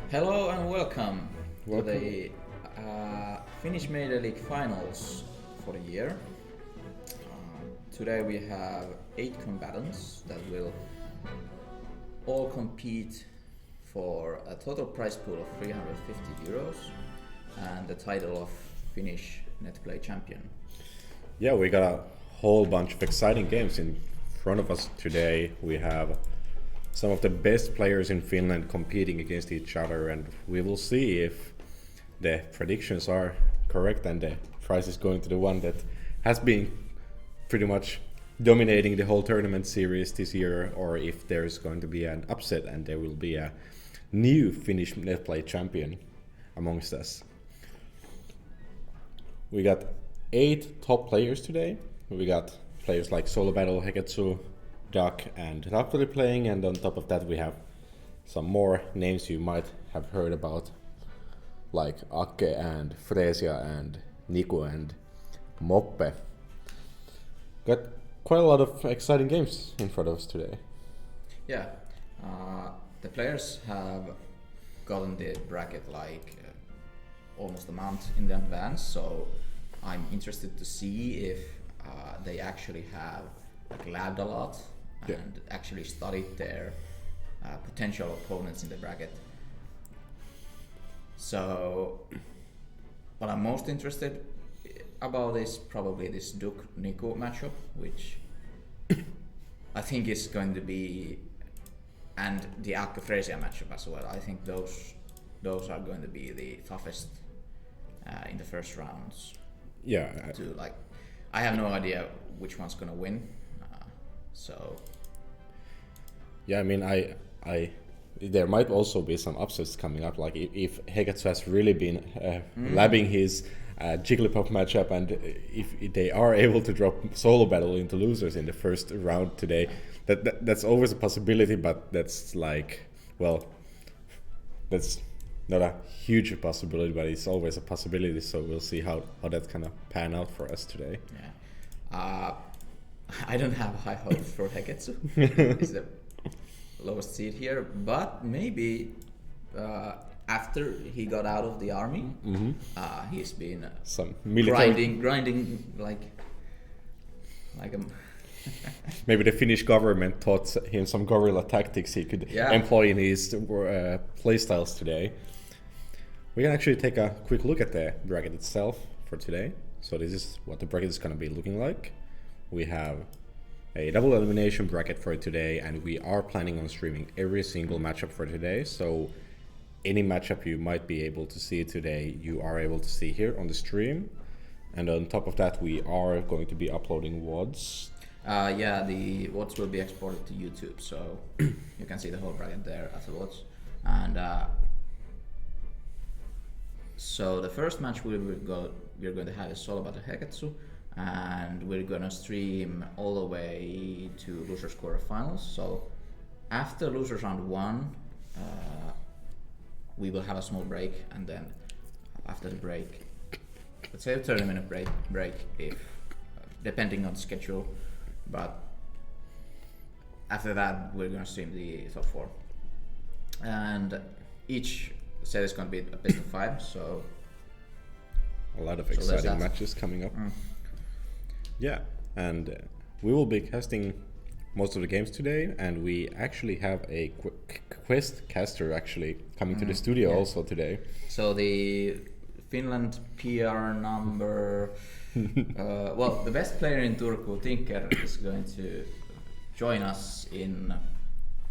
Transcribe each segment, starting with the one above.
Hello and welcome, to Welcome. the Finnish Major League Finals for the year. Today we have 8 combatants that will all compete for a total prize pool of 350 euros and the title of Finnish Netplay Champion. Yeah, we got a whole bunch of exciting games in front of us today. We have some of the best players in Finland competing against each other, and we will see if the predictions are correct and the prize is going to the one that has been pretty much dominating the whole tournament series this year, or if there's going to be an upset and there will be a new Finnish Netplay champion amongst us. We got 8 top players today. We got players like Solo Battle, Heketsu, Duck, and Raptori playing, and on top of that we have some more names you might have heard about, like Akke and Freesia and Niku and Moppe. Got quite a lot of exciting games in front of us today. Yeah, the players have gotten the bracket like almost a month in advance, so I'm interested to see if they actually have labbed a lot and actually studied their potential opponents in the bracket. So, what I'm most interested about is probably this Duke Niku matchup, which I think is going to be, and the Akke Freesia matchup as well. I think those are going to be the toughest in the first rounds. Yeah, I have no idea which one's gonna win. So yeah. I mean, I there might also be some upsets coming up. Like if Heketsu has really been labbing his Jigglypuff matchup, and if they are able to drop Solo Battle into losers in the first round today, that's always a possibility. But that's that's not a huge possibility, but it's always a possibility. So we'll see how that's gonna pan out for us today. yeah, I don't have high hopes for Heketsu. He's the lowest seed here, but maybe after he got out of the army, he's been Some military grinding like a Maybe the Finnish government taught him some guerrilla tactics he could employ in his playstyles today. We can actually take a quick look at the bracket itself for today. So this is what the bracket is going to be looking like. We have a double elimination bracket for today, and we are planning on streaming every single matchup for today. So any matchup you might be able to see today, you are able to see here on the stream. And on top of that, we are going to be uploading WODs. The VODs will be exported to YouTube, so you can see the whole bracket there afterwards. And so the first match we're going to have is Solo Battle Heketsu, and we're going to stream all the way to losers quarterfinals. So after losers round 1, we will have a small break, and then after the break, let's say a 30-minute break if depending on the schedule. But after that, we're going to stream the top 4. And each set is going to be a best of 5, so a lot of exciting matches coming up. Yeah, and we will be casting most of the games today, and we actually have a quest caster actually coming to the studio also today. So the Finland PR number... the best player in Turku, Tinker, is going to join us in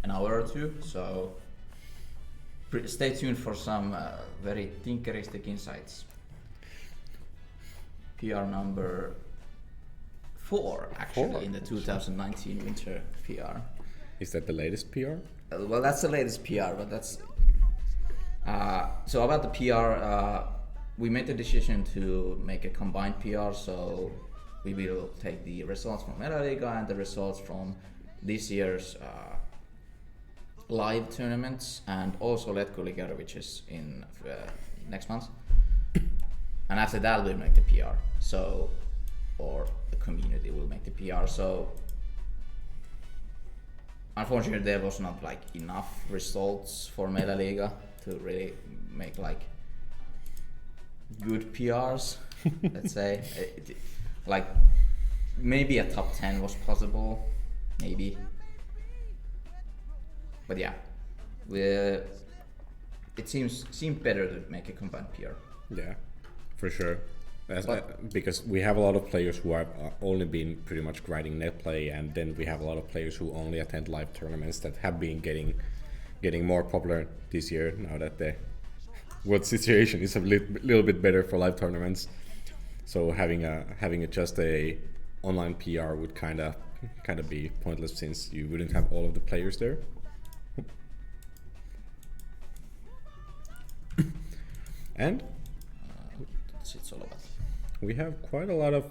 an hour or two, so stay tuned for some very Tinkeristic insights. PR number 4, actually, in the 2019 winter PR. Is that the latest PR? Well, that's the latest PR, but that's... so about the PR... we made the decision to make a combined PR, so we will take the results from Liga and the results from this year's live tournaments, and also Liga, which is in next month. And after that, we'll make the PR. So, or the community will make the PR. So, unfortunately, there was not enough results for Liga to really make like good PRs. Let's say, like maybe a top 10 was possible, maybe. But yeah, it seemed better to make a combined PR. Yeah, for sure. Because we have a lot of players who have only been pretty much grinding net play, and then we have a lot of players who only attend live tournaments that have been getting more popular this year. Now that the world situation is a little bit better for live tournaments, so having just a online PR would kind of be pointless since you wouldn't have all of the players there. And it's all about. We have quite a lot of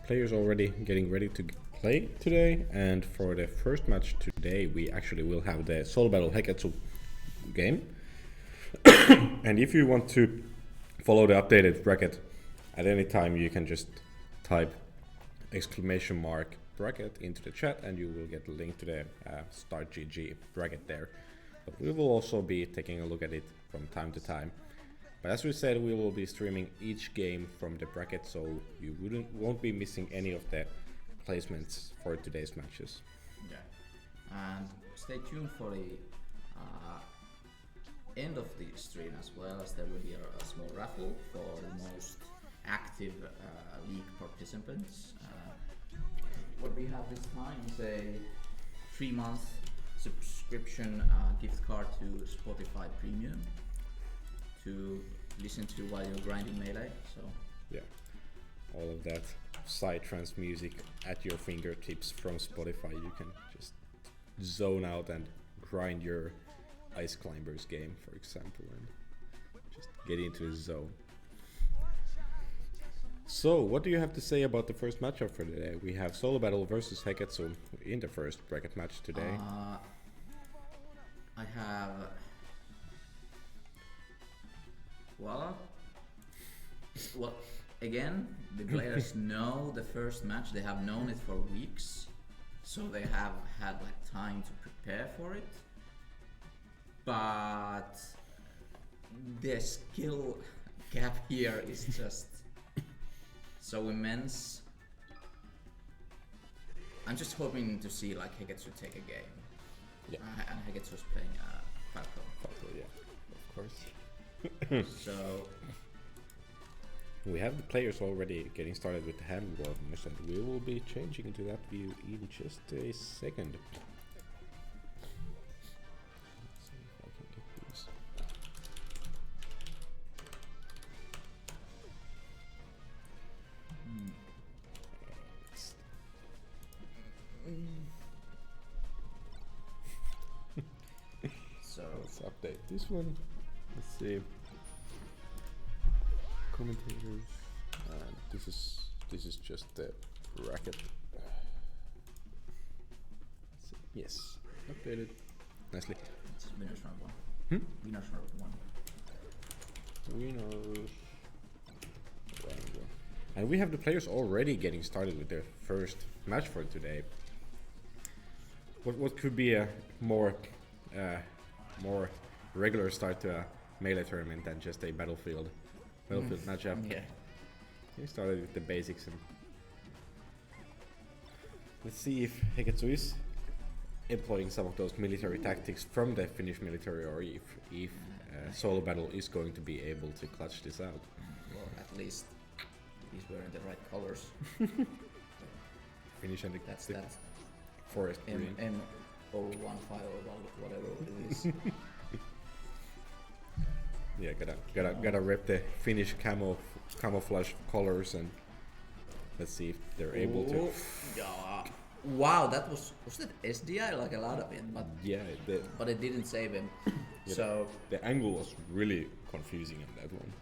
players already getting ready to play today, and for the first match today we actually will have the Solo Battle Heketsu game. And if you want to follow the updated bracket at any time, you can just type !bracket into the chat and you will get the link to the Start GG bracket there. But we will also be taking a look at it from time to time. But as we said, we will be streaming each game from the bracket, so you won't be missing any of the placements for today's matches. Yeah, and stay tuned for the end of the stream as well, as there will be a small raffle for the most active league participants. What we have this time is a 3-month subscription gift card to Spotify Premium to listen to while you're grinding Melee. So yeah, all of that Psytrance music at your fingertips from Spotify. You can just zone out and grind your Ice Climbers game, for example, and just get into the zone. So, what do you have to say about the first matchup for today? We have Solo Battle versus Heketsu in the first bracket match today. I have... Well, again, the players know the first match. They have known it for weeks, so they have had like time to prepare for it. But the skill gap here is just so immense. I'm just hoping to see like Heketsu take a game. Yeah. And Heketsu's playing Falco. Falco, yeah, of course. So we have the players already getting started with the hand warmers, and we will be changing into that view in just a second. Let's see if I can get these. So let's update this one. Let's see. Commentators. This is just the bracket. Let's see. Yes, updated nicely. it's winners round 1. Winners round 1. Winners round 1. And we have the players already getting started with their first match for today. What could be a more regular start to a Melee tournament than just a battlefield matchup? Yeah. We started with the basics, and let's see if Heketsu is employing some of those military tactics from the Finnish military, or if Solo Battle is going to be able to clutch this out. Well, at least he's wearing the right colors. Finnish and That's the that forest green. M015 or whatever it is. Yeah, gotta rep the Finnish camouflage colors, and let's see if they're able to. Yeah. Wow, that was that SDI, like a lot of it, but yeah, but it didn't save him. Yeah, so the angle was really confusing on that one.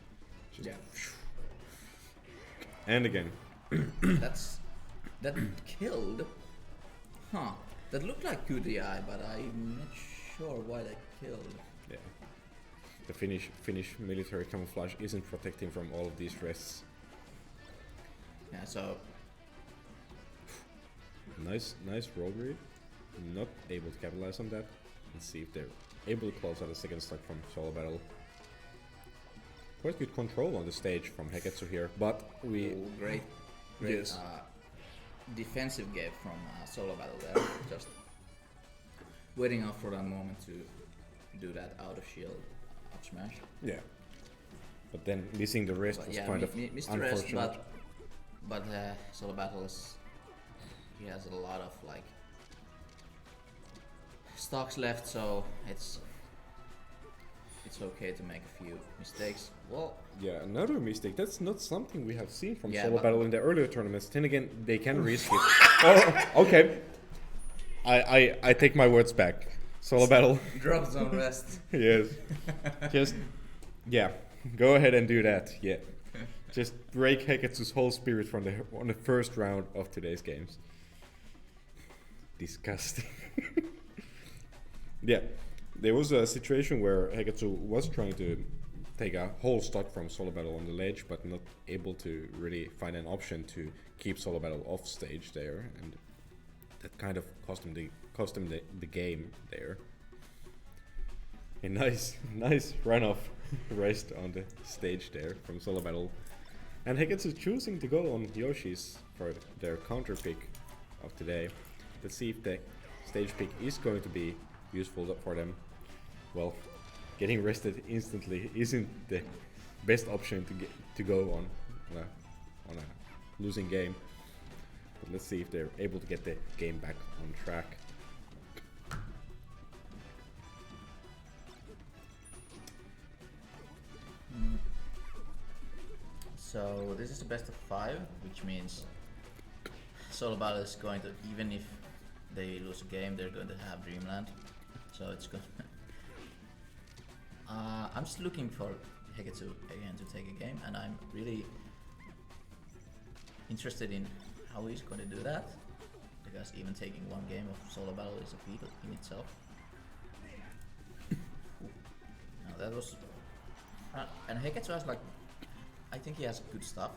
Just and again, that killed. Huh? That looked like QDI, but I'm not sure why that killed. Yeah. The Finnish military camouflage isn't protecting from all of these rests. Yeah, so nice roll read. Not able to capitalize on that. Let's see if they're able to close out a second stock from solo battle. Quite good control on the stage from Heketsu here, but we... Oh, great Yes. defensive game from solo battle there. Just waiting out for that moment to do that out of shield up smash. Yeah. But then missing the rest But was yeah, kind of missed the rest, unfortunate. but solo battle is, he has a lot of like stocks left, so it's okay to make a few mistakes. Well, Yeah, another mistake. That's not something we have seen from Yeah, solo but- battle in the earlier tournaments. Then again, they can risk it. Oh, okay. I take my words back. Solo battle. drop zone rest. Yes. Just, yeah. Go ahead and do that. Yeah. Just break Heketsu's whole spirit from on the first round of today's games. Disgusting. Yeah. There was a situation where Heketsu was trying to take a whole stock from solo battle on the ledge, but not able to really find an option to keep solo battle off stage there, and that kind of cost him the game there. A nice run off rest on the stage there from solo battle, and Heketsu choosing to go on Yoshi's for their counter pick of today. Let's see if the stage pick is going to be useful for them. Well, getting rested instantly isn't the best option to go on a losing game. But let's see if they're able to get the game back on track. So this is the best of 5, which means solo battle is going to, even if they lose a game, they're going to have Dreamland. So it's good. I'm just looking for Heketsu again to take a game, and I'm really interested in how he's going to do that, because even taking one game of solo battle is a feat in itself. Now that was, and Heketsu has like, I think he has good stuff.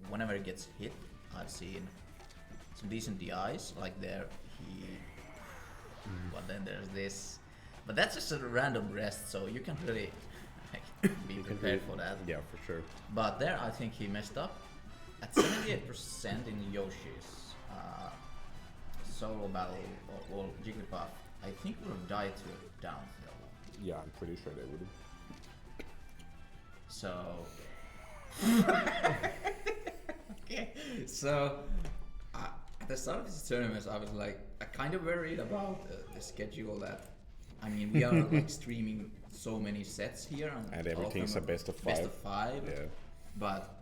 Whenever he gets hit, I've seen some decent DIs, like there he, but then there's this. But that's just a random rest, so you can't really like, be prepared for that. Yeah, for sure. But there, I think he messed up. At 78% in Yoshi's solo battle or Jigglypuff, I think would have died to a downhill. Yeah, I'm pretty sure they would have. So, okay. So at the start of this tournament, I was like, I kind of worried about the schedule that. I mean, we are like streaming so many sets here, And everything's a best of 5. Best of 5. Yeah. But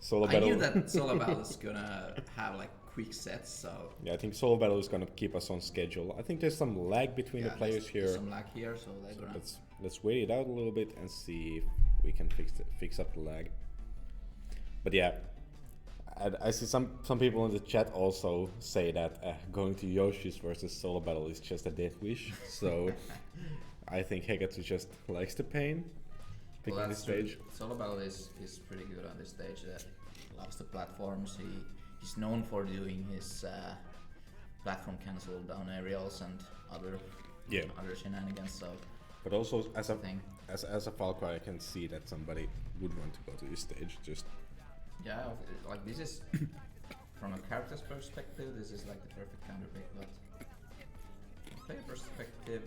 Solo I battle. knew that solo battle is gonna have like quick sets, so Yeah, I think solo battle is gonna keep us on schedule. I think there's some lag between the players there's here. some lag here, so they're gonna. Let's wait it out a little bit and see if we can fix up the lag. But yeah, I see some people in the chat also say that going to Yoshi's versus solo battle is just a death wish. So I think Heketsu just likes the pain picking Well, this that's true. stage. Solo battle is pretty good on this stage. That loves the platforms. He's known for doing his platform cancel down aerials and other shenanigans. So. But also as a thing. as a Falco, I can see that somebody would want to go to this stage. Just Yeah, like this is from a character's perspective, this is like the perfect counter pick, but from a player perspective,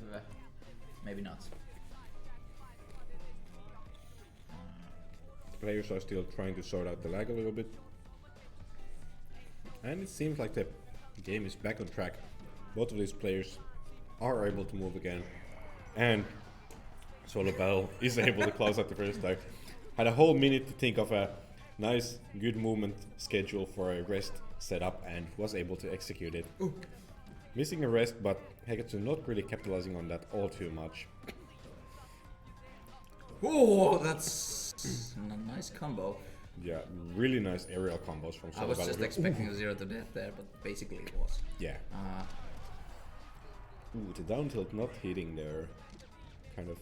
maybe not. players are still trying to sort out the lag a little bit. And it seems like the game is back on track. Both of these players are able to move again. And Solo Battle is able to close out the first time. Had a whole minute to think of a nice, good movement schedule for a rest setup and was able to execute it. Ooh. Missing a rest, but Heketsu not really capitalizing on that all too much. Oh, that's a nice combo. Yeah, really nice aerial combos from Solo I was Battle. just expecting a 0 to death there, but basically it was. Yeah. Ooh, the down tilt not hitting there. Kind of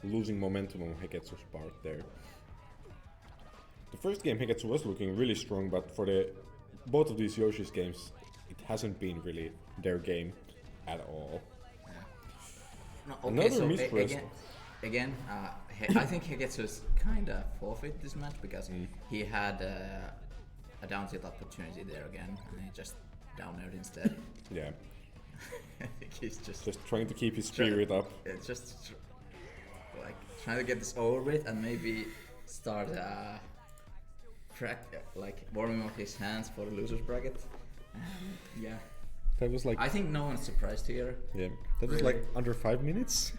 losing momentum on Heketsu's part there. The first game Heketsu was looking really strong, but for the both of these Yoshi's games, it hasn't been really their game at all. No, okay, Another so mispress. I think Hegetsu is kind of forfeit this match because he had a down tilt opportunity there again, and he just down aired instead. Yeah. I think he's just Trying to keep his spirit up. It's just like trying to get this over with and maybe start like warming up his hands for the losers bracket. Yeah. That was like. I think no one's surprised here. Yeah. That was like under 5 minutes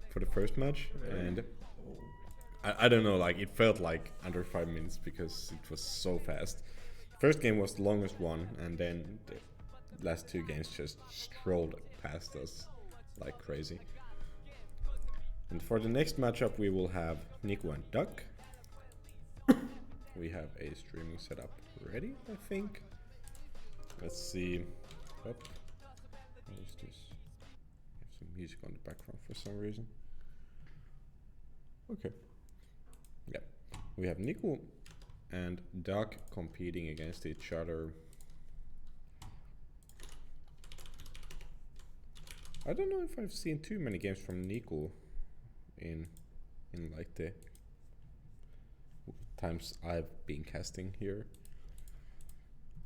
for the first match, and I don't know. Like it felt like under 5 minutes because it was so fast. First game was the longest one, and then the last 2 games just strolled past us like crazy. And for the next matchup, we will have Nico and Duck. We have a streaming setup ready, I think. Let's see. What is this? I have some music on the background for some reason. Okay. Yeah. We have Nico and Duck competing against each other. I don't know if I've seen too many games from Nico in like the times I've been casting here.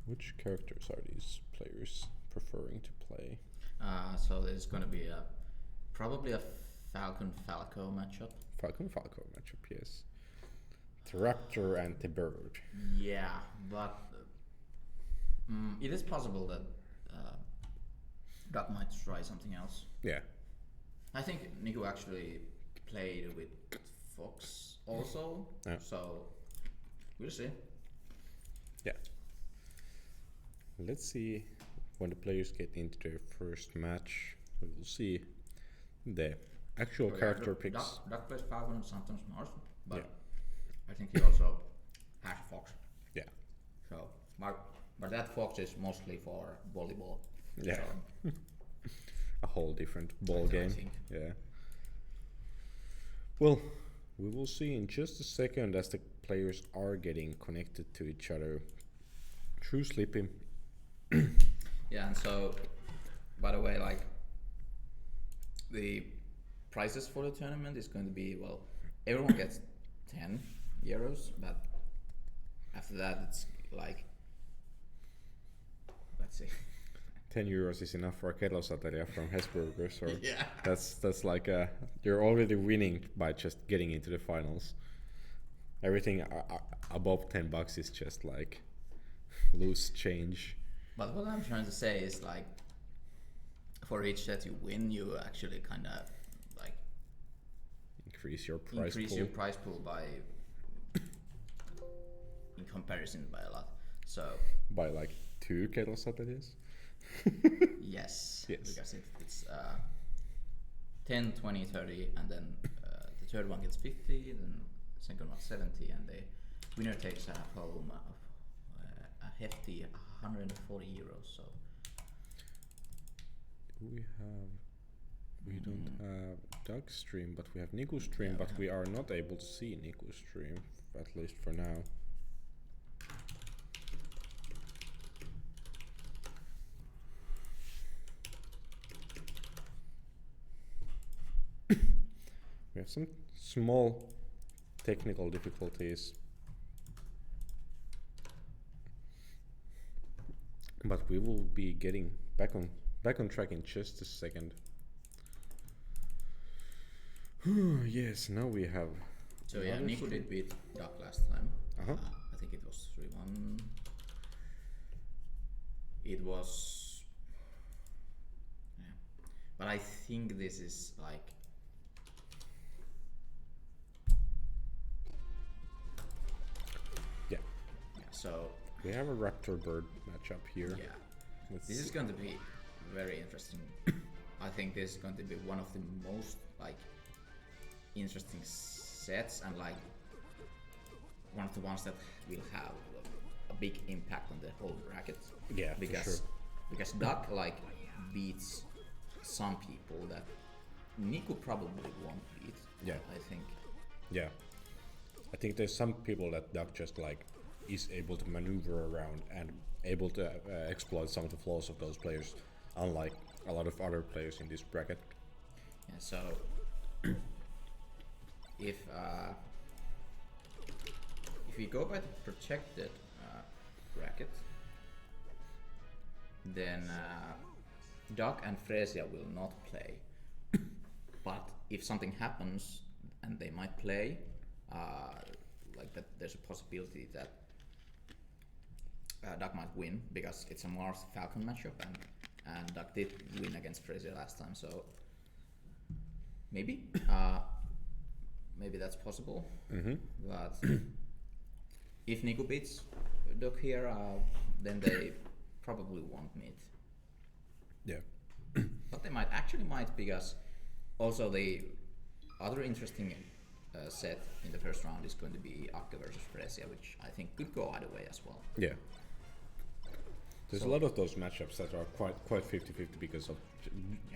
Which characters are these players preferring to play? So there's going to be probably a Falcon-Falco matchup. Falcon-Falco matchup, yes. The raptor and the bird. Yeah, but it is possible that Duck might try something else. Yeah. I think Nico actually played with Fox also, so we'll see. Yeah. Let's see when the players get into their first match. We will see the actual character picks. Duck plays Falcon and sometimes Mars, but yeah. I think he also has Fox. Yeah. So, but that Fox is mostly for volleyball. Yeah. So a whole different ball game. Yeah. Well, we will see in just a second as the players are getting connected to each other through Sleepy. Yeah, and so, by the way, like, the prizes for the tournament is going to be, well, everyone gets 10 euros, but after that it's like, let's see. 10 euros is enough for a kettlesatelia from Hesburgers, or yeah. That's like you're already winning by just getting into the finals. Everything above $10 is just like loose change. But what I'm trying to say is, like, for each set you win, you actually kind of like increase your price pool by in comparison by a lot. So by like 2 kettlesatellias. Yes. Yes. Because it's 10, 20, 30, and then the third one gets 50, then the second one 70, and the winner takes home a hefty 140 euros. So we don't have Doug's stream, but we have Niku's stream, but we are not able to see Niku's stream, at least for now. We have some small technical difficulties, but we will be getting back on track in just a second. Yes, now we have. So yeah, Nico did beat Duck last time. I think it was 3-1. It was. Yeah. But I think this is like. Yeah. So we have a Raptor Bird matchup here. Yeah. This is going to be very interesting. I think this is going to be one of the most like interesting sets, and like one of the ones that will have a big impact on the whole bracket. Yeah, because Duck like beats some people that Nico probably won't beat. Yeah, I think. Yeah, I think there's some people that Duck just like is able to maneuver around and able to exploit some of the flaws of those players, unlike a lot of other players in this bracket. Yeah, so if we go by the projected bracket, then Duck and Freesia will not play. But if something happens and they might play, like that, there's a possibility that Duck might win because it's a Mars Falcon matchup, and Duck did win against Freesia last time, so maybe maybe that's possible. But if Niku beats Duck here, then they probably won't meet. Yeah. But they might because also the other interesting set in the first round is going to be Akka versus Freesia, which I think could go either way as well. Yeah. There's a lot of those matchups that are quite 50-50 because of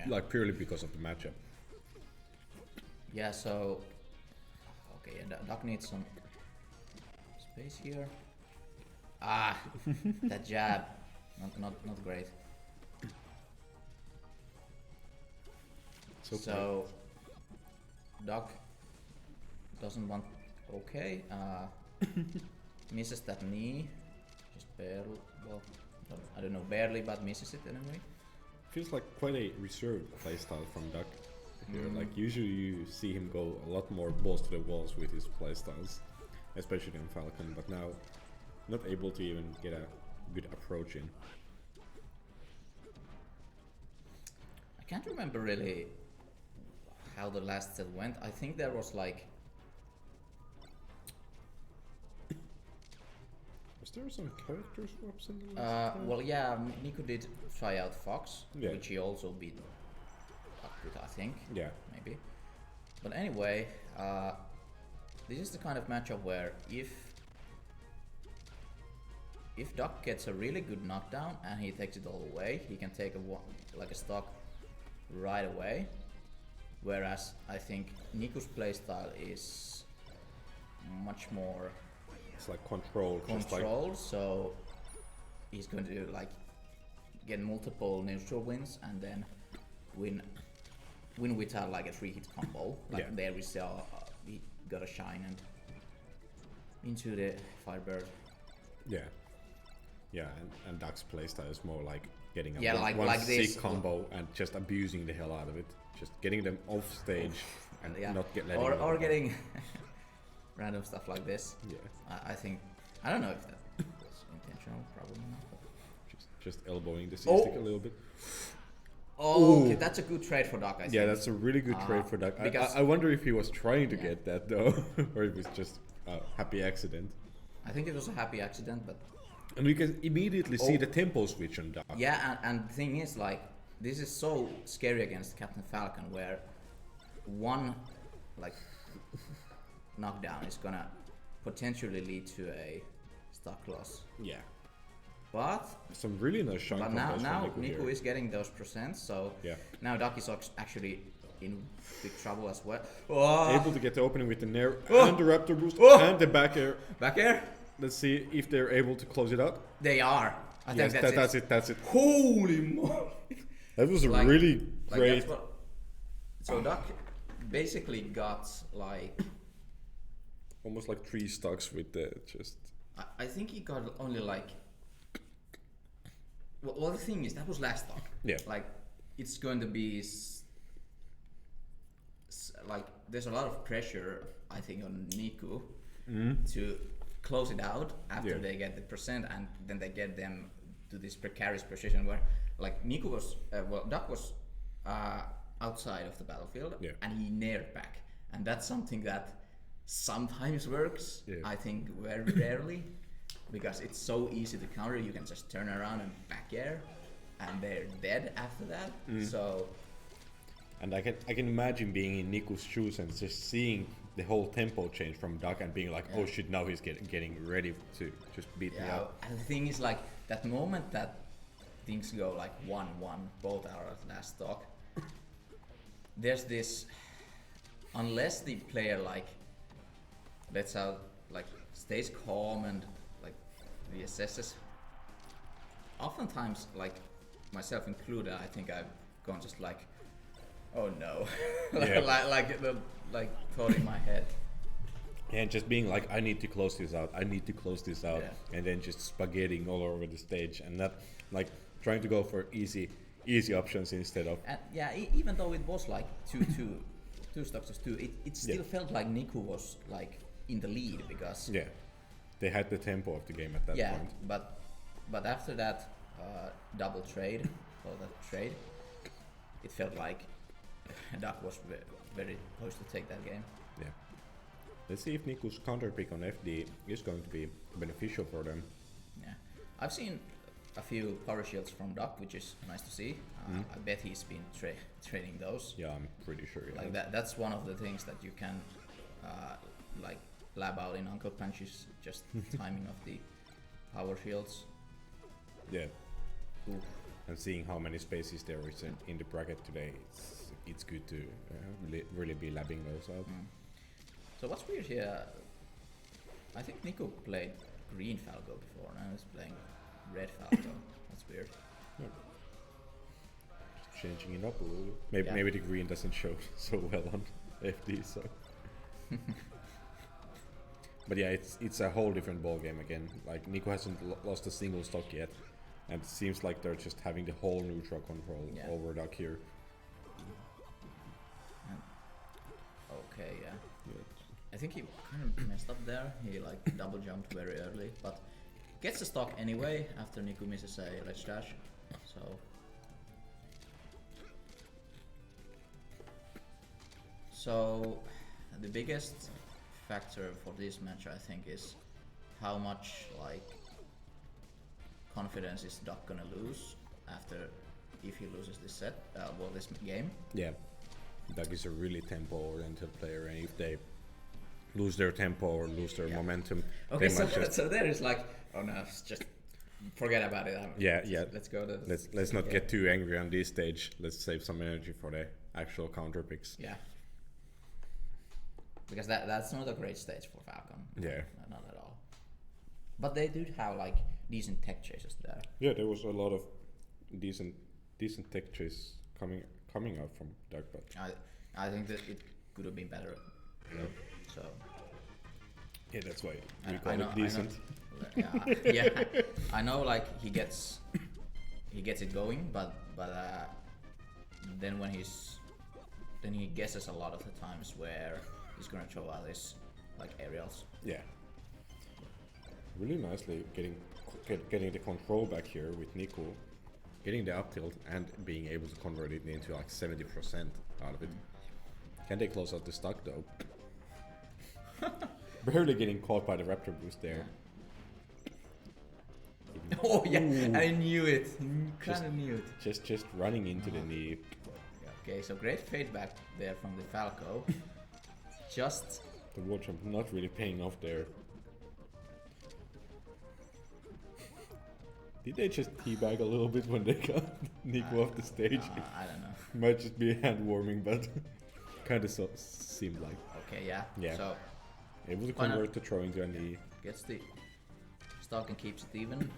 like purely because of the matchup. Yeah, so okay, and Duck needs some space here. That jab, not great. So Duck doesn't want. Okay, misses that knee, just barely. Well, I don't know, barely, but misses it anyway. Feels like quite a reserved playstyle from Duck here. Like usually you see him go a lot more balls to the walls with his playstyles, especially in Falcon, but now not able to even get a good approach in. I can't remember really how the last set went. I think there was like... Was there some character swaps in the last well, yeah, Niku did try out Fox, which he also beat up with, I think. Yeah. Maybe. But anyway, this is the kind of matchup where if Duck gets a really good knockdown and he takes it all away, he can take a stock right away. Whereas I think Niku's playstyle is much more... It's like controlled, so he's going to like get multiple neutral wins and then win with like a 3-hit combo. Like there we saw he got a shine and into the Firebird. Yeah. Yeah, and Duck's playstyle is more like getting a like sick this combo and just abusing the hell out of it. Just getting them off stage and not letting them or getting random stuff like this. Yeah. I think, I don't know if that was intentional, probably not. Just elbowing the C-stick a little bit. Okay, that's a good trade for Duck, I think. Yeah, that's a really good trade for Duck. I wonder if he was trying to get that though, or if it was just a happy accident. I think it was a happy accident, but... And we can immediately see the tempo switch on Duck. Yeah, and the thing is, like, this is so scary against Captain Falcon, where one, like, knockdown is gonna potentially lead to a stock loss. Yeah. But some really nice shine. But now Niku is getting those percents, so now Duck is actually in big trouble as well. Able to get the opening with the Nair and the Raptor boost and the back air. Back air? Let's see if they're able to close it out. They are. I think that's it. Holy moly! That was a really great. So Duck basically got like almost like 3 stocks with the just. I think he got only like. Well, the thing is that was last stock. Yeah. Like it's going to be like there's a lot of pressure I think on Niku to close it out after they get the percent, and then they get them to this precarious position where like Niku was Duck was outside of the battlefield and he naired back, and that's something that sometimes works. I think very rarely, because it's so easy to counter. You can just turn around and back air and they're dead after that. So and I can imagine being in Niku's shoes and just seeing the whole tempo change from Duck and being like, oh shit, now he's getting ready to just beat me up. And the thing is, like, that moment that things go like 1-1, both are at last stock, there's this, unless the player like lets out, like stays calm and like reassesses, oftentimes, like myself included, I think I've gone just like, Oh no. Yeah. like thought in my head. And just being like, I need to close this out, I need to close this out, Yeah. and then just spaghettiing all over the stage, and not like trying to go for easy options instead of. And yeah, even though it was like 2-2, two stocks of 2, it still felt like Niku was like in the lead because Yeah, they had the tempo of the game at that point. but after that double trade or that trade, it felt like Duck was very close to take that game. Yeah. Let's see if Niku's counter pick on FD is going to be beneficial for them. Yeah, I've seen a few power shields from Duck, which is nice to see. I bet he's been training those. Yeah, I'm pretty sure. Yeah. Like that's one of the things that you can like lab out in Uncle Punch's just timing of the power shields. Yeah. Ooh. And seeing how many spaces there is in the bracket today, it's good to really be labbing those out. So what's weird here? I think Nico played green Falco before, now he's playing red Falco. That's weird. Yeah. Just changing it up a little bit. Maybe the green doesn't show so well on FD, so. But yeah, it's a whole different ball game again. Like Nico hasn't lost a single stock yet, and it seems like they're just having the whole neutral control over Duck here. Okay, yeah. I think he kind of messed up there. He like double jumped very early, but gets the stock anyway after Niku misses a ledge dash. So the biggest factor for this match, I think, is how much like confidence is Duck gonna lose after if he loses this set, this game. Yeah, Duck is a really tempo-oriented player, and if they lose their tempo or lose their momentum, okay, so there is like, oh no, just forget about it. Let's go to let's not get too angry on this stage. Let's save some energy for the actual counter picks. Yeah, because that's not a great stage for Falcon. Yeah, not at all. But they did have like decent tech chases there. Yeah, there was a lot of decent tech chase coming out from Duck, but I think that it could have been better. So yeah, that's why we call it decent. Yeah, I know. Like he gets it going, but then when he guesses a lot of the times where he's gonna throw out his like aerials. Yeah, really nicely getting the control back here with Niku, getting the up tilt and being able to convert it into like 70% out of it. Can they close out the stock though? Barely getting caught by the Raptor boost there. Oh yeah, I knew it. Kind of knew it. Just running into the knee. Okay, so great fade back there from the Falco. Just the wall jump not really paying off there. Did they just teabag a little bit when they got Nico off the stage? I don't know. Might just be hand warming, but kind of seemed like. Okay, yeah. So able to convert the throw into a knee. Gets the stock and keeps it even.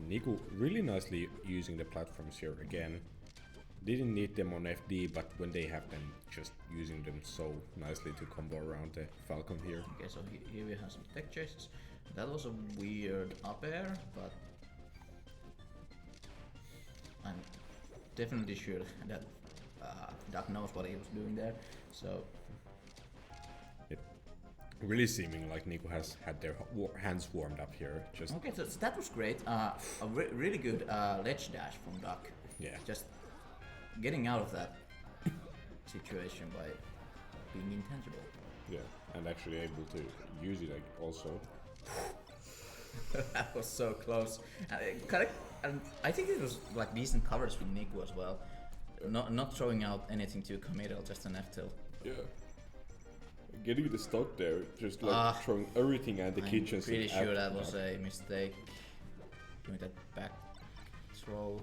Niku really nicely using the platforms here again. Didn't need them on FD, but when they have them, just using them so nicely to combo around the Falcon here. Okay, so here we have some tech chases. That was a weird up air, but I'm definitely sure that Duck knows what he was doing there. So it really seeming like Niku has had their hands warmed up here. Just okay, so that was great. A really good ledge dash from Duck. Yeah. Just getting out of that situation by being intangible. Yeah, and actually able to use it also. That was so close. And I think it was like decent coverage with Niku as well. Not throwing out anything too committal, just an F tilt. Yeah. Getting the stock there, just like throwing everything at the kitchen. I'm pretty sure that was a mistake. Doing that back throw.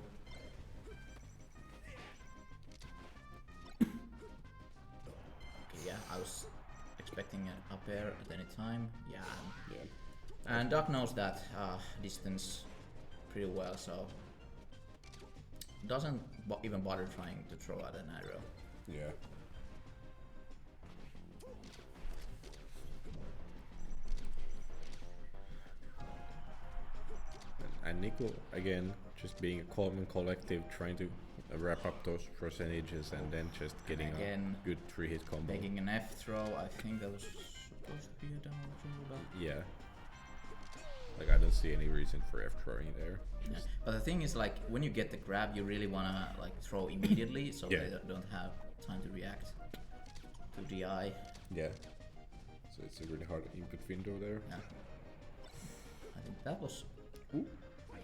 Yeah, I was expecting an up air at any time. Yeah. And Duck knows that distance pretty well, so doesn't even bother trying to throw out an arrow. Yeah. And Nico, again, just being a calm and collective, trying to wrap up those percentages and then just getting again, a good 3-hit combo. Making an F throw, I think that was supposed to be a down throw. Yeah. Like, I don't see any reason for F throwing there. Yeah. But the thing is, like, when you get the grab, you really wanna like throw immediately, so they don't have time to react to DI. Yeah. So it's a really hard input window there. Yeah. I think that was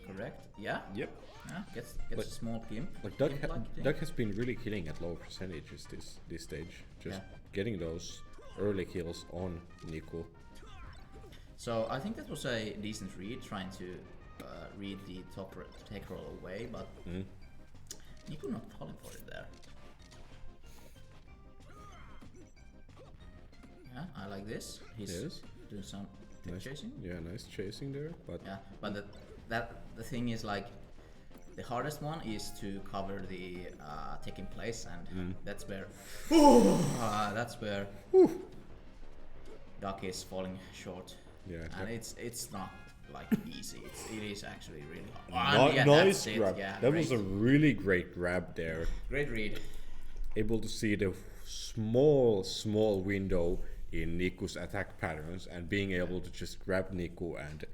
correct. Yeah. Yep. Yeah. Gets a small gimp. Like Doug has been really killing at low percentages this stage. Just getting those early kills on Nico. So I think that was a decent read, trying to read the take roll away, but Nico not falling for it there. Yeah, I like this. He's doing some chasing. Yeah, nice chasing there. But yeah, but the thing is, like, the hardest one is to cover the taking place, and that's where Duck is falling short. Yeah, and it's not like easy. It is actually really hard. Nice grab. Yeah, that was a really great grab there. Great read. Able to see the small window in Niku's attack patterns and being able to just grab Niku and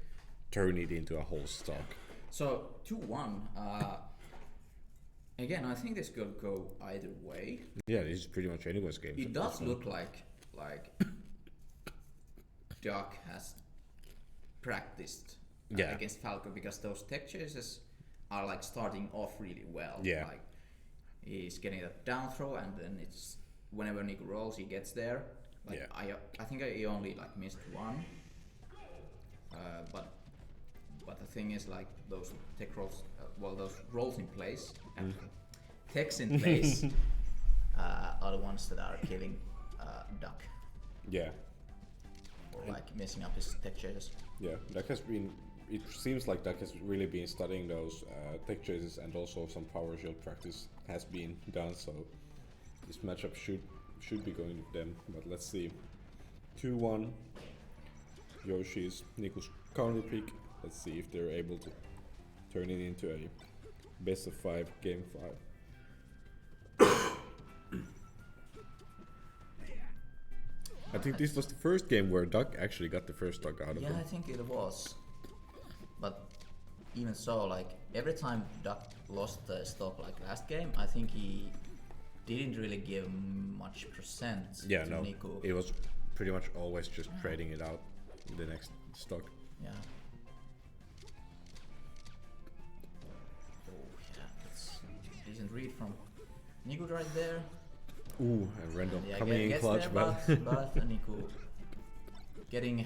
turn it into a whole stock. So 2-1. Again, I think this could go either way. Yeah, this is pretty much anyone's game. It does look like Duck has practiced against Falco, because those tech chases are like starting off really well. Yeah. Like, he's getting a down throw, and then it's whenever Nico rolls, he gets there. Like, I think he only like missed one. But the thing is, like, those tech rolls, those rolls in place, techs in place, are the ones that are killing Duck. Yeah. Or like messing up his tech chases. Yeah, Duck has been. It seems like Duck has really been studying those tech chases, and also some power shield practice has been done. So this matchup should be going with them. But let's see. 2-1. Yoshi's Niku's counter pick. Let's see if they're able to turn it into a best of 5 game 5. I think this was the first game where Duck actually got the first stock out of him. Yeah, I think it was. But even so, like, every time Duck lost the stock, like last game, I think he didn't really give much percent to Niku. It was pretty much always just trading it out in the next stock. Yeah. Oh yeah, that's a decent read from Niku right there. Ooh, and random coming in clutch, but Niku getting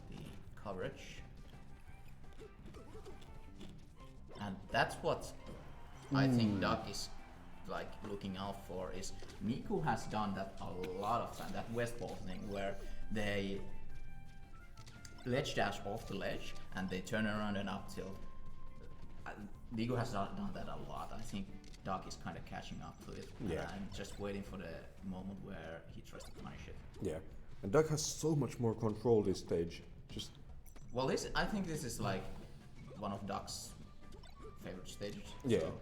the coverage, and that's what I think Duck is like looking out for. Is Niku has done that a lot of time, that West Ball thing where they ledge dash off the ledge and they turn around and up tilt. Niku has done that a lot. I think Duck is kind of catching up to it, and just waiting for the moment where he tries to punish it. Yeah, and Duck has so much more control this stage. I think this is like one of Duck's favorite stages. Yeah, so.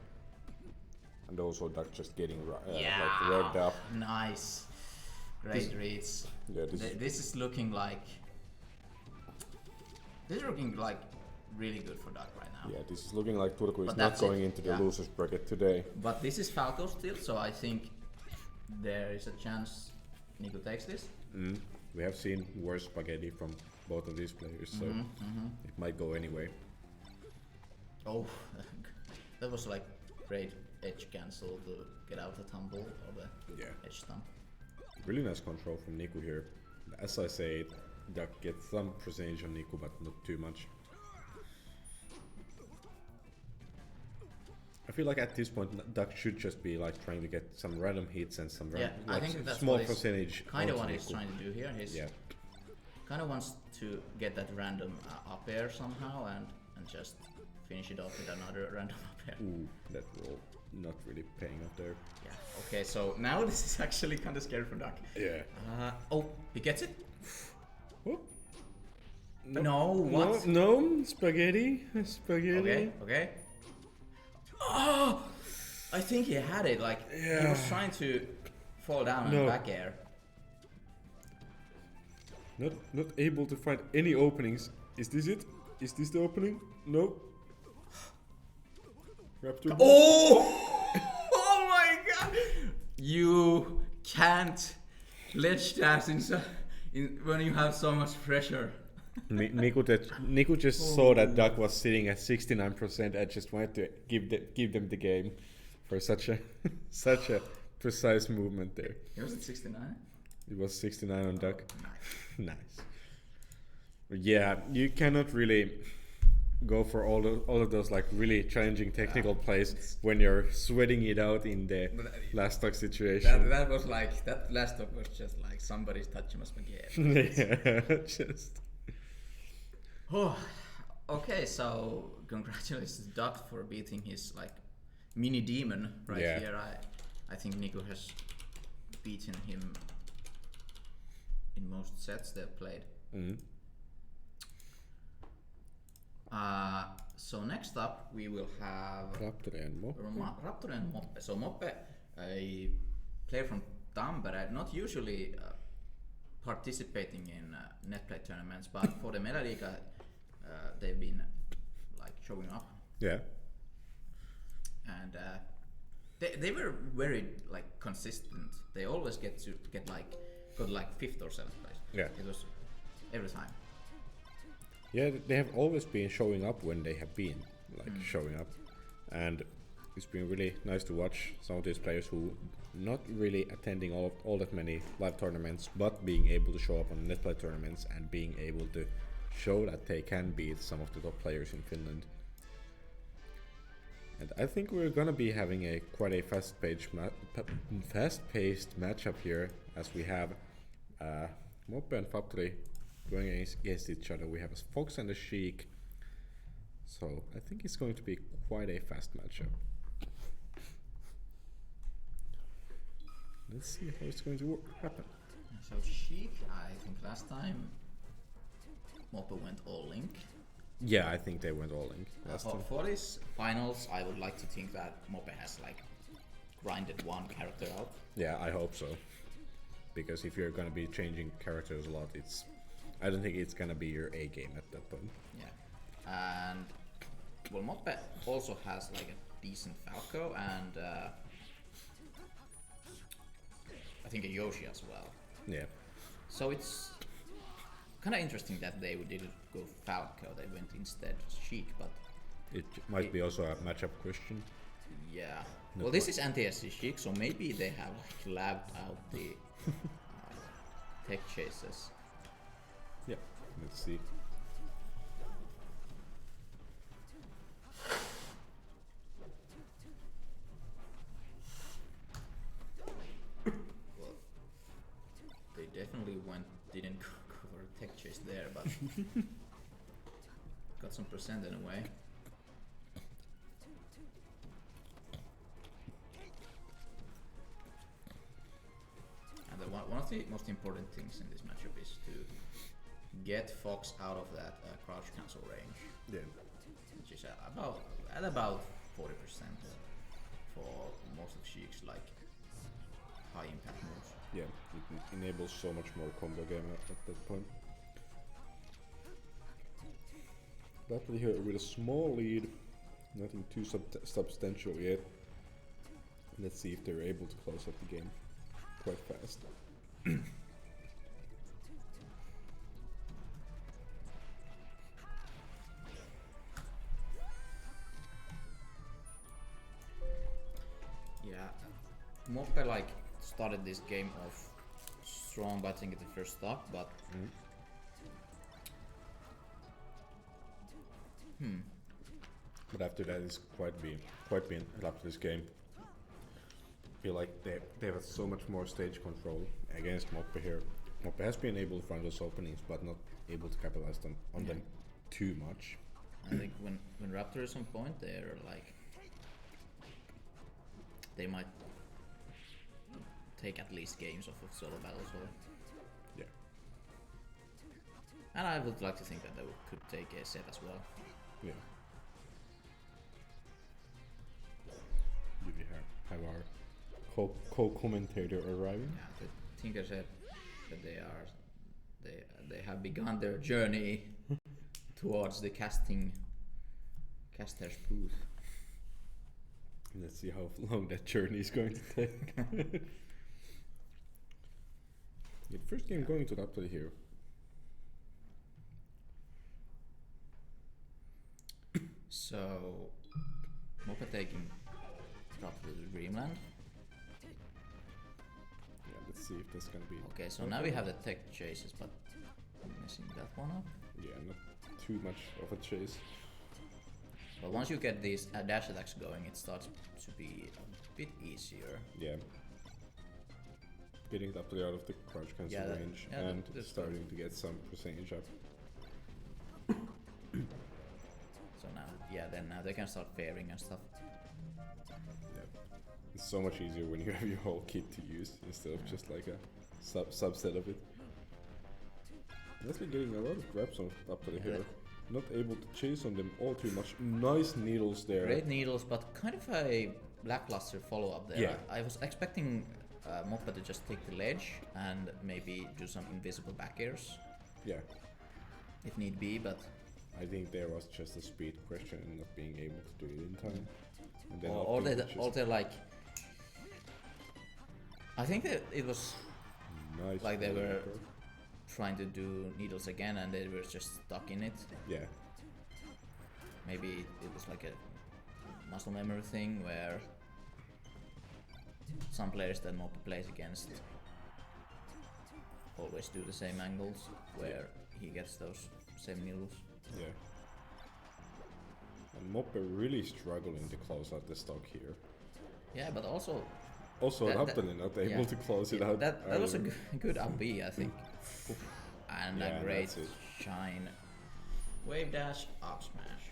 And also Duck just getting like revved up. Nice, great reads. Yeah, this is looking like really good for Duck right now. Yeah, this is looking like Turku is not going into the losers bracket today. But this is Falco still, so I think there is a chance Niku takes this. We have seen worse spaghetti from both of these players, so it might go anyway. Oh, that was like great edge cancel to get out the tumble or the edge stun. Really nice control from Niku here. As I say, Duck gets some percentage on Niku, but not too much. I feel like at this point Duck should just be like trying to get some random hits and some I think that's small percentage. Kind of what he's trying to do here. He's kind of wants to get that random up air somehow, and and just finish it off with another random up air. Ooh, that roll not really paying off there. Yeah. Okay, so now this is actually kind of scary for Duck. Yeah. Oh, he gets it. Whoop. No, what? No, spaghetti. Okay. Oh, I think he had it. Like he was trying to fall down on back air. Not able to find any openings. Is this it? Is this the opening? No. Raptor. Oh! Oh my god! You can't ledge that when you have so much pressure. Niku just saw that Duck was sitting at 69% and just wanted to give them the game for such a precise movement there. It was at 69? It was 69 on Duck. Nice. Nice. But yeah, you cannot really go for all of those like really challenging technical plays when you're sweating it out in the last stock situation. That was like, that last stock was just like somebody's touching my spaghetti. Yeah, just. Oh, okay, so congratulations Duck for beating his like mini demon here. I think Nico has beaten him in most sets they've played. So next up we will have Raptor and Moppe. So Moppe, a player from Tampere, not usually participating in netplay tournaments, but for the Mela Liga they've been like showing up. Yeah. And they were very like consistent. They always got like 5th or 7th place. Yeah. It was every time. Yeah, they have always been showing up when they have been showing up, and it's been really nice to watch some of these players who not really attending all that many live tournaments, but being able to show up on netplay tournaments and being able to show that they can beat some of the top players in Finland. And I think we're gonna be having quite a fast-paced matchup here, as we have Moppe and Faptri going against each other. We have a Fox and a Sheik, so I think it's going to be quite a fast matchup. Let's see how it's going to happen. So Sheik, I think last time Moppe went all link. Yeah, I think they went all link last time. For this finals, I would like to think that Moppe has like grinded one character out. Yeah, I hope so. Because if you're gonna be changing characters a lot, I don't think it's gonna be your A game at that point. Yeah, and well, Moppe also has like a decent Falco and I think a Yoshi as well. Yeah. So it's kind of interesting that they didn't go Falco. They went instead Sheik, but it might be also a matchup question. Yeah. Well, this is anti-SC Sheik, so maybe they have like labbed out the tech chases. Yeah, let's see. Well, they definitely didn't go for a tech chase there, but got some percent anyway. And one of the most important things in this matchup is to get Fox out of that crouch cancel range. Yeah. Which is about 40% for most of Sheik's like high impact moves. Yeah, it enables so much more combo game at that point. Battle here with a small lead, nothing too substantial yet. Let's see if they're able to close up the game quite fast. Yeah, Moppe like started this game off strong batting at the first stock, but But after that, it's quite been adapted this game. I feel like they have so much more stage control against Moppe here. Moppe has been able to find those openings, but not able to capitalize on them too much. I think when Raptor is on point, they're like they might take at least games off of solo battles. Or Yeah. and I would like to think that they could take a set as well. Yeah. We have our co-commentator arriving. Yeah, the Tinker said that they have begun their journey towards the caster's booth. Let's see how long that journey is going to take. The first game going to Raptor here. So, Mopa taking Raptor to Dreamland. Yeah, let's see if that's gonna be. Okay, so now we have the tech chases, but I'm messing that one up. Yeah, not too much of a chase. But once you get these dash attacks going, it starts to be a bit easier. Yeah. Getting Raptor out of the crouch cancel range and starting to get some percentage up. So now, now they can start fairing and stuff. Yeah. It's so much easier when you have your whole kit to use instead of just like a subset of it. Leslie getting a lot of grabs on Raptor here. Not able to chase on them all too much. Nice needles there. Great needles, but kind of a lackluster follow-up there. Yeah. I was expecting Moppa to just take the ledge and maybe do some invisible back airs. Yeah. If need be, but... I think there was just a speed question and not being able to do it in time. And then or they're like... I think that it was nice like they were trying to do needles again and they were just stuck in it. Yeah. Maybe it was like a muscle memory thing where some players that Moppa plays against always do the same angles where he gets those same needles. Yeah. And Moppe really struggling to close out the stock here. Yeah, but also Raptor not able to close it out. That was a good up B, I think. And a great shine. Wave dash, up smash.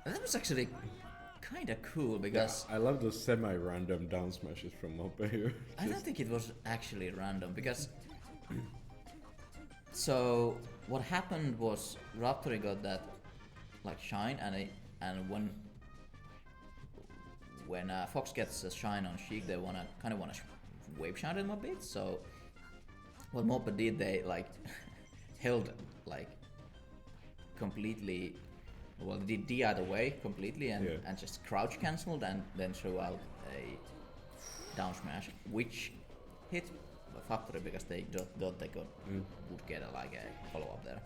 That was actually kind of cool because I love those semi-random down smashes from Moppe here. I don't think it was actually random because so what happened was Raptor got that like shine and when Fox gets a shine on Sheik, they wanna wave shine him a bit. So what Moppe did, they like held like completely. Well, they did D either way completely and just crouch cancelled and then threw out a down smash, which hit Factory because they thought they would get a follow up there.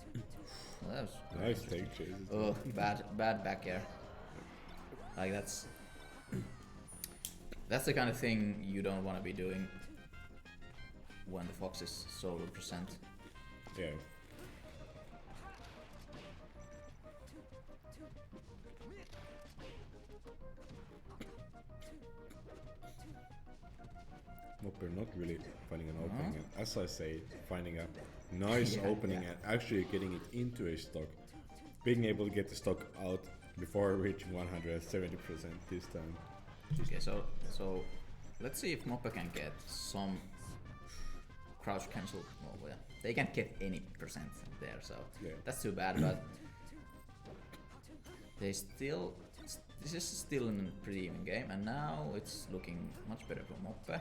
So that was nice take chases. Oh, bad back air. Like that's the kind of thing you don't want to be doing when the Fox is solo percent. Yeah. Moppe not really finding an opening, and as I say, finding a nice opening and actually getting it into a stock, being able to get the stock out before reaching 170% this time. Okay, so let's see if Moppe can get some crouch cancel. Well, they can't get any percent there, so that's too bad. But they still, this is still a pretty even game, and now it's looking much better for Moppe.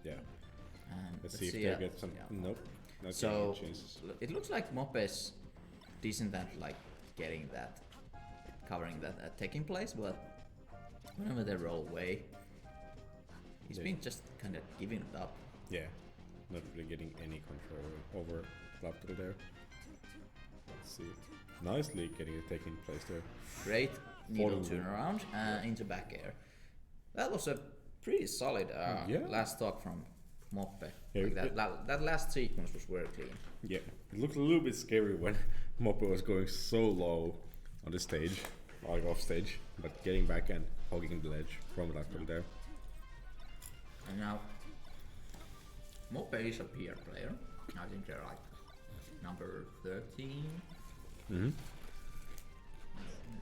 Yeah. Let's see if they get some. Yeah. Nope. Not so getting chances. it looks like Moppe is decent at like getting that, covering that taking place, but whenever they roll away, he's been just kind of giving it up. Yeah. Not really getting any control over Raptor there. Let's see. Nicely getting it taking place there. Great needle turnaround into back air. That was a pretty solid last stock from Moppe. Yeah, like that last sequence was very clean. Yeah, it looked a little bit scary when Moppe was going so low on the stage. like off stage, but getting back and hogging the ledge from there. And now, Mope is a PR player. I think they're like number 13. Mm-hmm.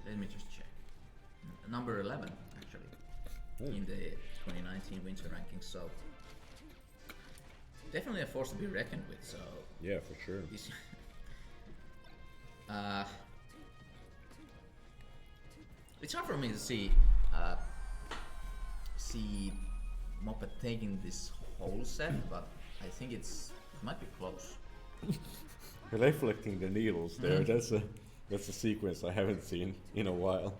Let me just check. Number 11, actually, in the 2019 winter rankings. So definitely a force to be reckoned with. So yeah, for sure. It's hard for me to see Mope taking this whole set, but I think it might be close. Reflecting the needles there. That's a sequence I haven't seen in a while.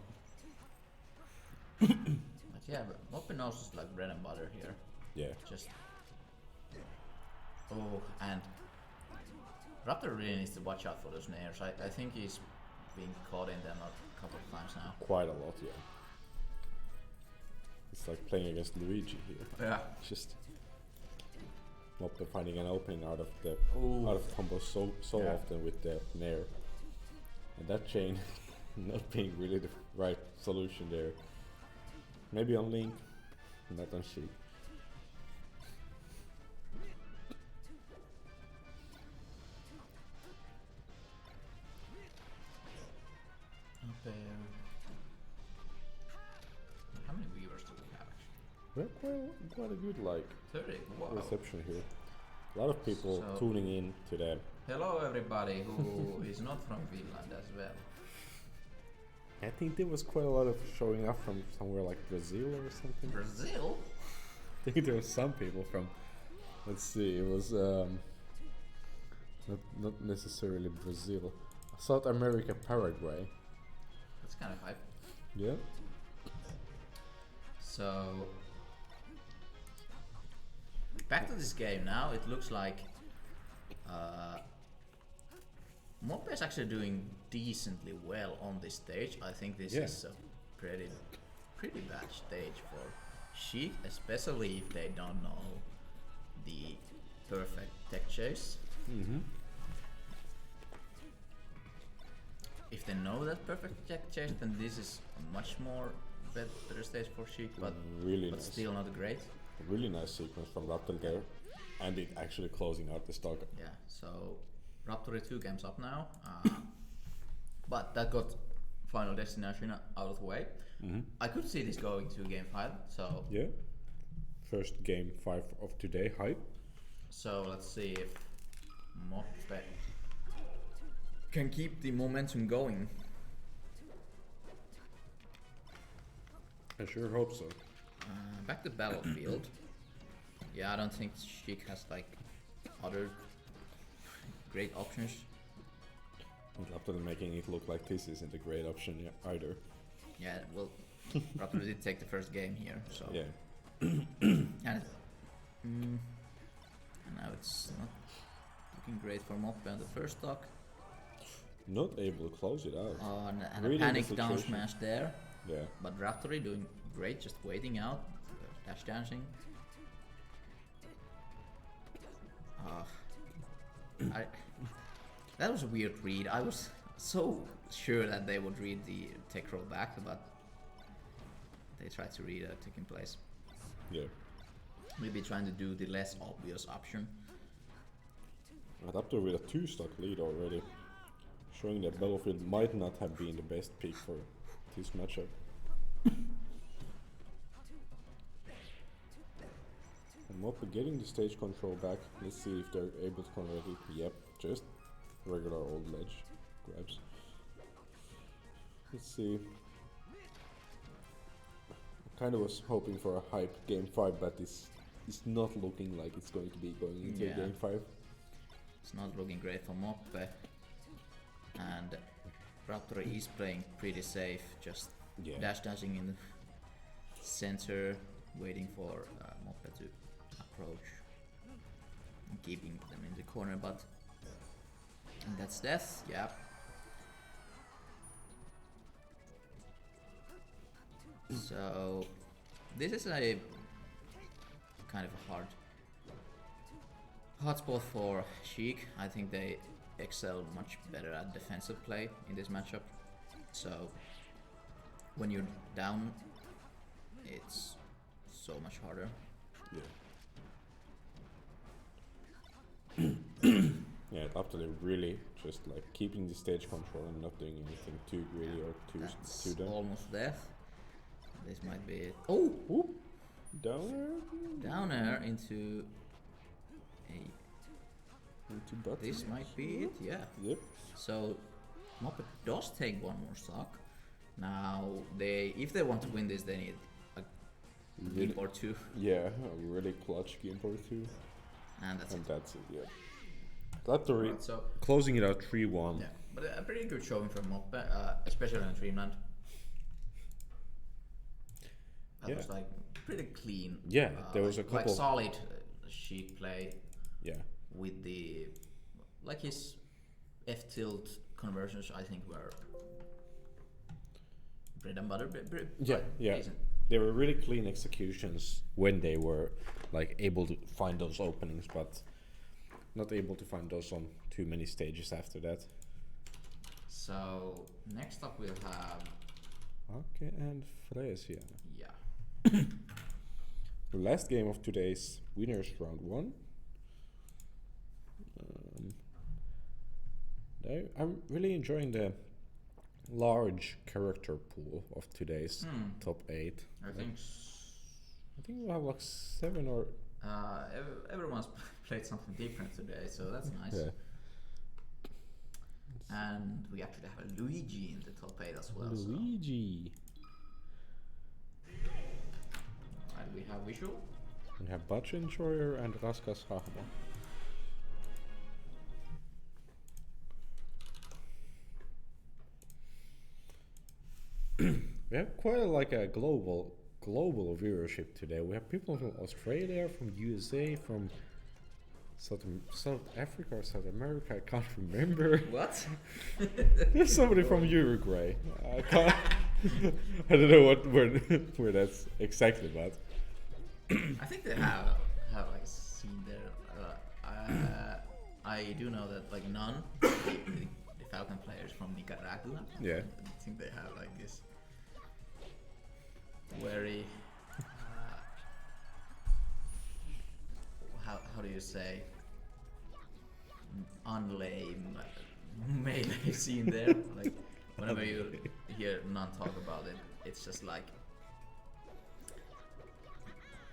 But yeah, Mope knows is like bread and butter here. Yeah. Just and Raptor really needs to watch out for those nairs. I think he's been caught in them a couple of times now. Quite a lot, yeah. It's like playing against Luigi here. Yeah. Just not finding an opening out of combos so often with the nair. And that chain not being really the right solution there. Maybe on Link, not on Sheik. How many viewers do we have actually? Well, quite a good 30. Wow. reception here. A lot of people tuning in to the. Hello everybody who is not from Finland as well. I think there was quite a lot of showing up from somewhere like Brazil or something. Brazil? I think there was some people from. Let's see, it was not necessarily Brazil, South America, Paraguay. That's kind of hype. Yeah. So back to this game now. It looks like Mope is actually doing decently well on this stage. I think this is a pretty bad stage for Sheik, especially if they don't know the perfect tech chase. Mm-hmm. If they know that perfect tech chase, then this is a much more better stage for Sheik, but really nice. Still not great. A really nice sequence from Raptor there, and it actually closing out the stock. Yeah, so Raptor is 2 games up now, but that got Final Destination out of the way. Mm-hmm. I could see this going to game 5, so yeah, first game 5 of today, hype. So let's see if Mope can keep the momentum going. I sure hope so. Back to Battlefield. Yeah, I don't think Sheik has other great options. And Raptor making it look like this isn't a great option either. Yeah, well, Raptor did take the first game here, so yeah. and now it's not looking great for Mope on the first stock. Not able to close it out. And really a panic down smash there. Yeah. But Raptor doing great, just waiting out, dash dancing. That was a weird read. I was so sure that they would read the tech roll back, but they tried to read a taking place. Yeah. Maybe trying to do the less obvious option. Raptor with a 2-stock lead already, showing that Battlefield might not have been the best pick for this matchup. And Mope getting the stage control back. Let's see if they're able to convert it. Yep, just regular old ledge grabs. Let's see. I kind of was hoping for a hype game 5, but it's not looking like it's going to be going into game 5. It's not looking great for Mope. And Raptor is playing pretty safe, just dash dashing in the center, waiting for Mope to approach and keeping them in the corner, but that's death. Yeah. So this is a kind of a hard spot for Sheik. I think they excel much better at defensive play in this matchup. So when you're down, it's so much harder. Yeah, after they really just like keeping the stage control and not doing anything too greedy or too dumb. Almost death. This might be it. Oh! Ooh. Down Downer into a... into button. This might be it, yeah. Yep. So Muppet does take one more stock. Now if they want to win this, they need a game or two. Yeah, a really clutch game or two. And that's it, yeah. Lottery, right, so closing it out 3-1. yeah, but a pretty good showing from Muppet, especially in Dreamland. That was like pretty clean. Yeah, there was a couple like solid sheet play. Yeah. With the like his F tilt conversions, I think were bread and butter. Yeah. Decent. They were really clean executions when they were like able to find those openings, but not able to find those on too many stages after that. So next up we'll have Okay, and Fresia. Yeah. The last game of today's winners round 1. I'm really enjoying the large character pool of today's top 8. I think we'll have like 7 or... everyone's played something different today, so that's nice. Yeah. And we actually have a Luigi in the top 8 as well. Luigi. And we have visual. We have Batch Enjoyer and Raskas Hahmo. We have quite a global viewership today. We have people from Australia, from USA, from South Africa or South America. I can't remember. What? There's somebody from Uruguay. I can't. I don't know where that's exactly, but I think they have like a scene there. I do know that like none the Falcon players from Nicaragua. Yeah. I think they have like this very how do you say unlame melee scene there. Like whenever you hear none talk about it, it's just like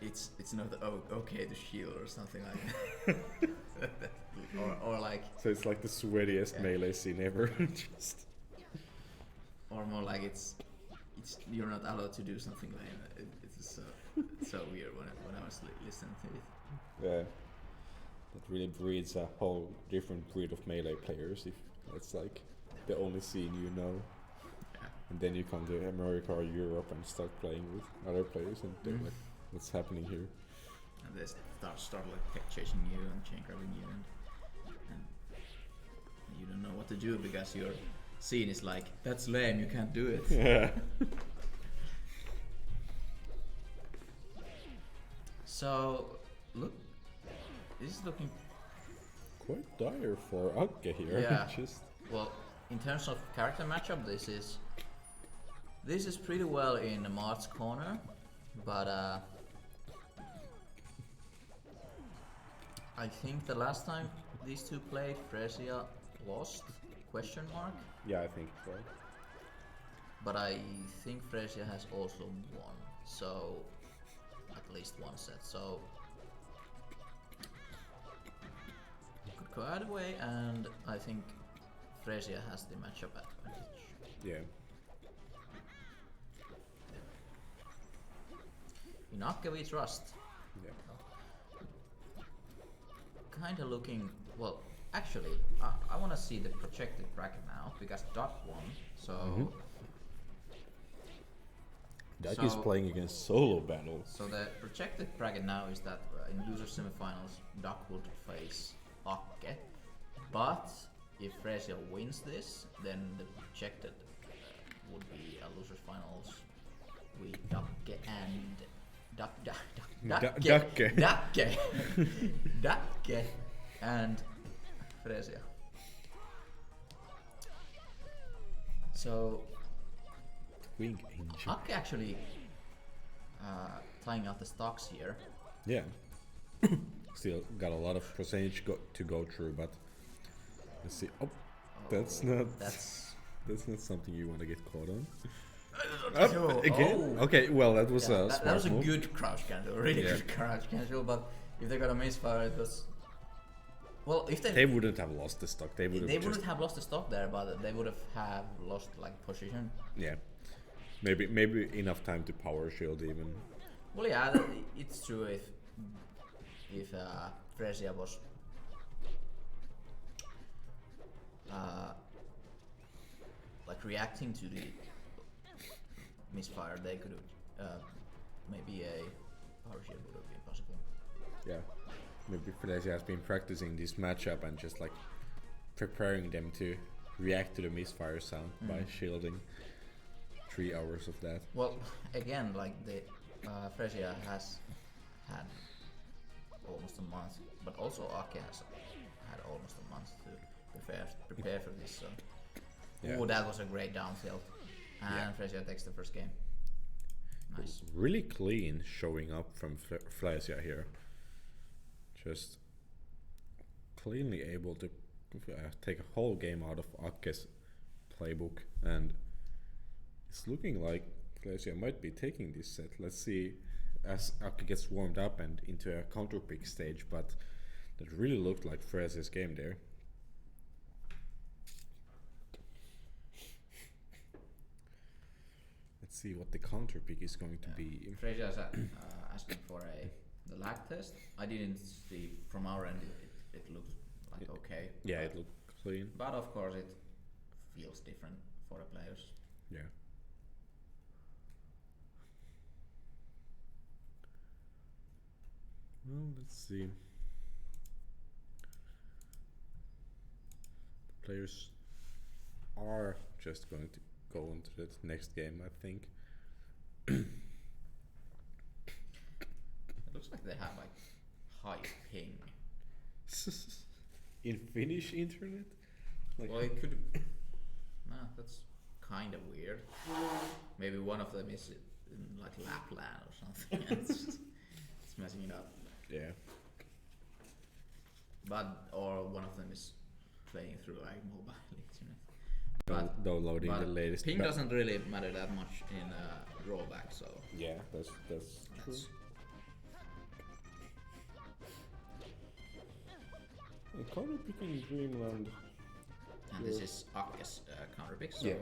it's not okay to shield or something like that. or like so it's like the sweatiest melee scene ever. Just or more like it's you're not allowed to do something like that. It's so weird when I was listening to it. Yeah, that really breeds a whole different breed of melee players. If that's like the only scene you know, and then you come to America or Europe and start playing with other players, and they're like, what's happening here? And they start like chasing you and chain grabbing you, and you don't know what to do because your scene is like, that's lame, you can't do it. Yeah. So look, this is looking quite dire for Akke here. Yeah. Just well, in terms of character matchup, this is pretty well in Mart's corner, but I think the last time these two played, Fresia lost? Question mark. yeah, I think so. But I think Fresia has also won, so at least one set. So could go either way, and I think Fresia has the matchup advantage. Yeah. In Akke we trust. Yeah. Kinda looking, well, actually, I want to see the projected bracket now, because Duck won, so... Duck is playing against solo battle. So the projected bracket now is that in loser semifinals, Duck would face Akke, but if Fresia wins this, then the projected would be a losers finals with Dukke and... Dukke and Fresia. So swing engine. Akke actually tying out the stocks here. Yeah. Still got a lot of percentage to go through, but let's see. Oh, that's not something you want to get caught on. Again? Oh. Okay, well that was Yeah, a that was a move. good crouch cancel, really Yeah. good crouch cancel. But if they got a misfire, it was. Well, if They wouldn't have lost the stock. They would have. they wouldn't have lost the stock there, but they would have lost like position. Yeah. Maybe enough time to power shield even. Well, yeah, it's true if Fresia was like reacting to the misfire, they could have maybe a power shield would have been possible. Yeah. Maybe Fresia has been practicing this matchup and just like preparing them to react to the misfire sound by shielding 3 hours of that. Well, again, like the Fresia has had almost a month, but also Ake has had almost a month to prepare for this. So, Yeah. oh, that was a great down tilt, and Fresia takes the first game. Nice. Really clean showing up from Fresia here. Just cleanly able to take a whole game out of Ake's playbook, and it's looking like Fresia might be taking this set. Let's see as Ake gets warmed up and into a counter pick stage, but that really looked like Fresia's game there. Let's see what the counter pick is going to be. Fresia is asking for the lag test. I didn't see from our end. It looked like okay. Yeah, it looked clean. But of course, it feels different for the players. Yeah. Well, let's see. The players are just going to go into the next game, I think. It looks like they have like high ping. In Finnish internet? Like, Well, it could. Nah, that's kind of weird. Maybe one of them is in like Lapland or something. It's messing it up. yeah. But or one of them is playing through like mobile internet. Downloading the latest. Ping doesn't really matter that much in rollback, so Yeah, that's true. Counter picking Dreamland. and this is Ake's counter pick. So Yeah.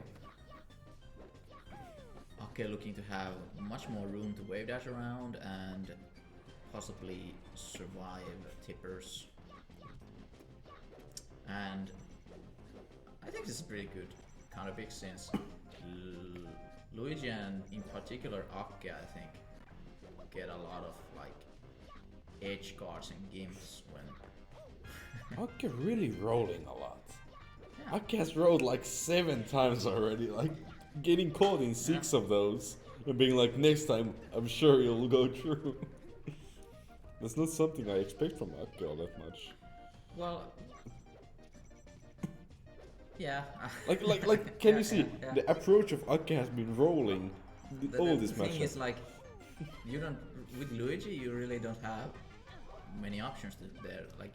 Ake looking to have much more room to wave dash around and possibly survive tippers. And I think this is pretty good counter pick since Luigi and in particular Ake, I think, get a lot of like edge guards and gimps when Ake really rolling a lot. Yeah. Ake has rolled like 7 times already, like getting caught in 6 of those and being like, next time I'm sure you'll go through. That's not something I expect from Ake all that much. well yeah Like can you see yeah. the approach of Ake has been rolling all this the thing matchup. is like you don't with Luigi you really don't have many options there. Like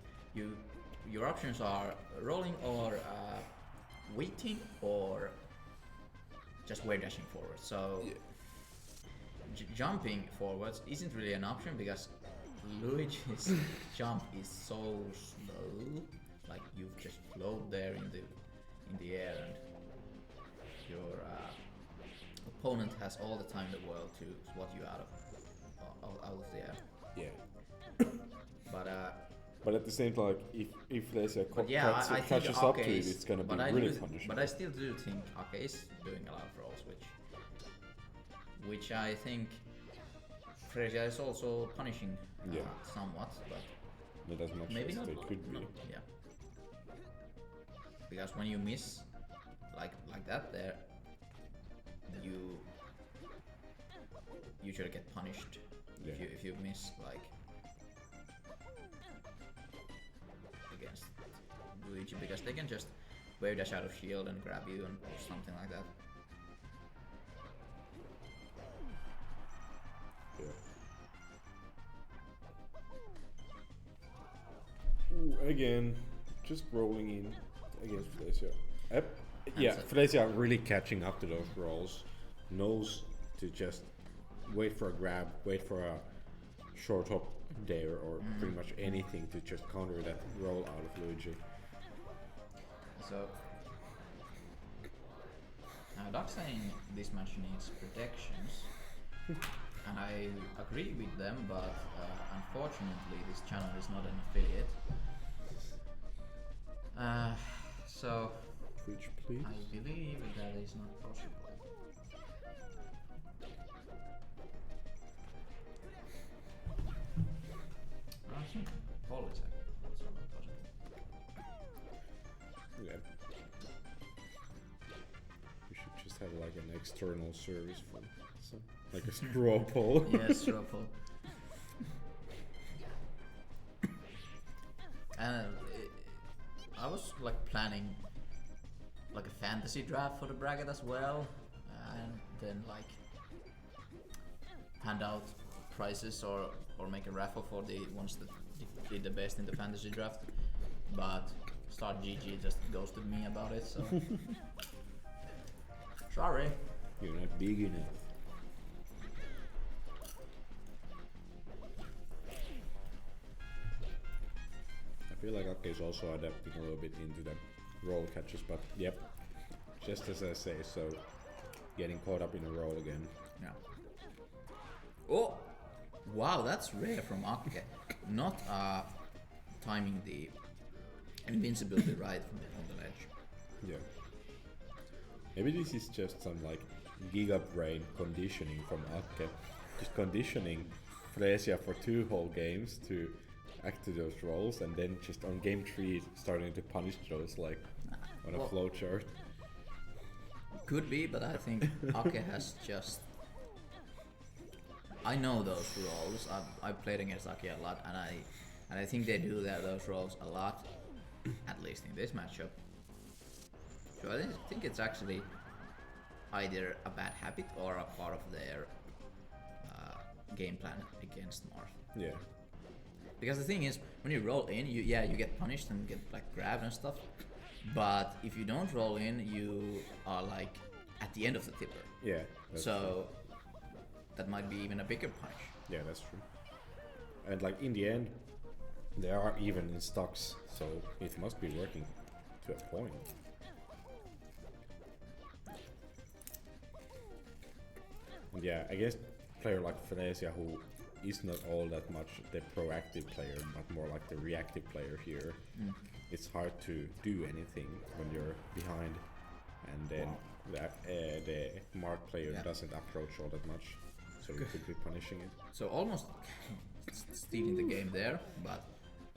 your options are rolling or waiting or just wave dashing forward. So Yeah. jumping forwards isn't really an option because Luigi's jump is so slow. Like you just float there in the air and your opponent has all the time in the world to swat you out of the air. Yeah. But at the same time, like, if there's a I think catches up to Ake it, is- it's gonna be but I really do- punishing. But I still do think Ake is doing a lot of rolls, which I think Fresia is also punishing Yeah. somewhat, but Not as much maybe as not. they could be. No, yeah. Because when you miss like that there, you usually get punished Yeah. if you miss like against Luigi, because they can just wave dash out of shield and grab you and or something like that. Again, just rolling in against Felicia. Yeah, Felicia really catching up to those rolls. Knows to just wait for a grab, wait for a short hop there, or pretty much anything to just counter that roll out of Luigi. So, Doc saying this match needs protections, and I agree with them, but unfortunately this channel is not an affiliate. So, Twitch, please. I believe that is not possible. I think Polish also not possible. Yeah. We should just have like an external service for some, like a straw poll. Yes, straw poll. And I was like planning like a fantasy draft for the bracket as well, and then like hand out prizes or make a raffle for the ones that did the best in the fantasy draft. But Start GG just ghosted me about it, so sorry. You're not big enough. I feel like Ake is also adapting a little bit into the roll catches, but yep, just as I say, so getting caught up in a roll again. Yeah. Oh, wow, that's rare from Ake. Not timing the invincibility right from on the ledge. Yeah. Maybe this is just some like giga brain conditioning from Ake, just conditioning Freesia for 2 whole games to act to those rolls, and then just on game 3 starting to punish those like on a flowchart. Could be, but I think Ake has just. I know those rolls. I've played against Ake a lot, and I think they do those rolls a lot, at least in this matchup. So I think it's actually either a bad habit or a part of their game plan against Marth. Yeah. Because the thing is, when you roll in, you get punished and get like grabbed and stuff. But if you don't roll in, you are like at the end of the tipper. Yeah. So that might be even a bigger punish. Yeah, that's true. And like in the end, they are even in stocks, so it must be working to a point. And yeah, I guess player like Freesia, who is not all that much the proactive player, but more like the reactive player here, it's hard to do anything when you're behind, and then the mark player doesn't approach all that much, so you could be punishing it. So almost stealing the game there, but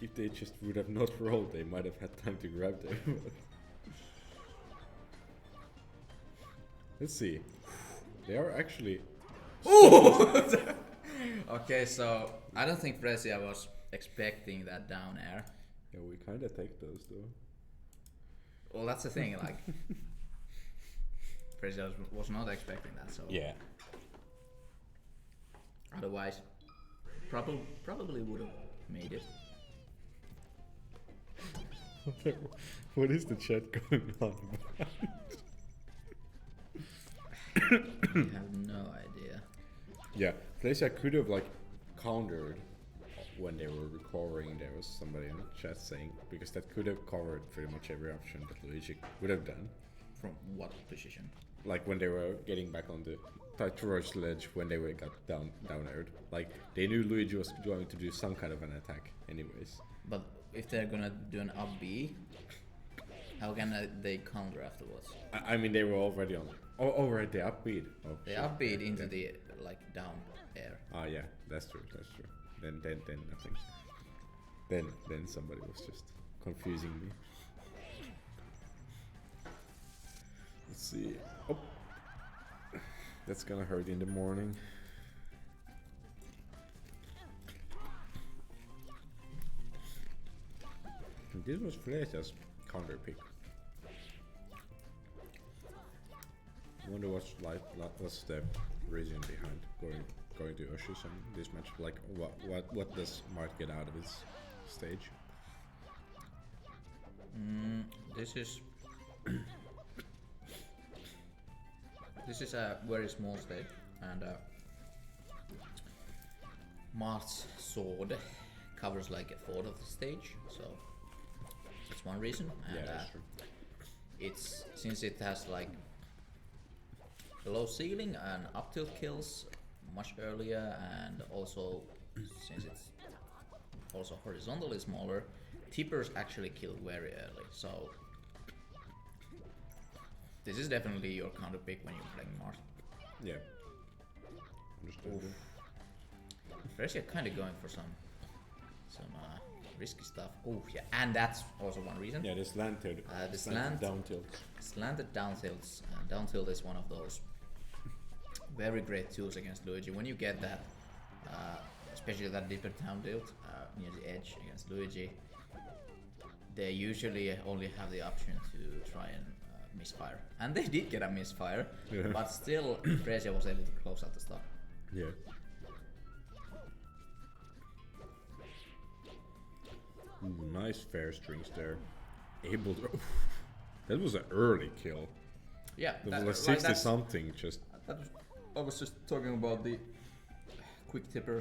if they just would have not rolled, they might have had time to grab them. Let's see. They are actually. Ooh! Okay, so I don't think Freesia was expecting that down air. Yeah, we kind of take those though. Well, that's the thing, like Freesia was not expecting that, so yeah. Otherwise, probably would have made it. What is the chat going on about? I have no idea. Yeah, Freesia could have like countered when they were recovering. There was somebody in the chat saying, because that could have covered pretty much every option that Luigi would have done. From what position? Like when they were getting back on the towards the ledge, when they got down aired. Like they knew Luigi was going to do some kind of an attack anyways. But if they're gonna do an up B, how can they counter afterwards? I mean, they were already on. Already the upbeat. Oh, they upbeat into the like down air. Ah, yeah, that's true. Then nothing. Then somebody was just confusing me. Let's see. Oh, that's gonna hurt in the morning. This was Freesia's counter pick. I wonder what's the reason behind going to Oshus on this match. Like what does Mart get out of his stage? This is this is a very small stage, and Marth's sword covers like a fourth of the stage, so that's one reason. And Yeah, that's true. it's since it has like a low ceiling and up tilt kills much earlier, and also since it's also horizontally smaller, tippers actually kill very early. So this is definitely your counter pick when you're playing Marth. Yeah. Understood. Fresia kind of going for some risky stuff. Oh yeah, and that's also one reason. Yeah, this slanted. The slanted down tilt. Slanted down tilts. Down tilt is one of those very great tools against Luigi. When you get that, especially that deeper down tilt near the edge against Luigi, they usually only have the option to try and misfire. And they did get a misfire, Yeah. but still Fresia was able to close out the stock. Yeah. Ooh, nice fair strings there. Able to. That was an early kill. Yeah, That was like 60 something. Just. I was just talking about the quick tipper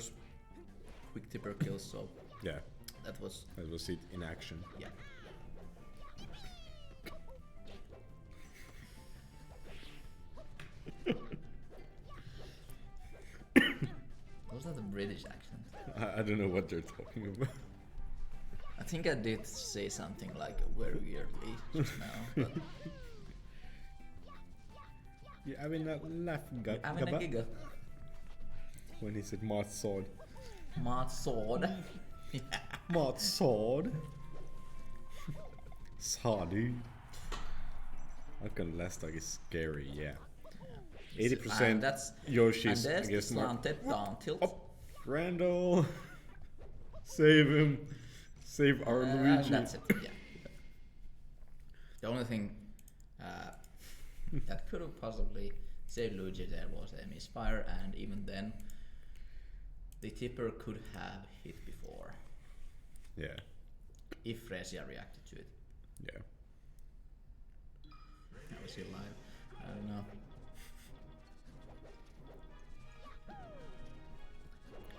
kills. So Yeah. that was it in action. yeah. Was that a British accent? I don't know what they're talking about. I think I did say something like very weirdly just now. But Yeah, I mean, laugh having a giggle. when he said Marth's sword. Marth's sword. Marth's sword. Sadi. That kind of last is scary, yeah. 80% that's Yoshi's and there's the against Marth. slanted down tilt. Oh, Randall. Save him. Save our Luigi. That's it. Yeah. The only thing that could have possibly saved Luigi there was a misfire, and even then, the tipper could have hit before Yeah. if Fresia reacted to it. Yeah. Now is he alive? I don't know.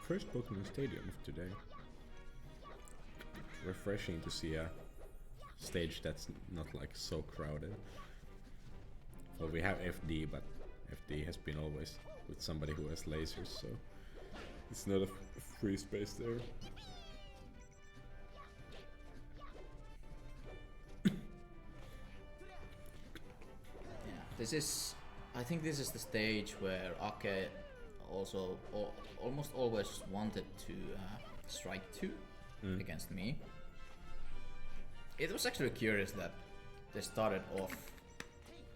First Pokemon Stadium of today. Refreshing to see a stage that's not like so crowded. Well, we have FD, but FD has been always with somebody who has lasers, so it's not a free space there. Yeah, I think this is the stage where Ake also almost always wanted to strike 2 against me. It was actually curious that they started off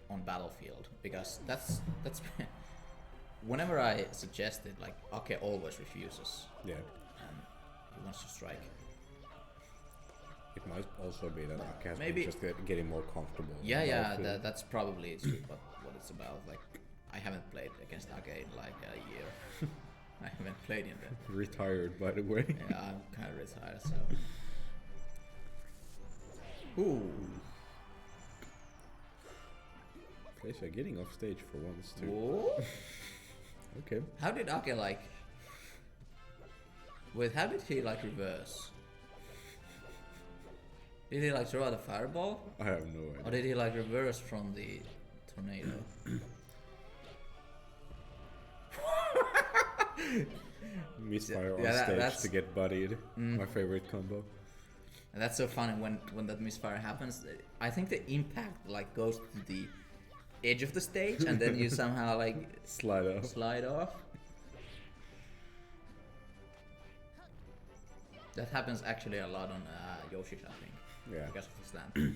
on battlefield, because that's whenever I suggested, like, Ake always refuses Yeah. and he wants to strike. It might also be that Ake has maybe- been just getting more comfortable. Yeah, that's probably what it's about. Like, I haven't played against Ake in like a year. I haven't played in there. Retired, by the way. Yeah, I'm kind of retired, so. Ooh. Place are getting off stage for once too. Whoa. Okay. How did Ake like? Wait, how did he like reverse? Did he like throw out a fireball? I have no idea. Or did he like reverse from the tornado? Misfire Yeah, on stage that's- to get buddied. My favorite combo. And that's so funny when that misfire happens. I think the impact like goes to the edge of the stage, and then you somehow like Slide off. slide off. That happens actually a lot on Yoshi's, I think. Yeah. Because of the slant.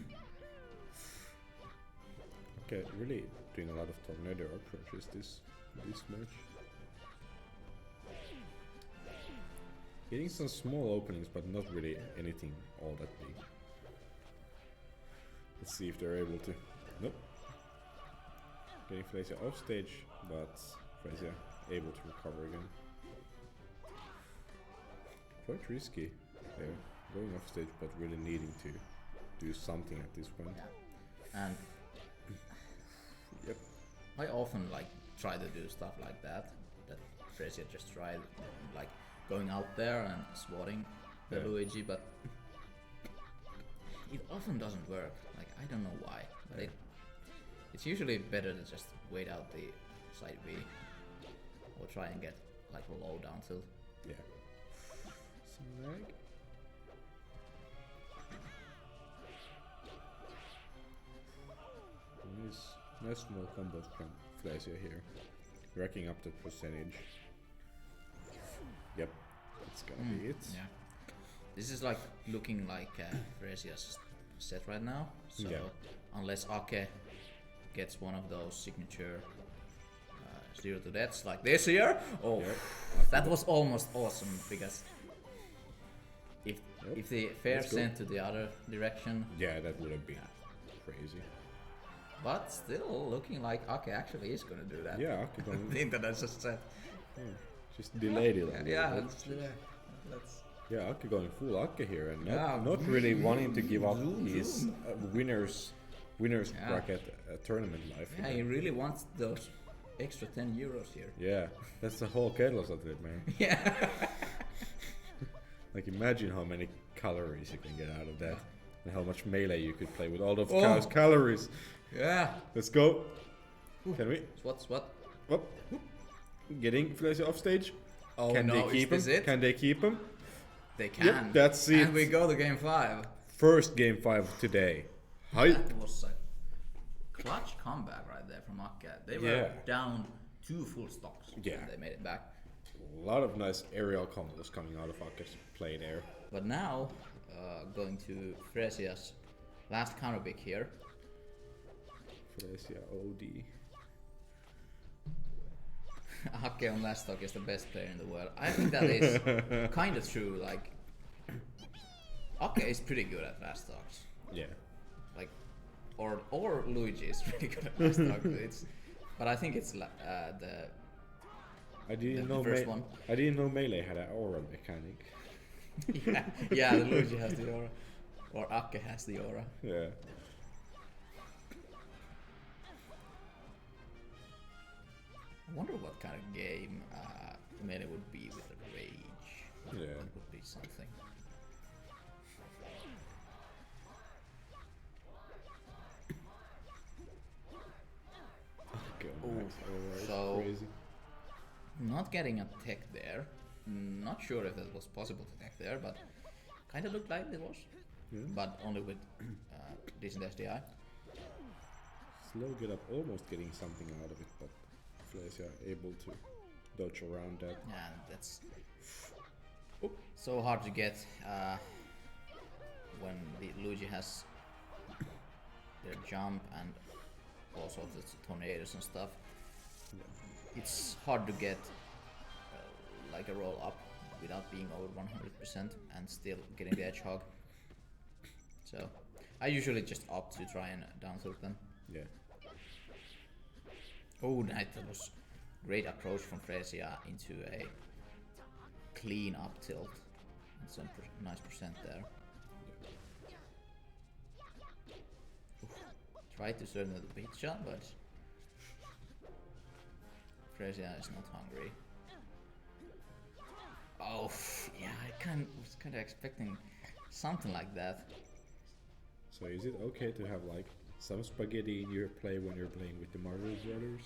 Okay, really doing a lot of tornado approaches this match. Getting some small openings, but not really anything all that big. Let's see if they're able to. Nope. Getting Fresia off stage, but Fresia able to recover again. Quite risky there, going off stage, but really needing to do something at this point. Yeah. And Yep. I often like try to do stuff like that. That Fresia just tried, like going out there and swatting the Luigi, but it often doesn't work. Like I don't know why, but it's usually better to just wait out the side B or try and get like a low down tilt. Yeah. Some lag. Nice small combos from Flesia here, racking up the percentage. Yep, that's gonna be it. Yeah, this is like looking like Fresia's set right now. So unless Ake gets one of those signature 0 to deaths like this here, that was almost awesome because if the fair sent to the other direction, that would have been crazy. But still looking like Ake actually is gonna do that. Yeah, Ake going. The internet just said. Just delayed it. Let's delay. Yeah, Ake going full Ake here and not really wanting to give up his winners bracket tournament life. Yeah, he really wants those extra 10 euros here. Yeah, that's the whole kettle of it, man. Yeah. Like imagine how many calories you can get out of that. And how much melee you could play with all of those calories. Yeah. Let's go. Can we? Swat. Whoop. Getting Flesia off stage. Oh Can no, they keep is him? this it? Can they keep him? They can. Yep, that's it. And we go to game 5. First game 5 today. Hype. That was a clutch comeback right there from Ake. They were down 2 full stocks. Yeah. They made it back. A lot of nice aerial combos coming out of Ake's play there. But now, going to Fresia's last counter pick here. Fresia OD. Ake on last stock is the best player in the world. I think that is kind of true. Like, Ake is pretty good at last stocks. Yeah. Like, or Luigi is pretty good at last stock. But I think it's the first one. I didn't know Melee had an aura mechanic. yeah, the Luigi has the aura, or Ake has the aura. Yeah. I wonder what kind of game Melee would be with a rage. Yeah. That would be something. So crazy. Not getting a tech there. Not sure if that was possible to tech there, but kind of looked like it was. Yeah. But only with decent SDI. Slow get up, almost getting something out of it, but Flesia able to dodge around that. Yeah, that's so hard to get when the Luigi has their jump and also the tornadoes and stuff. Yeah. It's hard to get like a roll up without being over 100% and still getting the edge hog. So I usually just opt to try and down tilt them. Yeah. Oh, that was great approach from Fresia into a clean up tilt. And some nice percent there. Tried to serve the pizza, but Fresia is not hungry. Oh, yeah, I was kind of expecting something like that. So is it okay to have like some spaghetti in your play when you're playing with the Marvel Brothers?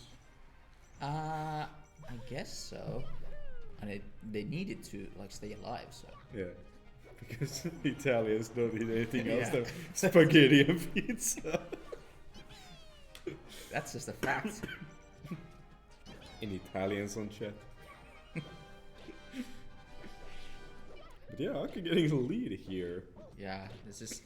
I guess so. And they needed to like stay alive, so. Yeah, because Italians don't eat anything else than spaghetti and pizza. That's just a fact. In Italians on chat. But yeah, Ake getting the lead here. Yeah, this is.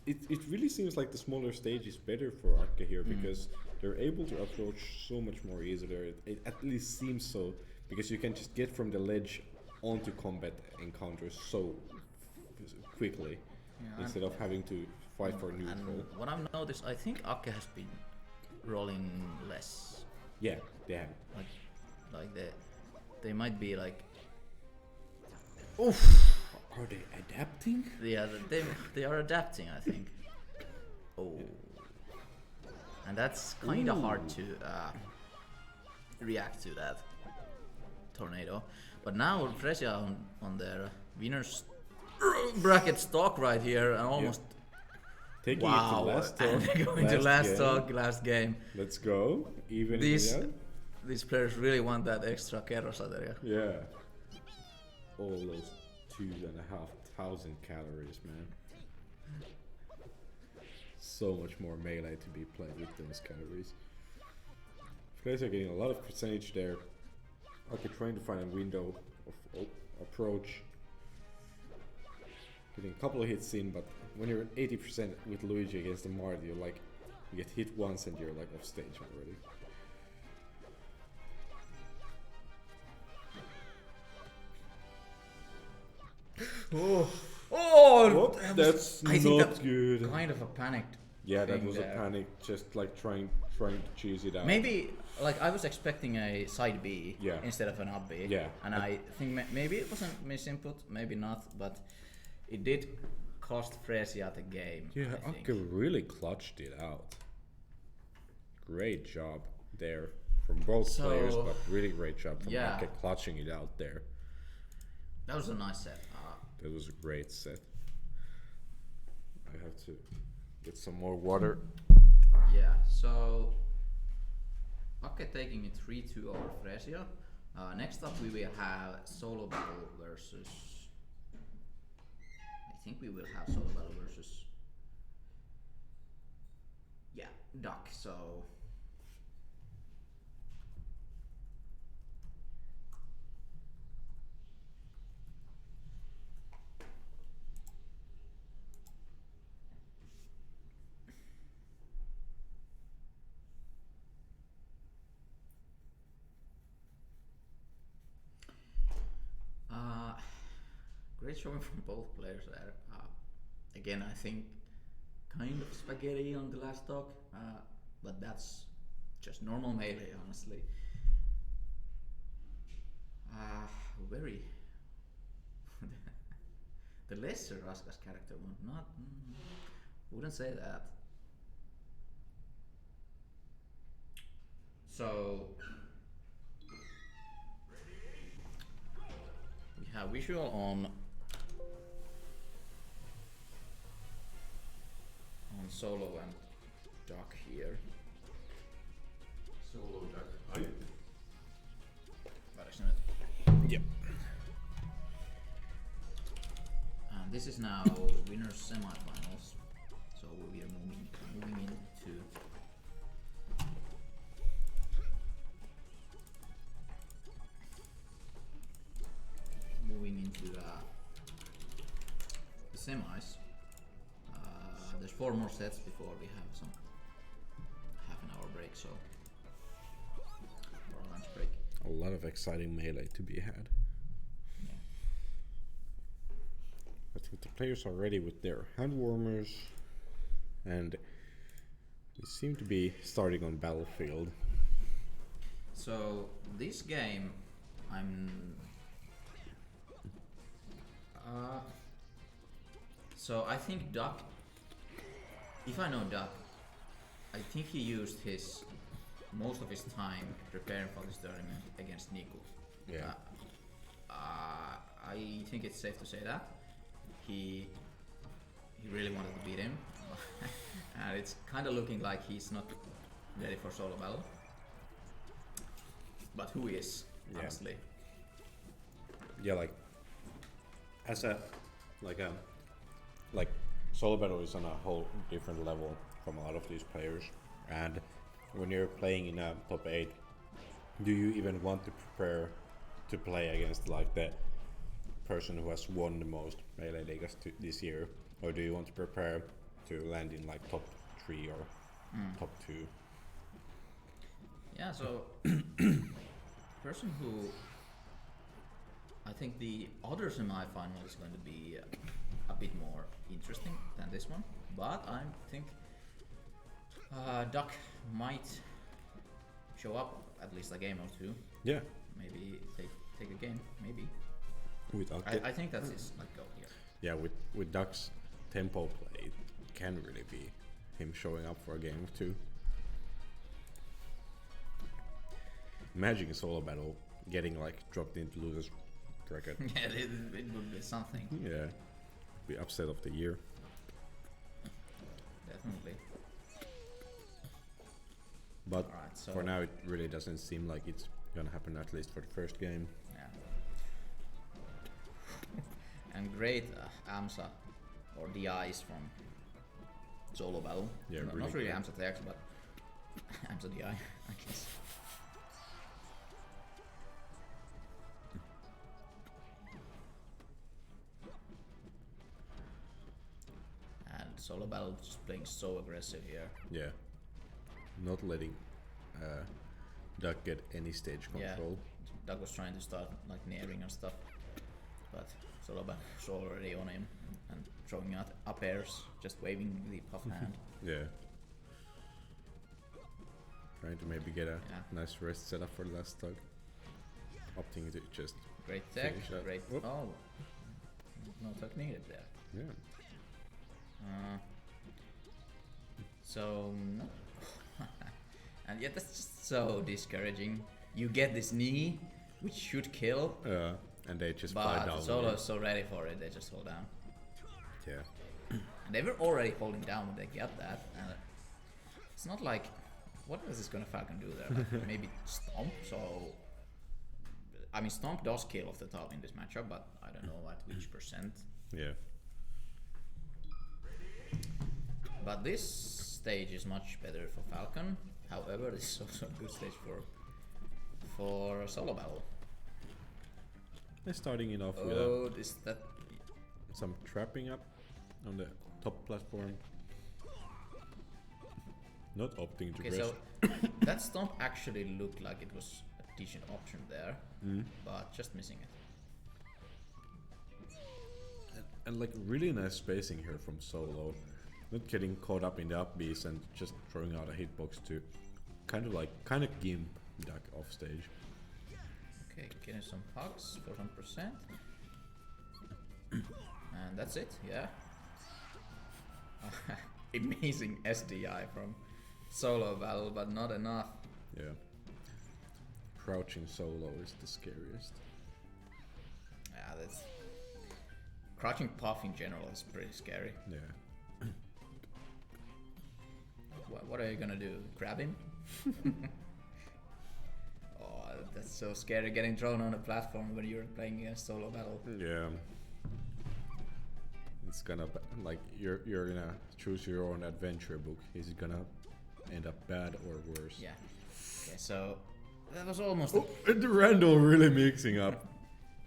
It really seems like the smaller stage is better for Ake here because they're able to approach so much more easily. It at least seems so because you can just get from the ledge onto combat encounters so quickly instead of having to fight for neutral. And what I've noticed, I think Ake has been rolling less. Yeah, they have. Like they might be like. Oof! Are they adapting? Yeah, they are adapting, I think. Oh. And that's kind of hard to react to that tornado. But now Fresia on their winners bracket stock right here and almost taking it to last talk. And going to last game. Let's go. Even these players really want that extra kerrosateria. Yeah. All those 2,500 calories, man. So much more melee to be played with those calories. Guys are getting a lot of percentage there. Okay, trying to find a window of approach. Getting a couple of hits in, but when you're at 80% with Luigi against the Marty, you're like, you get hit once and you're like off stage already. Oh, that's not good. Kind of a panicked. Yeah, that was a panic, just like trying to cheese it out. Maybe, like I was expecting a side B instead of an up B. Yeah. And I think maybe it wasn't misinput, maybe not, but it did cost Fresia the game. Yeah, Akka really clutched it out. Great job there from both players, but really great job from Akka clutching it out there. That was a nice set. That was a great set. I have to get some more water. Yeah, so Akka taking it 3-2 over Fresia. Next up we will have solo battle versus... I think we will have solo battle versus... Yeah, Duck, so... Great showing from both players there. Again, I think kind of spaghetti on the last talk, but that's just normal melee, honestly. Very the lesser Raskas character one, not wouldn't say that. So we have visual on Solo and Duck here. Solo Duck. Yep. And this is now winners semifinals. So we are moving into the semis. There's 4 more sets before we have some half an hour break, so or lunch break. A lot of exciting melee to be had. Yeah. I think the players are ready with their hand warmers, and they seem to be starting on battlefield. So this game, so I think Duck. If I know Duck, I think he used most of his time preparing for this tournament against Niku. Yeah. I think it's safe to say that he really wanted to beat him, and it's kind of looking like he's not ready for solo battle. But who is, honestly? Yeah, like as a like solo battle is on a whole different level from a lot of these players, and when you're playing in a top 8, do you even want to prepare to play against like the person who has won the most melee leagues this year, or do you want to prepare to land in like top 3 or top 2? Yeah, so person who I think the other semi-final is going to be a bit more interesting than this one, but I think Duck might show up at least a game or two. Yeah. Maybe take a game, maybe. With I think that's his like goal here. Yeah, with Duck's tempo play, it can really be him showing up for a game of two. Imagine a solo battle getting like dropped into losers bracket. Yeah, it would be something. Yeah, be upset of the year. Definitely. But Alright, so for now, it really doesn't seem like it's gonna happen, at least for the first game. yeah. And great AMSA or DIs from solo battle. Yeah, No, really not really good. AMSA TX, but AMSA DI, I guess. And solo battle just playing so aggressive here. Yeah, not letting Duck get any stage control. Yeah, Doug was trying to start like nearing and stuff, but solo battle was already on him and throwing out up airs, just waving the puff hand. Yeah. Trying to maybe get a Yeah. nice rest setup for the last Duck. Opting to just Great tech, finish that. great. Whoop. Oh, no tech needed there. Yeah. So, no. And yet that's just so discouraging. You get this knee, which should kill, And they just fly but down. Solo is so ready for it, they just fall down. Yeah. And they were already falling down when they get that. And it's not like, what is this gonna Falcon do there? Like maybe stomp. So, I mean, stomp does kill off the top in this matchup, but I don't know at which percent. Yeah. But this stage is much better for Falcon. However, this is also a good stage for solo battle. They're starting it off with Oh, that. some trapping up on the top platform. Not opting to Okay, rest. so that stomp actually looked like it was a decent option there, but just missing it. And like really nice spacing here from Solo. Not getting caught up in the up Bs and just throwing out a hitbox to kind of gimp Duck off stage. Okay, getting some hugs for some percent. And that's it, yeah. Amazing SDI from solo battle, but not enough. Yeah. Crouching Solo is the scariest. Yeah, that's... Crouching puff in general is pretty scary. Yeah. What are you gonna do? Grab him? Oh, that's so scary, getting thrown on a platform when you're playing against solo battle. Yeah. It's gonna like you're gonna choose your own adventure book. Is it gonna end up bad or worse? Yeah. Okay, so that was almost. Oh, and the Randall really mixing up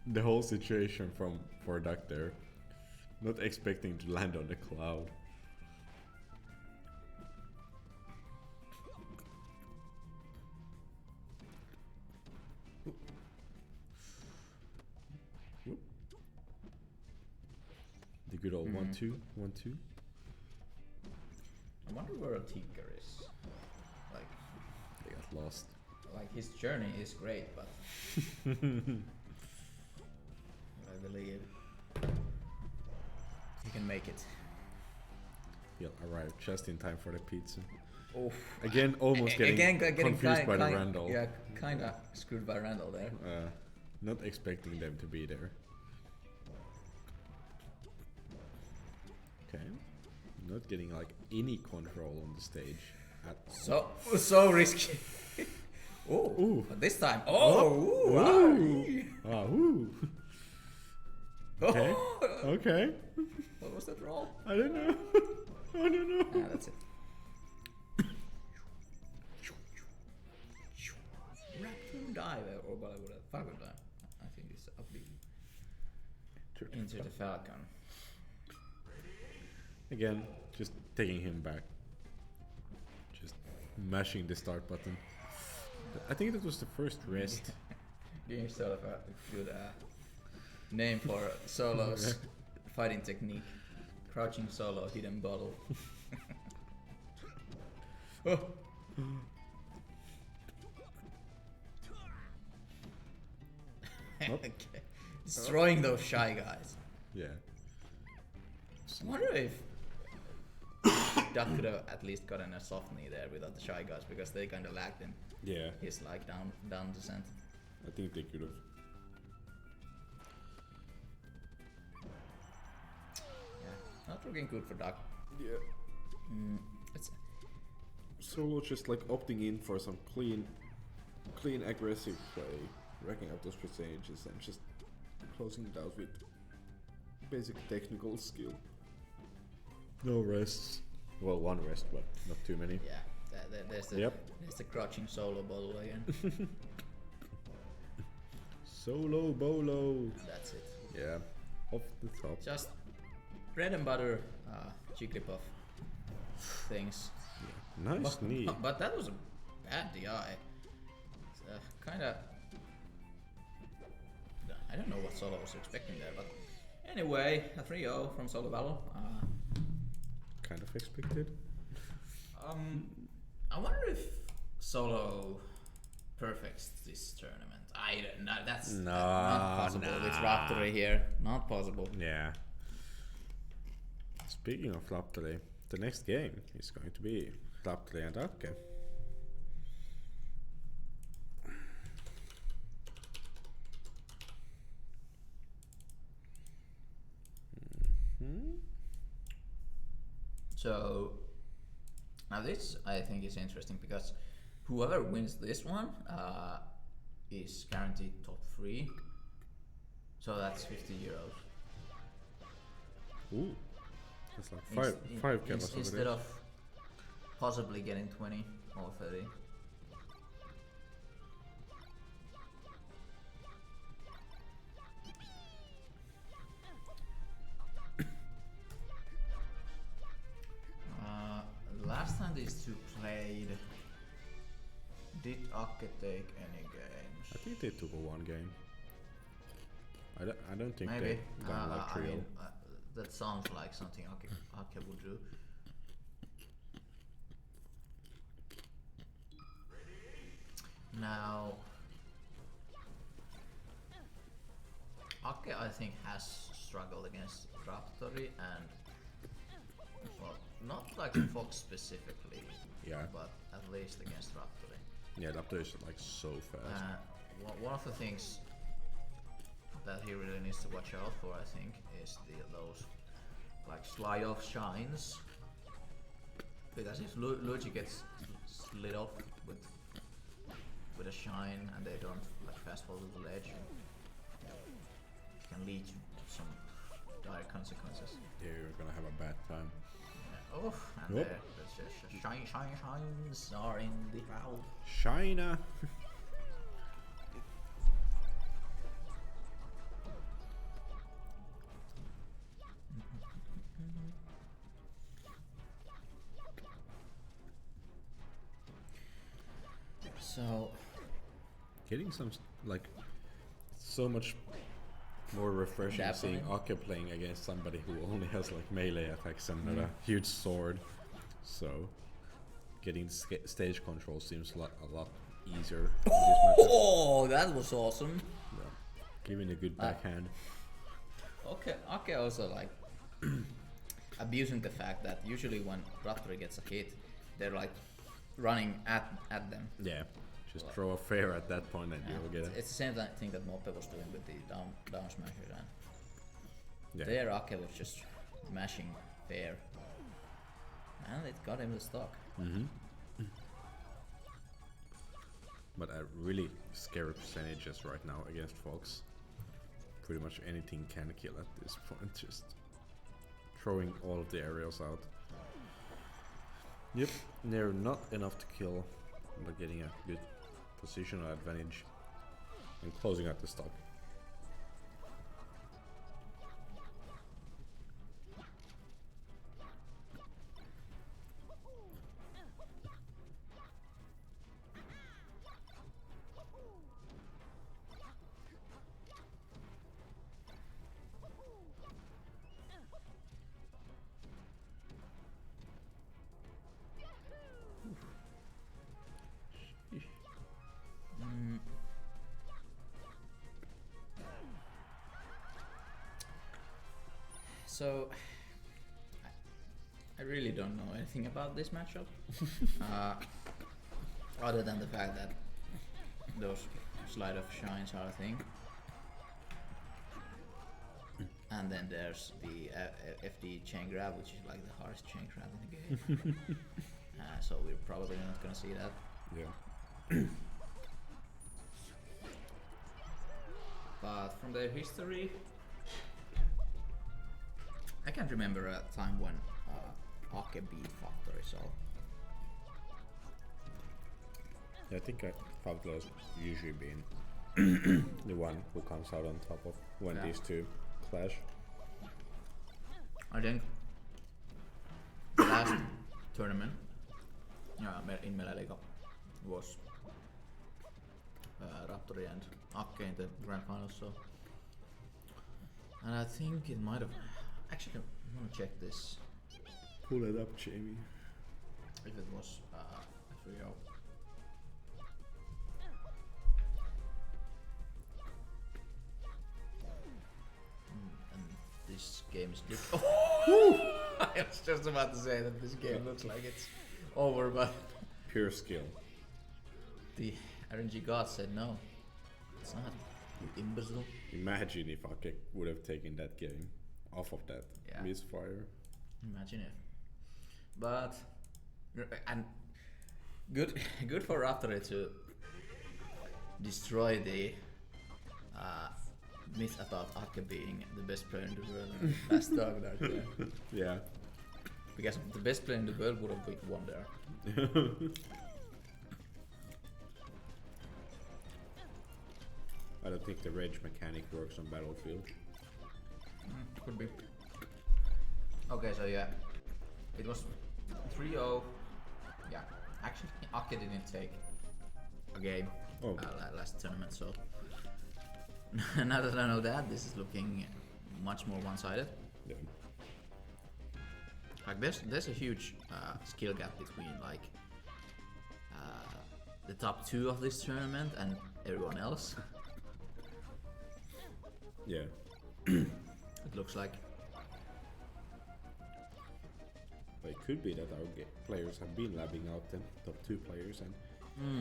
the whole situation for Duck there. Not expecting to land on the cloud. The good old 1-2, 1-2. I wonder where Tinker is. Like, They got lost. like his journey is great, but I believe he can make it. He'll arrive just in time for the pizza. Oh, Again, almost getting confused by the kind, Randall. Yeah, kinda screwed by Randall there. Not expecting them to be there. Okay. Not getting like any control on the stage. So risky. Oh, Ooh. but this time. Oh, Ah, ooh. Okay. Okay. What was that roll? I don't know. I don't know. Yeah, that's it. Raptor dive or whatever. Falcon dive. I think it's up into the Falcon. Again, just taking him back. Just mashing the start button. I think that was the first rest. Give yourself a good name for Solo's fighting technique. Crouching Solo, hidden bottle. Oh. Okay. Destroying those shy guys. Yeah. I wonder if Duck could have at least gotten a soft knee there without the shy guys, because they kind of lagged in his like down descent. I think they could have. Yeah, not looking good for Duck. Yeah. It's Solo just like opting in for some clean aggressive play, racking up those percentages and just closing it out with basic technical skill. No rests. Well, one rest, but not too many. yeah. There's the crouching solo bolo again. Solo bolo. That's it. Yeah, off the top. Just bread and butter Jigglypuff things. Nice knee. But that was a bad DI. Kinda. I don't know what Solo was expecting there, but anyway, a 3-0 from Solo Battle. Kind of expected. I wonder if Solo perfects this tournament. I don't know. That's not possible with Raptory here. Not possible. Yeah. Speaking of Raptory, the next game is going to be Raptory and Ake. So now this I think is interesting, because whoever wins this one is guaranteed top 3. So that's 50 euros. Ooh. That's like five cameras instead of possibly getting 20 or 30. Last time these two played, did Ake take any games? I think they took a one game. I don't think Maybe. they got like trio. I mean, that sounds like something Ake would do. Now, Ake I think has struggled against Raptory and, well, not like Fox specifically, but at least against Raptory. Yeah, Raptor is like so fast. One of the things that he really needs to watch out for, I think, is those like slide off shines. Because if Luigi gets slid off with a shine and they don't like fast fall to the ledge, it can lead to some dire consequences. Yeah, you're gonna have a bad time. Oh, and there, there's just shines are in the crowd. China. So, getting some like so much more refreshing seeing Ake playing against somebody who only has like melee attacks and a huge sword. So getting stage control seems a lot easier. Oh, that was awesome! Yeah. Giving a good backhand. Okay, Ake also like abusing the fact that usually when Raptor gets a hit, they're like running at them. Yeah. Just throw a fair at that point and you'll get it. It's the same thing that Moppe was doing with the down smasher, and yeah. There Ake was just mashing fair, and it got him the stock. But really scary percentages right now against Fox. Pretty much anything can kill at this point, just throwing all of the aerials out. Yep, they're not enough to kill, but getting a good positional advantage and closing out the stock. So I really don't know anything about this matchup, other than the fact that those slide of shines are a thing. And then there's the FD chain grab, which is like the hardest chain grab in the game. So we're probably not gonna see that. Yeah. But from their history, I can't remember a time when Ake beat Factory, so... Yeah, I think Factory has usually been the one who comes out on top of when these two clash. I think the last tournament in Meleliga was Raptori and Ake in the grand finals, so... And I think it might have... Actually, I'm gonna check this. Pull it up, Jamie. If it was 3-0. And this game is different. Oh! I was just about to say that this game looks like it's over, but... Pure skill. The RNG god said no. It's not. You imbecile. Imagine if Ake would have taken that game off of that misfire. Imagine if. But and good for Raptori to destroy the myth about Ake being the best player in the world. Last dog right there. Yeah. Because the best player in the world would have won there. I don't think the rage mechanic works on Battlefield. Could be. Okay, so yeah, it was 3-0. Yeah, actually, Ake didn't take a game last tournament, so now that I know that, this is looking much more one-sided. Yeah. Like there's a huge skill gap between like the top 2 of this tournament and everyone else. Yeah. It looks like. But it could be that our players have been labbing out the top 2 players and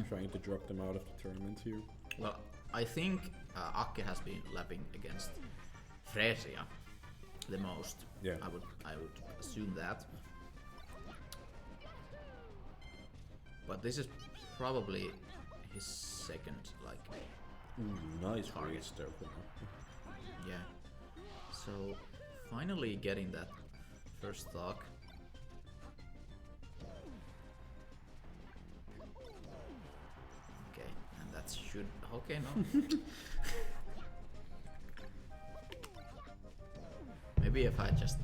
trying to drop them out of the tournament here. Well, I think Ake has been lapping against Freesia the most. Yeah. I would assume that. But this is probably his second like Nice target. restart. Yeah. So finally getting that first stock. Okay, and that should okay no. Maybe if I just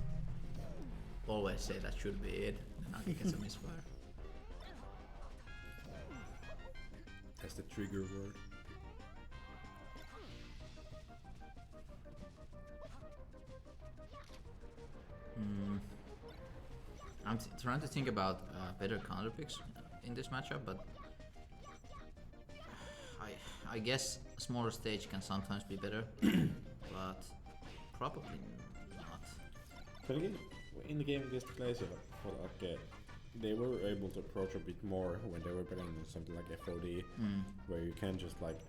always say that should be it, then I can get some misfire. That's the trigger word. I'm trying to think about better counter picks in this matchup, but I guess a smaller stage can sometimes be better, but probably not. But again, in the game against Glacier, they were able to approach a bit more when they were playing something like FOD, where you can just like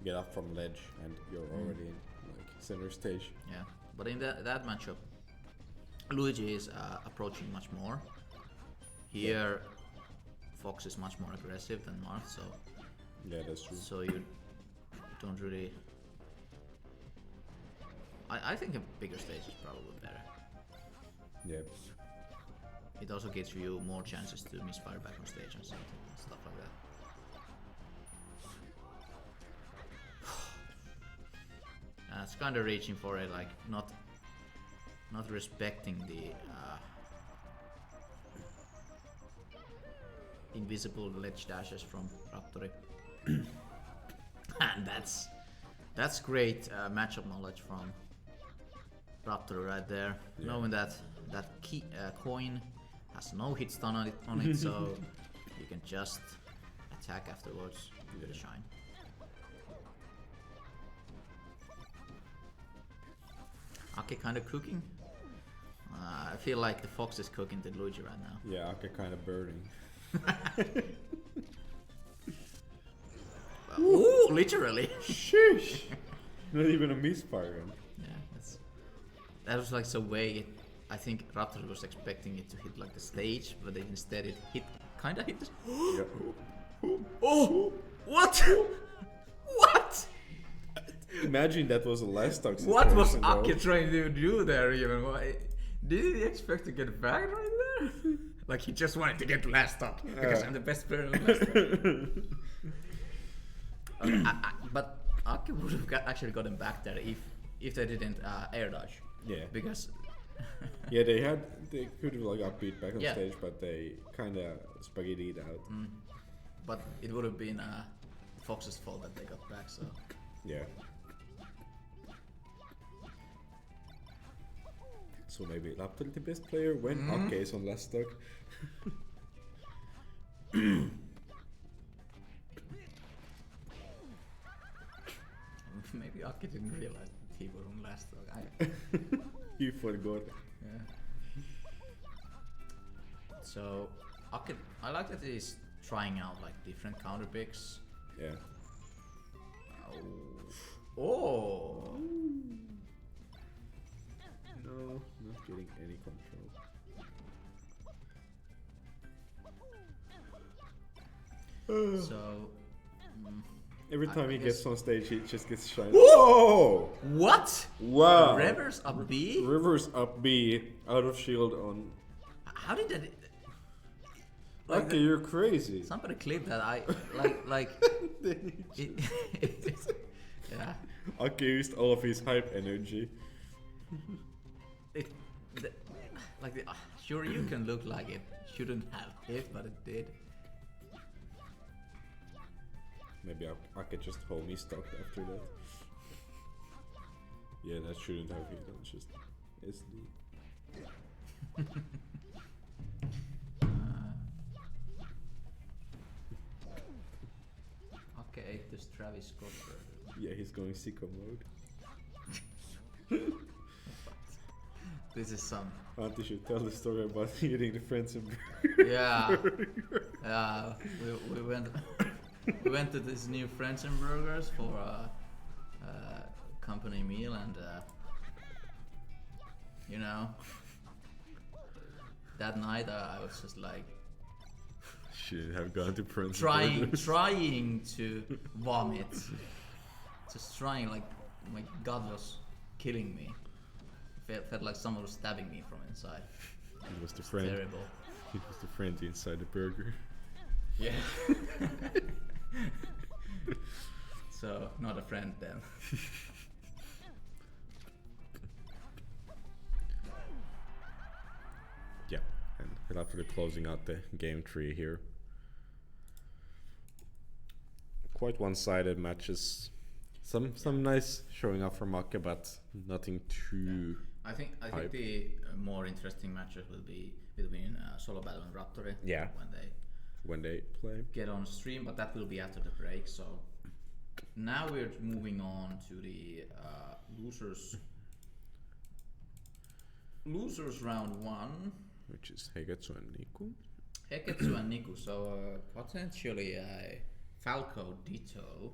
get up from ledge and you're already in like center stage. Yeah, but in that matchup, Luigi is approaching much more. Here, Fox is much more aggressive than Marth, so yeah, that's true. So you don't really. I think a bigger stage is probably better. Yeah. It also gives you more chances to misfire back on stage and something, stuff like that. It's kind of reaching for it, like not respecting the invisible ledge dashes from Raptori. And that's great matchup knowledge from Raptor right there, knowing that key, coin has no hit stun on it, so you can just attack afterwards with a shine. Ake kind of cooking. feel like the fox is cooking the Luigi right now. Yeah, Ake kind of burning. Ooh, literally. Sheesh. Not even a misfire. Yeah, that was like so vague. I think Raptor was expecting it to hit like the stage, but instead it kinda hit the... Oh! What? What? Imagine that was a last stock situation. What was Ake trying to do there even? Why? Did he expect to get back right there? Like he just wanted to get to last stock because I'm the best player in the last stock. But Ake would have actually gotten back there if they didn't air dodge. Yeah. Because yeah, they could have like got beat back on stage, but they kind of spaghettied out. But it would have been Fox's fault that they got back. So yeah. So maybe Raptor is the best player when Ake is on last stock. maybe Ake didn't realize that he was on last stock. He forgot. Yeah. So Ake, I like that he's trying out like different counter picks. Yeah. Oh. No, not getting any control. So every time he gets on stage, he just gets shiny. Oh! What? Wow! Reverse up B? Reverse up B, out of shield on. How did that? Like okay, you're crazy. Somebody clip that. Yeah. Ake used all of his hype energy. Sure, you can look like it shouldn't have hit, but it did. Maybe Ake just homie stocked after that. Yeah, that shouldn't have hit. It's just SD. Okay, this Travis Scott burger. Yeah, he's going sicko mode. This is some. Antti should tell the story about eating the friends and Yeah. Yeah. We went. We went to this new Friends and Burgers for a company meal, and you know, that night I was just like shouldn't have gone to Friends. Trying to vomit, just trying, like my gut was killing me. Felt like someone was stabbing me from inside. It was the friend. Terrible. It was the friend inside the burger. Yeah. So, not a friend then. Yeah, and after closing out the game 3 here. Quite one-sided matches. Some nice showing up from Ake, but nothing too. I think the more interesting matches will be between Solo Battle and Raptori. Yeah. When they play. Get on stream, but that will be after the break. So now we're moving on to the losers round 1, which is Hegetsu and Niku. Hegetsu and Niku. So potentially a Falco Ditto.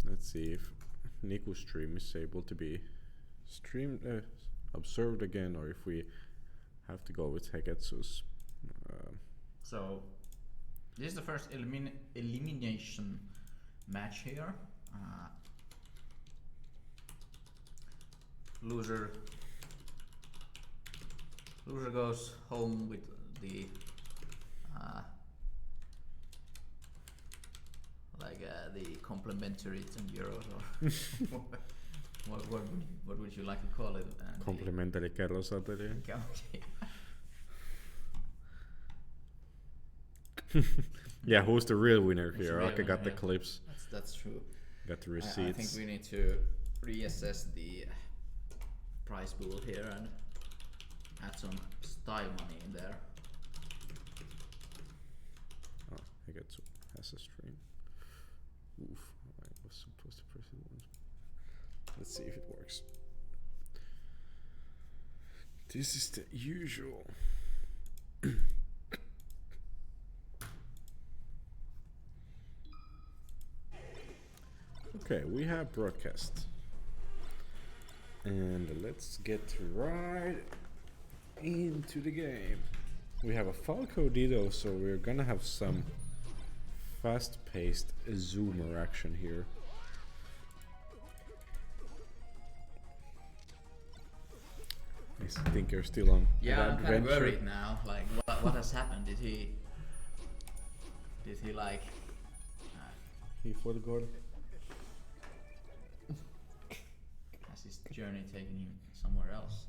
Let's see if Niku's stream is able to be streamed, observed again, or if we have to go with Hegetsu's. So this is the first elimination match here. Loser goes home with the the complimentary 10 euros, or what would you like to call it? Complimentary kerrosateli. Yeah, who's the real winner here? Ake got the clips. That's true. Got the receipts. I think we need to reassess the prize pool here and add some style money in there. Oh, Hegetsu has a stream. Oof, I was supposed to press it once. This is the usual. Okay, we have broadcast. And let's get right into the game. We have a Falco Ditto, so we're gonna have some fast-paced zoomer action here. Is Tinker still on? Yeah, I'm kind of worried now. Like, what has happened? Did he like? He forgot. Has his journey taken him somewhere else?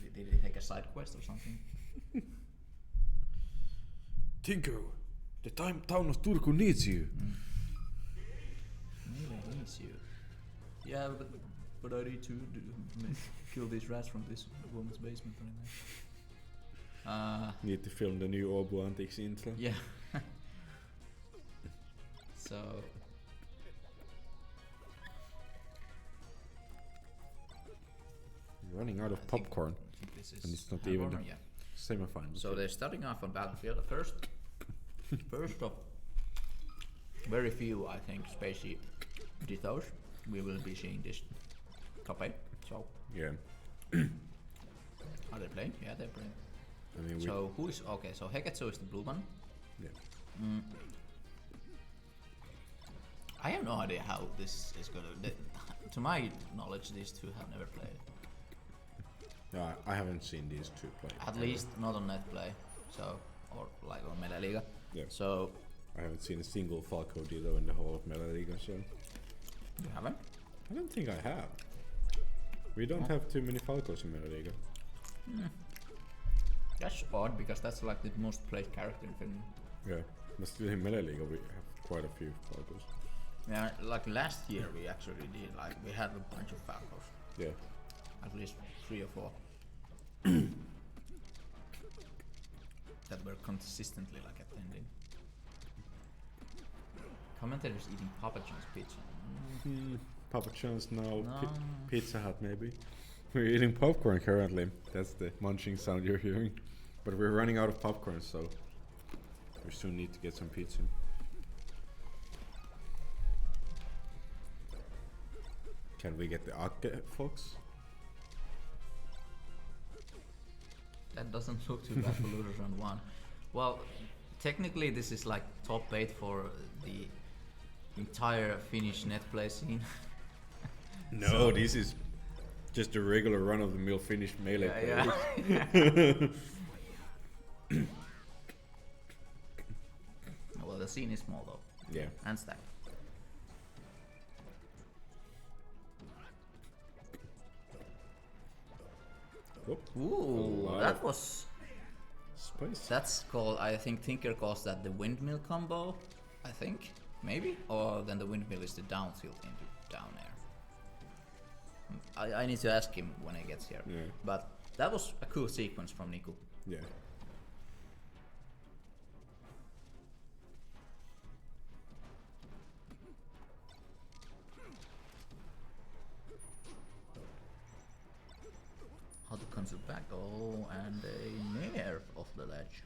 Like, did he take a side quest or something? Tinker, the town of Turku needs you. Really needs you. Yeah, but I need to kill these rats from this woman's basement right now. Need to film the new Obu Antics intro. Yeah. So. Running out of popcorn. This is and it's not even the yeah. semi-final. So they're starting off on battlefield. First of very few, I think, spacey Dittos we will be seeing this top 8. So yeah. Are they playing? Yeah, they're playing. I mean, so who is okay? So Heketsu is the blue one. Yeah. I have no idea how this is gonna. To my knowledge, these two have never played. No, I haven't seen these two play. At least not on net play. So or like on Meta Liga. Yeah. So I haven't seen a single Falco Ditto in the whole of Meta Liga. So you haven't? I don't think I have. We don't have too many Falcos in Meta Liga. That's odd because that's like the most played character in Finland. Yeah, but still in Meta Liga we have quite a few Falcos. Yeah, like last year we actually did, like we had a bunch of Falcos. Yeah. At least 3 or 4. That were consistently like attending. Commentators eating Papa John's pizza. Papa John's now, No. Pizza Hut maybe. We're eating popcorn currently. That's the munching sound you're hearing. But we're running out of popcorn, so we soon need to get some pizza. Can we get the Akke Fox? That doesn't look too bad for losers round 1. Well, technically this is like top 8 for the entire Finnish net play scene. No, so this is just a regular run-of-the-mill Finnish melee play. Yeah. Well, the scene is small though. Yeah. And stacked. Ooh, that was spicy. That's called, I think Tinker calls that the windmill combo, I think, maybe? Or then the windmill is the down tilt into down air. I need to ask him when he gets here. Yeah. But that was a cool sequence from Niku. Yeah. How to cancel back? Oh, and a nair off the ledge.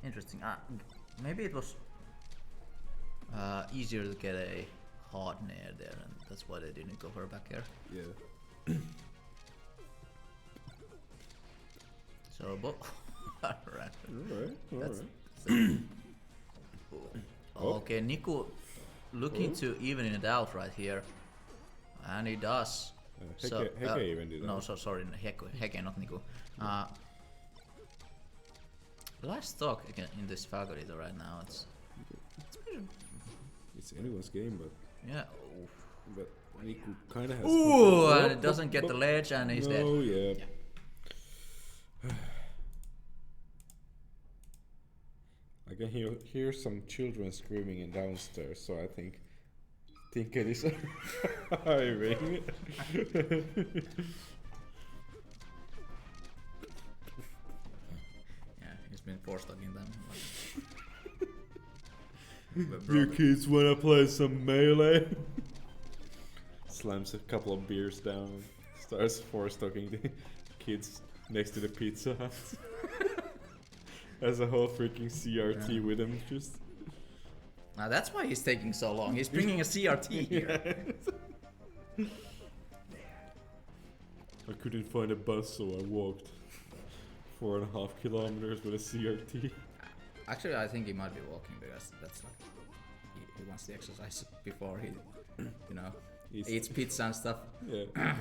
Interesting. Maybe it was easier to get a hard nair there, and that's why they didn't go for a back air. Yeah. So, but alright. Alright. Okay, Niku looking to even it out right here, and he does. Heke even did that. No, so sorry, Heke, not Niku. Last talk again in this Falcodito right now. It's anyone's game, but Yeah. but Niku kind of has. Ooh, and it doesn't get the ledge, and he's dead. Oh yeah. I can hear some children screaming in downstairs, so I think it is arriving. Yeah, he's been force-talking them. You kids wanna play some melee? Slams a couple of beers down, starts force-talking the kids next to the Pizza Hut. As a whole freaking CRT with him, just. Now that's why he's taking so long. He's bringing a CRT here. I couldn't find a bus, so I walked 4.5 kilometers with a CRT. Actually, I think he might be walking because that's like he wants the exercise before he, eats pizza and stuff. Yeah.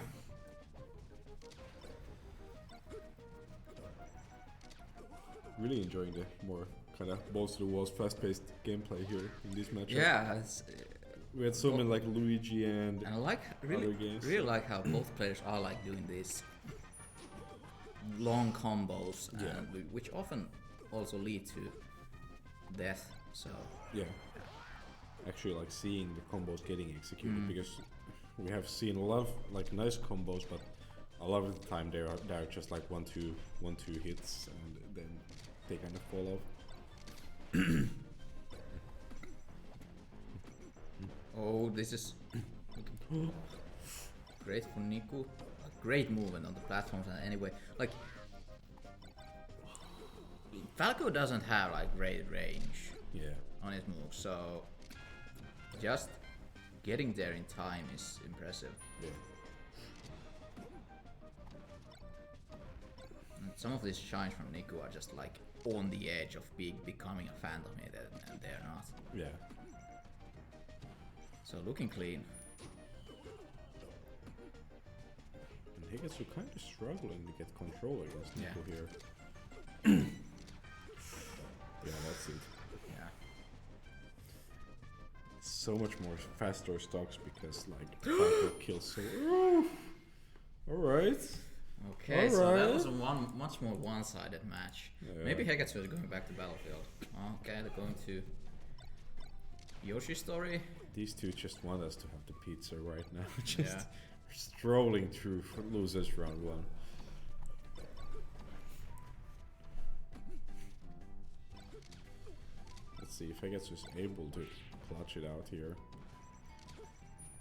Really enjoying the more kind of balls to the walls, fast-paced gameplay here in this matchup. Yeah, we had so many like Luigi and I like other games. really like how both players are like doing these long combos, and which often also lead to death. So yeah, actually like seeing the combos getting executed because we have seen a lot of like nice combos, but a lot of the time they're just like one two hits and then they kind of fall off. Oh, this is great for Niku. A great movement on the platforms, and anyway, like Falco doesn't have like great range on his moves, so just getting there in time is impressive. Yeah. And some of these shines from Niku are just like on the edge of becoming a Phantom hit, and they're not. Yeah. So looking clean. And Higetsu kind of struggling to get control against Niku here. Yeah, that's it. Yeah. So much more faster stocks because like Falco kills so. Alright. Okay, so that was a much more one-sided match. Yeah. Maybe Hegetsu is going back to Battlefield. Okay, they're going to Yoshi's story. These two just want us to have the pizza right now. Just strolling through for losers round one. Let's see if Hegetsu is able to clutch it out here.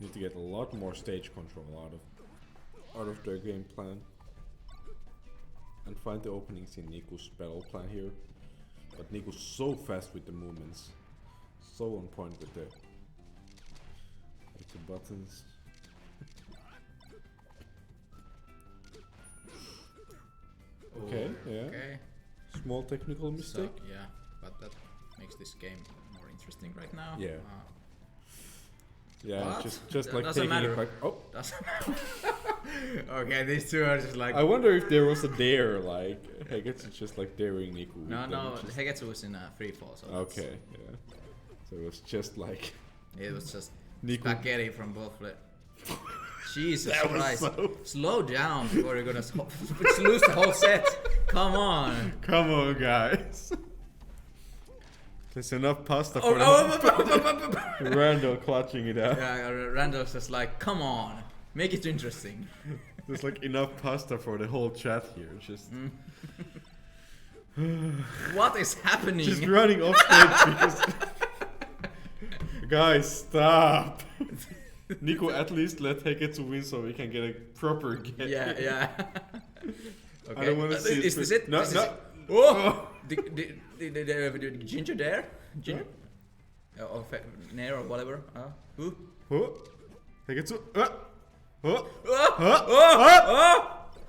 Need to get a lot more stage control out of their game plan. And find the openings in Niku's battle plan here. But Niku's so fast with the movements. So on point with the buttons. Okay, yeah. Okay. Small technical mistake. So, yeah, but that makes this game more interesting right now. Yeah. Yeah, What? just like doesn't taking matter. it back. Oh, Doesn't matter. Okay, these two are just like. I wonder if there was a dare, like Hegetsu just like daring Niku. No, Hegetsu was in a free fall. So okay, yeah. So it was just like. It was just Niku. spaghetti from both players. Jesus That was Christ! so- Slow down before you're gonna lose the whole set. Come on! Come on, guys. There's enough pasta Oh, for Randall clutching it out. Yeah, Randall's just like, come on, make it interesting. There's like enough pasta for the whole chat here. Just. What is happening? Just running off stage because. Guys, stop! Niku, at least let Hegetsu win so we can get a proper game. Yeah. Okay. I don't want to see Is this it? No, This is no. it. Oh! The ginger there? Ginger? Or Nair or whatever? Who? Hegetsu.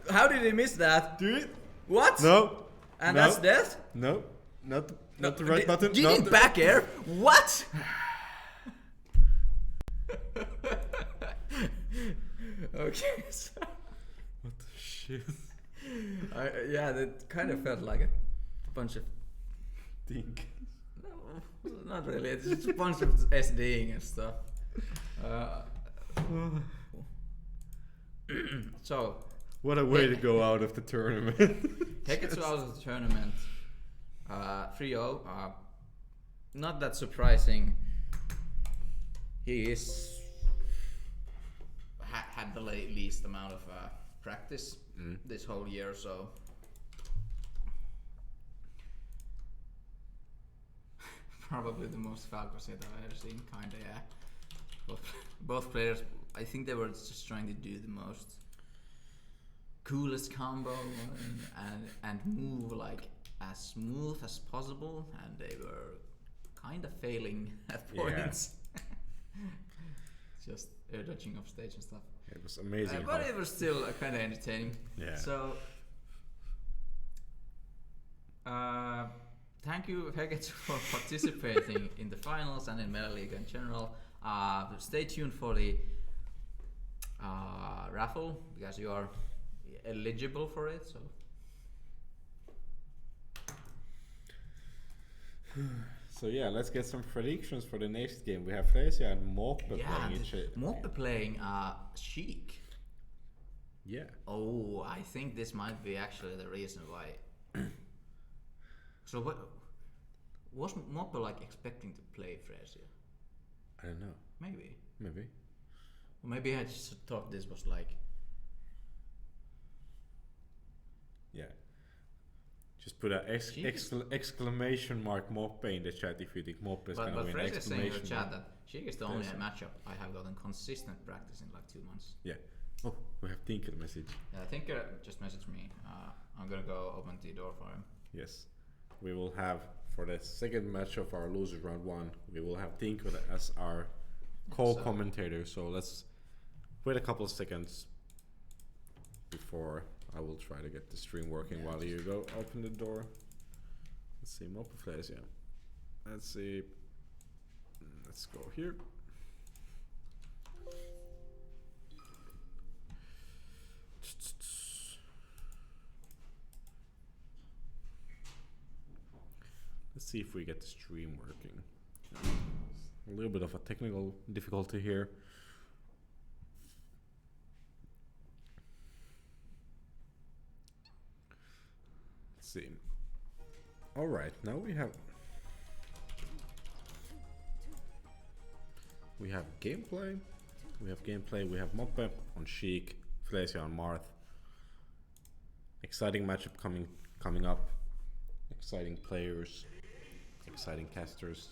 How did he miss that? Do it. What? No. And No. that's death? No. Not the right button. You need back air? What? Okay. So What the shit? yeah, that kind of felt like a bunch of. Dink. No, not really. It's just a bunch of SDing and stuff. So. What a way to go out of the tournament. Hegetsu out of the tournament. 3-0. Not that surprising. He is had the least amount of practice this whole year, so probably the most Falco set I've ever seen. Kinda, yeah. Both players, I think they were just trying to do the most coolest combo and move like as smooth as possible, and they were kind of failing at points. Just air dodging off stage and stuff. It was amazing. But it was still kind of entertaining. Yeah. So, thank you, Hegets, for participating in the finals and in Meta League in general. Stay tuned for the raffle because you are eligible for it. So yeah, let's get some predictions for the next game. We have Freesia and Moppe playing each other. Moppe playing Sheik. Yeah. Oh, I think this might be actually the reason why. So what was Moppe like expecting to play Freesia? I don't know. Maybe. Or maybe I just thought this was like. Yeah. Just put an exclamation mark Moppe in the chat if you think Moppe is going to win. But Freesia is saying in the chat mark. that Sheik is the only matchup I have gotten consistent practice in like 2 months. Yeah. Oh, we have Tinker message. Yeah, Tinker just messaged me. I'm gonna go open the door for him. Yes. We will have, for the second match of our losers round 1, we will have Tinker as our co-commentator. So let's wait a couple of seconds before I will try to get the stream working while you go open the door. Let's see, Moppe Freesia. Let's see. Let's go here. Let's see if we get the stream working. A little bit of a technical difficulty here. Let's see. All right, now we have gameplay. We have Moppe on Sheik, Freesia on Marth. Exciting matchup coming up. Exciting players, exciting casters.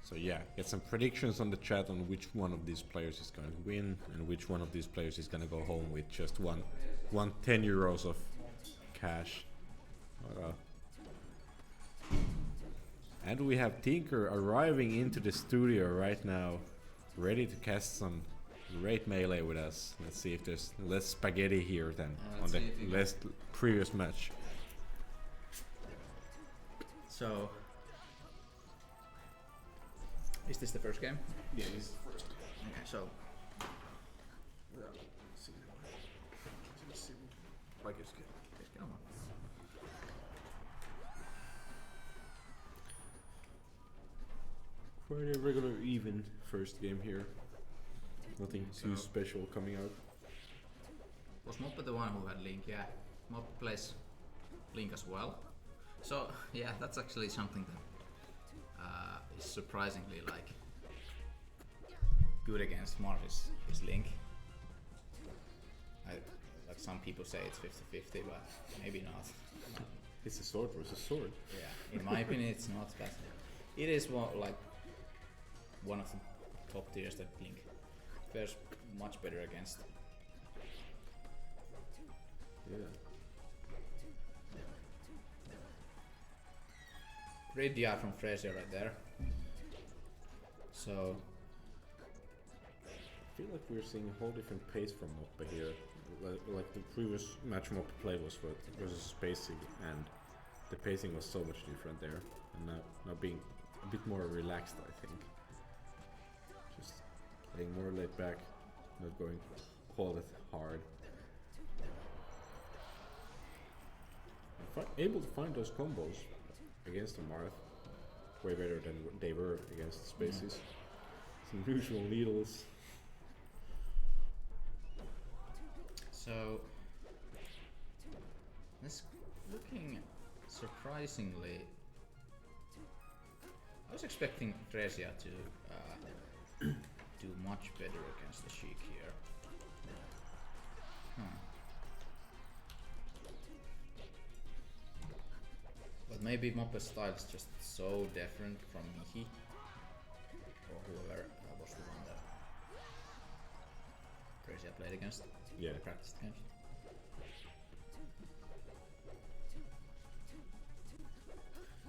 So yeah, get some predictions on the chat on which one of these players is going to win and which one of these players is going to go home with just one 10 euros of cash. And we have Tinker arriving into the studio right now, ready to cast some great melee with us. Let's see if there's less spaghetti here than on the last previous match. So, is this the first game? Yeah, this is the first. Okay, so. Like it's good. Come on. Quite a regular even first game here. Nothing too special coming out. Was Moppe the one who had Link? Yeah, Moppe plays Link as well. So yeah, that's actually something that is surprisingly like good against Marth is Link. Like some people say it's 50-50, but maybe not. It's a sword versus sword. Yeah, in my opinion, it's not. But it is like one of the top tiers that Link fares much better against. Yeah. Great DI from Freesia right there. So I feel like we're seeing a whole different pace from Moppe here. Like the previous match Moppe played was versus Spacey, and the pacing was so much different there. And now being a bit more relaxed, I think. Just playing more laid back, not going all that hard. Able to find those combos against the Marth way better than they were against the Spaces. Some usual needles. So this looking surprisingly. I was expecting Freesia to do much better against the Sheik here. But maybe Moppe's style is just so different from Mihi or whoever was the one that Crazy I played against. Yeah. Practiced against.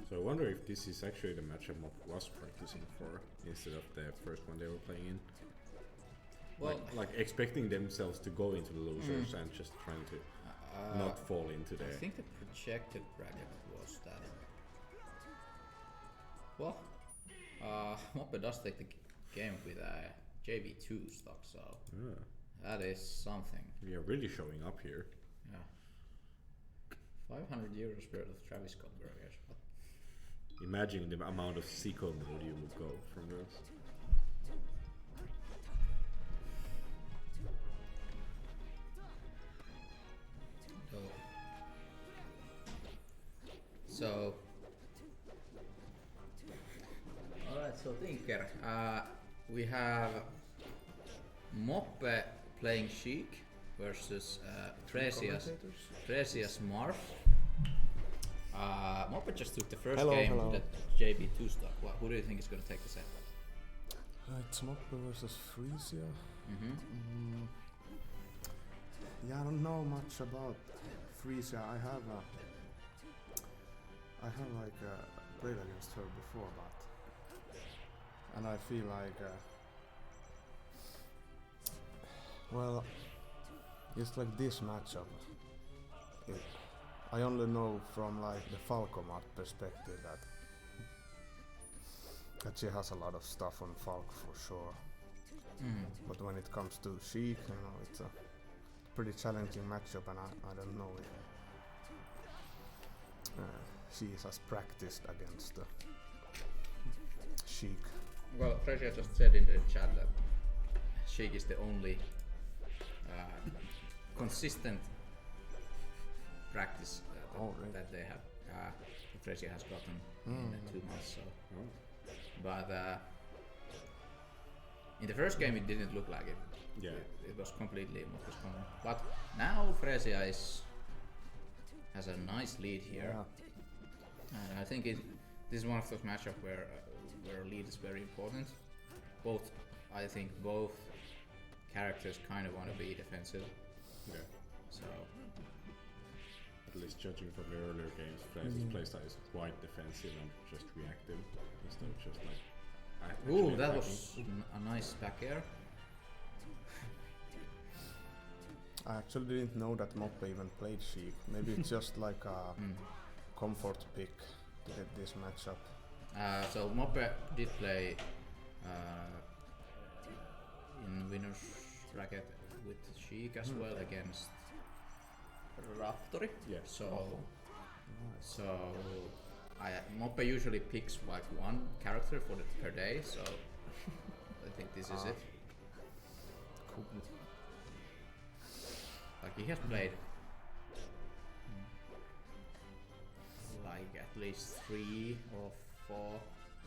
So I wonder if this is actually the matchup Mop was practicing for instead of the first one they were playing in. Well, like expecting themselves to go into the losers and just trying to not fall into the. I think the projected bracket was that. Well, Moppe does take the game with a JB2 stock, so that is something. We are really showing up here. Yeah. 500 euros worth of Travis Scott burgers. But imagine the amount of Seco mode you would go from this. So, alright, so Tinker, we have Moppe playing Sheik versus Precious Marf. Moppe just took the first game with that JB2 stock. Who do you think is going to take the set? It's Moppe versus Frisia. Yeah, I don't know much about Frisia. I have like played against her before, and I feel like well, it's like this matchup. I only know from like the Falcomat perspective that she has a lot of stuff on Falk for sure. But when it comes to Sheik, it's a pretty challenging matchup, and I don't know if she has practiced against Sheik. Well, Fresia just said in the chat that Sheik is the only consistent practice that they have. Fresia has gotten in 2 months. So, but in the first game, it didn't look like it. Yeah, it was completely Moppe's corner. But now Fresia has a nice lead here. Yeah. And I think this is one of those matchups where lead is very important. I think both characters kind of want to be defensive. Yeah. So. At least judging from the earlier games, Fresia's playstyle is quite defensive and just reactive instead of just like. Ooh, that was a nice back air. I actually didn't know that Moppe even played Sheik. Maybe it's just like a comfort pick to get this matchup. So Moppe did play in winner's bracket with Sheik as well against Raptori. Yeah. So Moppe usually picks like one character per day. So I think this is it. Cool. Like he has played like at least 3 or 4,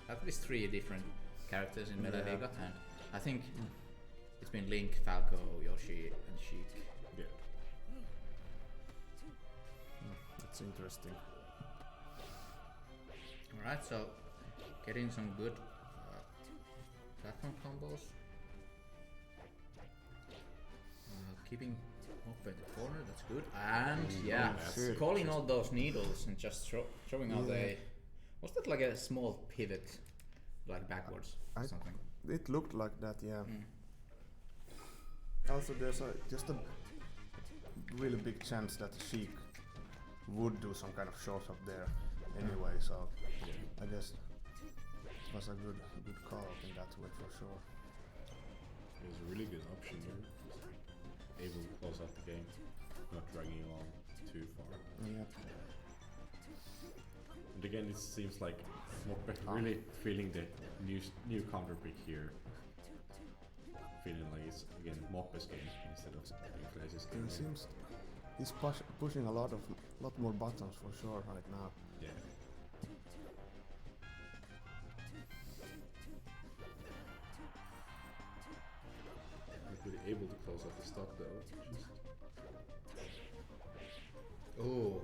at least 3 different characters in Melee Liga, and I think it's been Link, Falco, Yoshi, and Sheik. Yeah. That's interesting. Alright, so getting some good platform combos. Keeping up in the corner, that's good. And calling all those needles and just throwing out a... Was that like a small pivot, like backwards or something? It looked like that, yeah. Also, there's just a really big chance that Sheik would do some kind of short up there anyway, so I guess it was a good call in that way for sure. It was a really good option here. Able to close out the game, not dragging along too far. Yeah. And again, it seems like Moppe really feeling the new counter pick here. Feeling like it's again Moppe's game instead of Fresia's game. It seems he's pushing a lot more buttons for sure right now. Yeah. Really able to close out the stock though. Oh,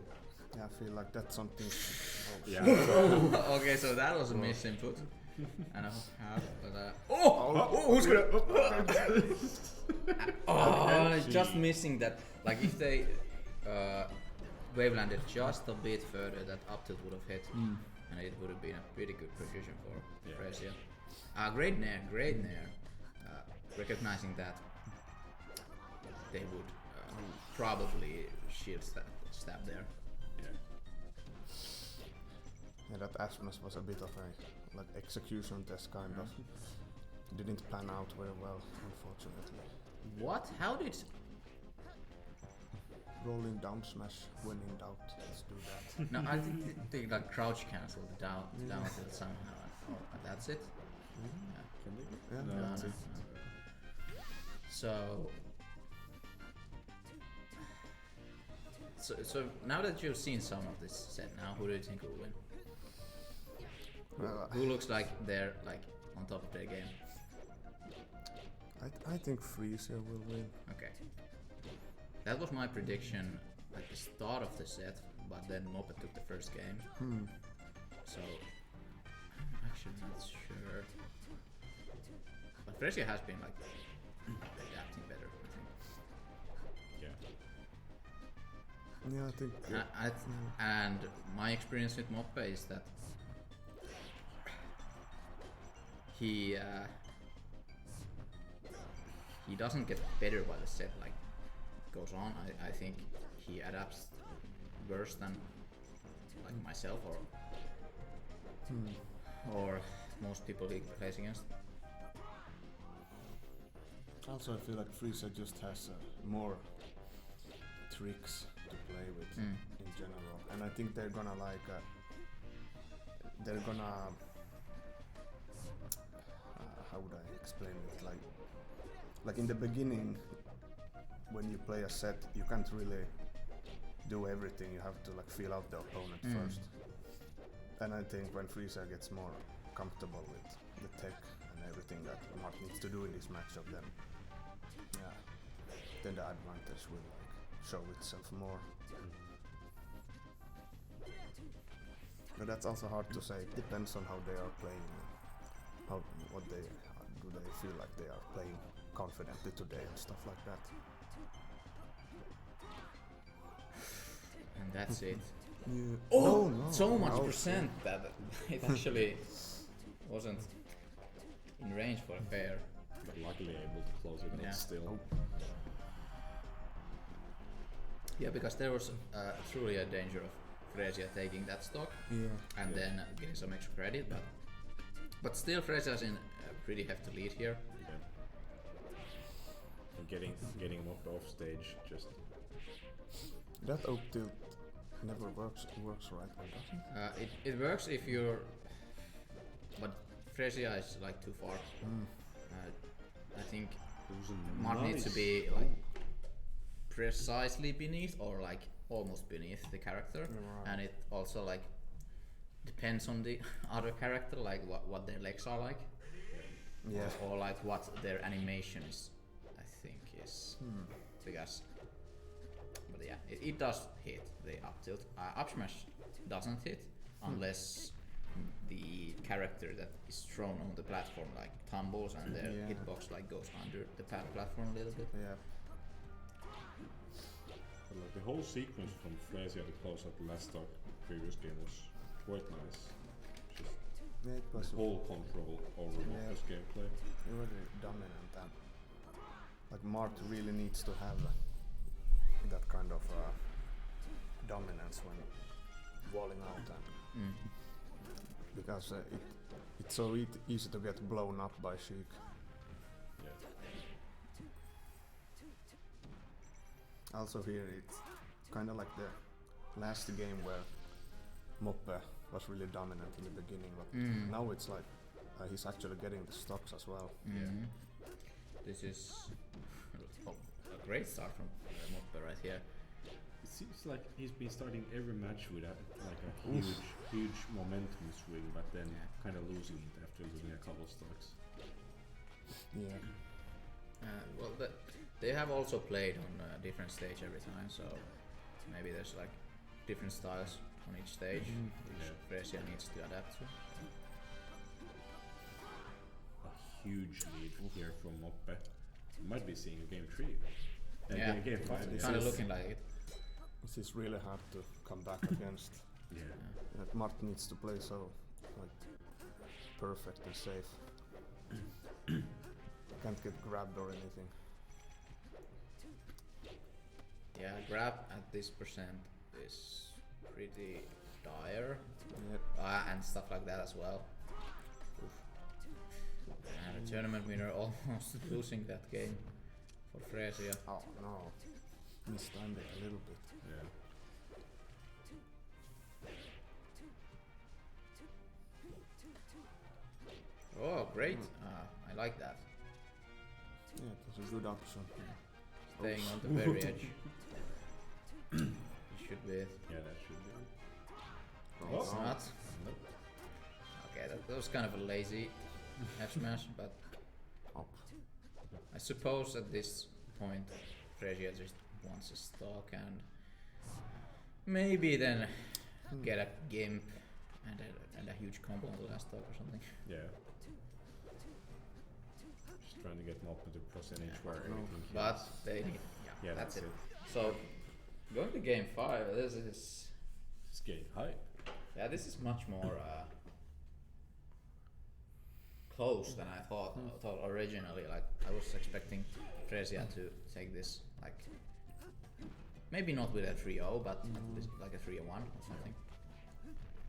Yeah, I feel like that's something. Oh, Yeah. Okay, so that was a misinput. And a half, but who's gonna? Just missing that. Like if they wave landed just a bit further, that up tilt would have hit, and it would have been a pretty good position for Fresia. Great nair, great nair. Recognizing that they would probably shield stab there. Yeah, that Asmus was a bit of a like execution test kind of. Didn't plan out very well, unfortunately. What? How did? Rolling down smash when in doubt. Let's do that. No, I think they like crouch canceled down tilt somehow. Oh, that's it. Can they? Yeah, No. that's it. So now that you've seen some of this set, now who do you think will win? Well, Who looks like they're like on top of their game? I think Freezer will win. Okay. That was my prediction at the start of the set, but then Moppet took the first game. So I'm actually not sure. But Fresia has been like adapting better, I think. Yeah. Yeah, I think. And my experience with Moppe is that he doesn't get better while the set like goes on. I think he adapts worse than like myself or most people he plays against. Also, I feel like Freezer just has more tricks to play with in general, and I think they're gonna how would I explain it? Like in the beginning, when you play a set, you can't really do everything. You have to like feel out the opponent first. And I think when Freezer gets more comfortable with the tech and everything that Mark needs to do in this matchup, then the advantage will like show itself more. But that's also hard to say. It depends on how they are playing, and do they feel like they are playing confidently today and stuff like that. And that's it. Yeah. Oh, no. so much No. percent that it actually wasn't in range for a pair. But luckily able to close it, Yeah. but still. Yeah, because there was truly a danger of Fresia taking that stock and then getting some extra credit, but still Fresia's in a pretty hefty lead here. Yeah. And getting him off stage just. That up tilt never works right, or does it? It works if you're, but Fresia is like too far. I think Mark needs to be like precisely beneath or like almost beneath the character, and it also like depends on the other character, like what their legs are like, or like what their animation is. I think is because. But yeah, it does hit the up tilt. Up smash doesn't hit unless the character that is thrown on the platform like tumbles and their hitbox like goes under the platform a little bit. Yeah. But like the whole sequence from Fresia to close out the last stock previous game was quite nice. Just It was the whole control over Moppe's gameplay. really dominant, and like Mart really needs to have that kind of dominance when walling out, and because it's so easy to get blown up by Sheik. Yeah. Also here it's kind of like the last game where Moppe was really dominant in the beginning, but now it's like he's actually getting the stocks as well. This is a great start from Moppe right here. It seems like he's been starting every match with a huge momentum swing, but then kind of losing it after losing a couple stocks. Yeah. Well, they have also played on a different stage every time, so maybe there's like different styles on each stage, which Freesia needs to adapt to. A huge lead here from Moppe. Might be seeing game 3. Yeah, game 5. Kind of looking like it. This is really hard to come back against. That Mart needs to play so like perfect and safe. Can't get grabbed or anything. Yeah, grab at this percent is pretty dire. Yep. And stuff like that as well. Oof. And the tournament winner almost losing that game for Freesia. Oh no. Mistimed it a little bit. Yeah. Oh, great! I like that. Yeah, that's a good option. Staying on the very edge. It should be it. Yeah, that should be. No, it's not. Okay, that was kind of a lazy F smash, but Up. I suppose at this point Freesia just wants a stock and maybe then get a gimp and a huge combo on the last stock or something. Yeah. Just trying to get Moppe to percentage where everything But they need, yeah, that's it. So going to game 5, this is It's getting hype. yeah, this is much more close than I thought originally. Like I was expecting Freesia to take this like maybe not with a 3-0, but like a 3-1 or something.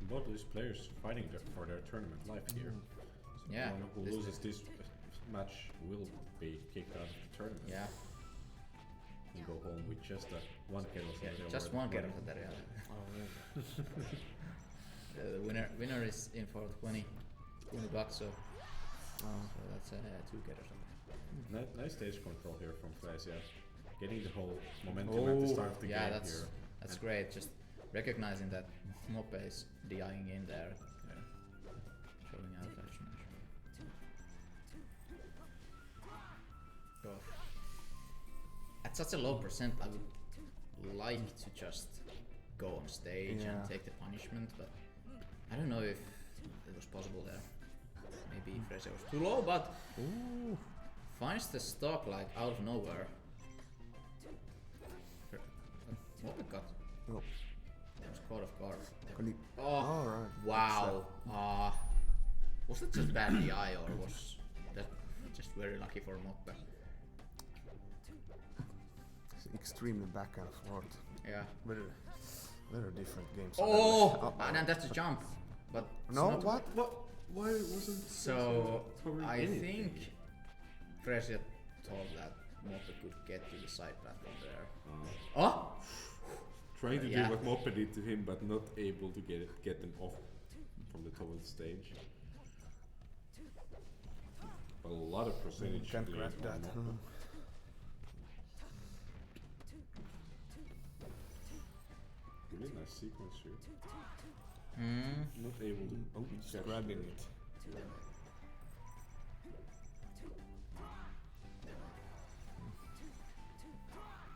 Both these players fighting for their tournament life here. So Yeah, the one who loses this match will be kicked out of the tournament. Yeah, And go home with just a one kettle. just one kettle of that. The winner is in for 20 bucks, so that's 2 kettles. Nice stage control here from Freesia. Getting the whole momentum at the start of the yeah, game that's here. that's great. Just recognizing that Moppe is dying in there, showing out that smash. At such a low percent, I would like to just go on stage and take the punishment, but I don't know if it was possible there. Maybe Freesia was too low, but finds the stock like out of nowhere. Moppe got was caught off guard. Oh, right. Wow. Was that just bad DI or was that just very lucky for Moppe? It's extremely back and forth. Yeah. Very different games. And then that's a jump. But No, it's not- what? Why wasn't So covering I anything? think Freesia thought that Moppe could get to the side platform there. Oh! Trying to Yeah. do what Moppe did to him, but not able to get them off from the top of the stage. But a lot of percentage. Can't lead grab on that. Moppe. Really nice sequence here. Not able to. Oh, he's catch grabbing the- it.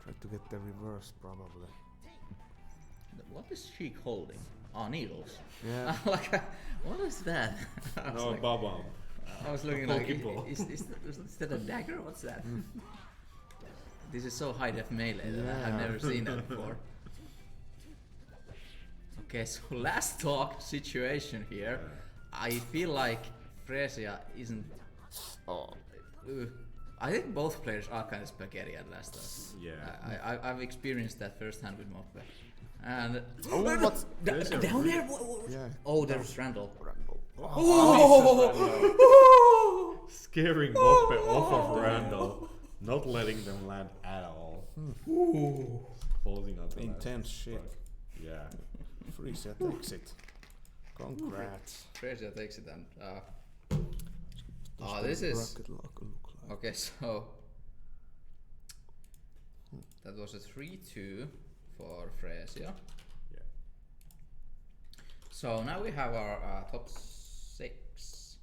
Try to get the reverse probably. What is she holding? Oh, needles. Yeah. Like, what is that? I was No, like- Baba. I was looking like, Pokeball. is that a dagger? What's that? This is so high def melee that I've never seen that before. Okay, so last talk situation here. I feel like Freesia isn't. I think both players are kind of spaghetti at last talk. Yeah. I've experienced that firsthand with Moppe. And what's down there? Yeah. Oh, there's Randall. Scaring Moppe off of Randall, not letting them land at all. Closing out the last Intense shit. spot. Yeah. Freesia takes it. Congrats. Freesia takes it and this is Bracket lock look like. okay. So that was a 3-2 for Freesia. Yeah. So now we have our top 6,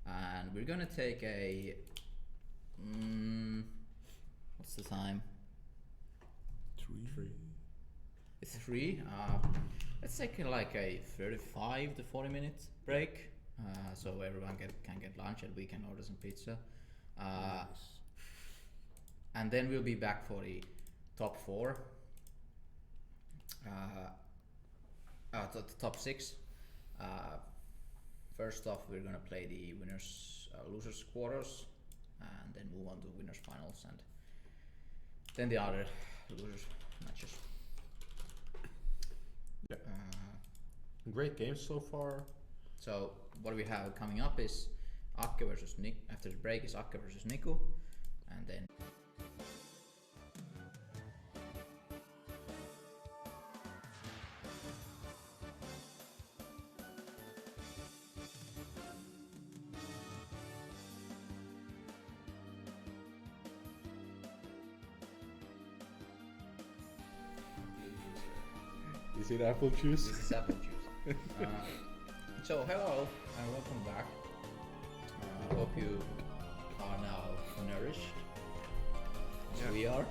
and we're gonna take a. What's the time? Three. 3. Let's take like a 35 to 40 minute break, so everyone can get lunch and we can order some pizza. Nice. And then we'll be back for the top 4. The top 6. First off, we're gonna play the winners, losers quarters, and then move on to winners finals, and then the other losers matches. Yeah. Great games so far. So what we have coming up is Akke versus Nick. After the break is Akke versus Niku, and then. Is it apple juice? This is apple juice. So hello and welcome back. Hope you are now nourished, as we are.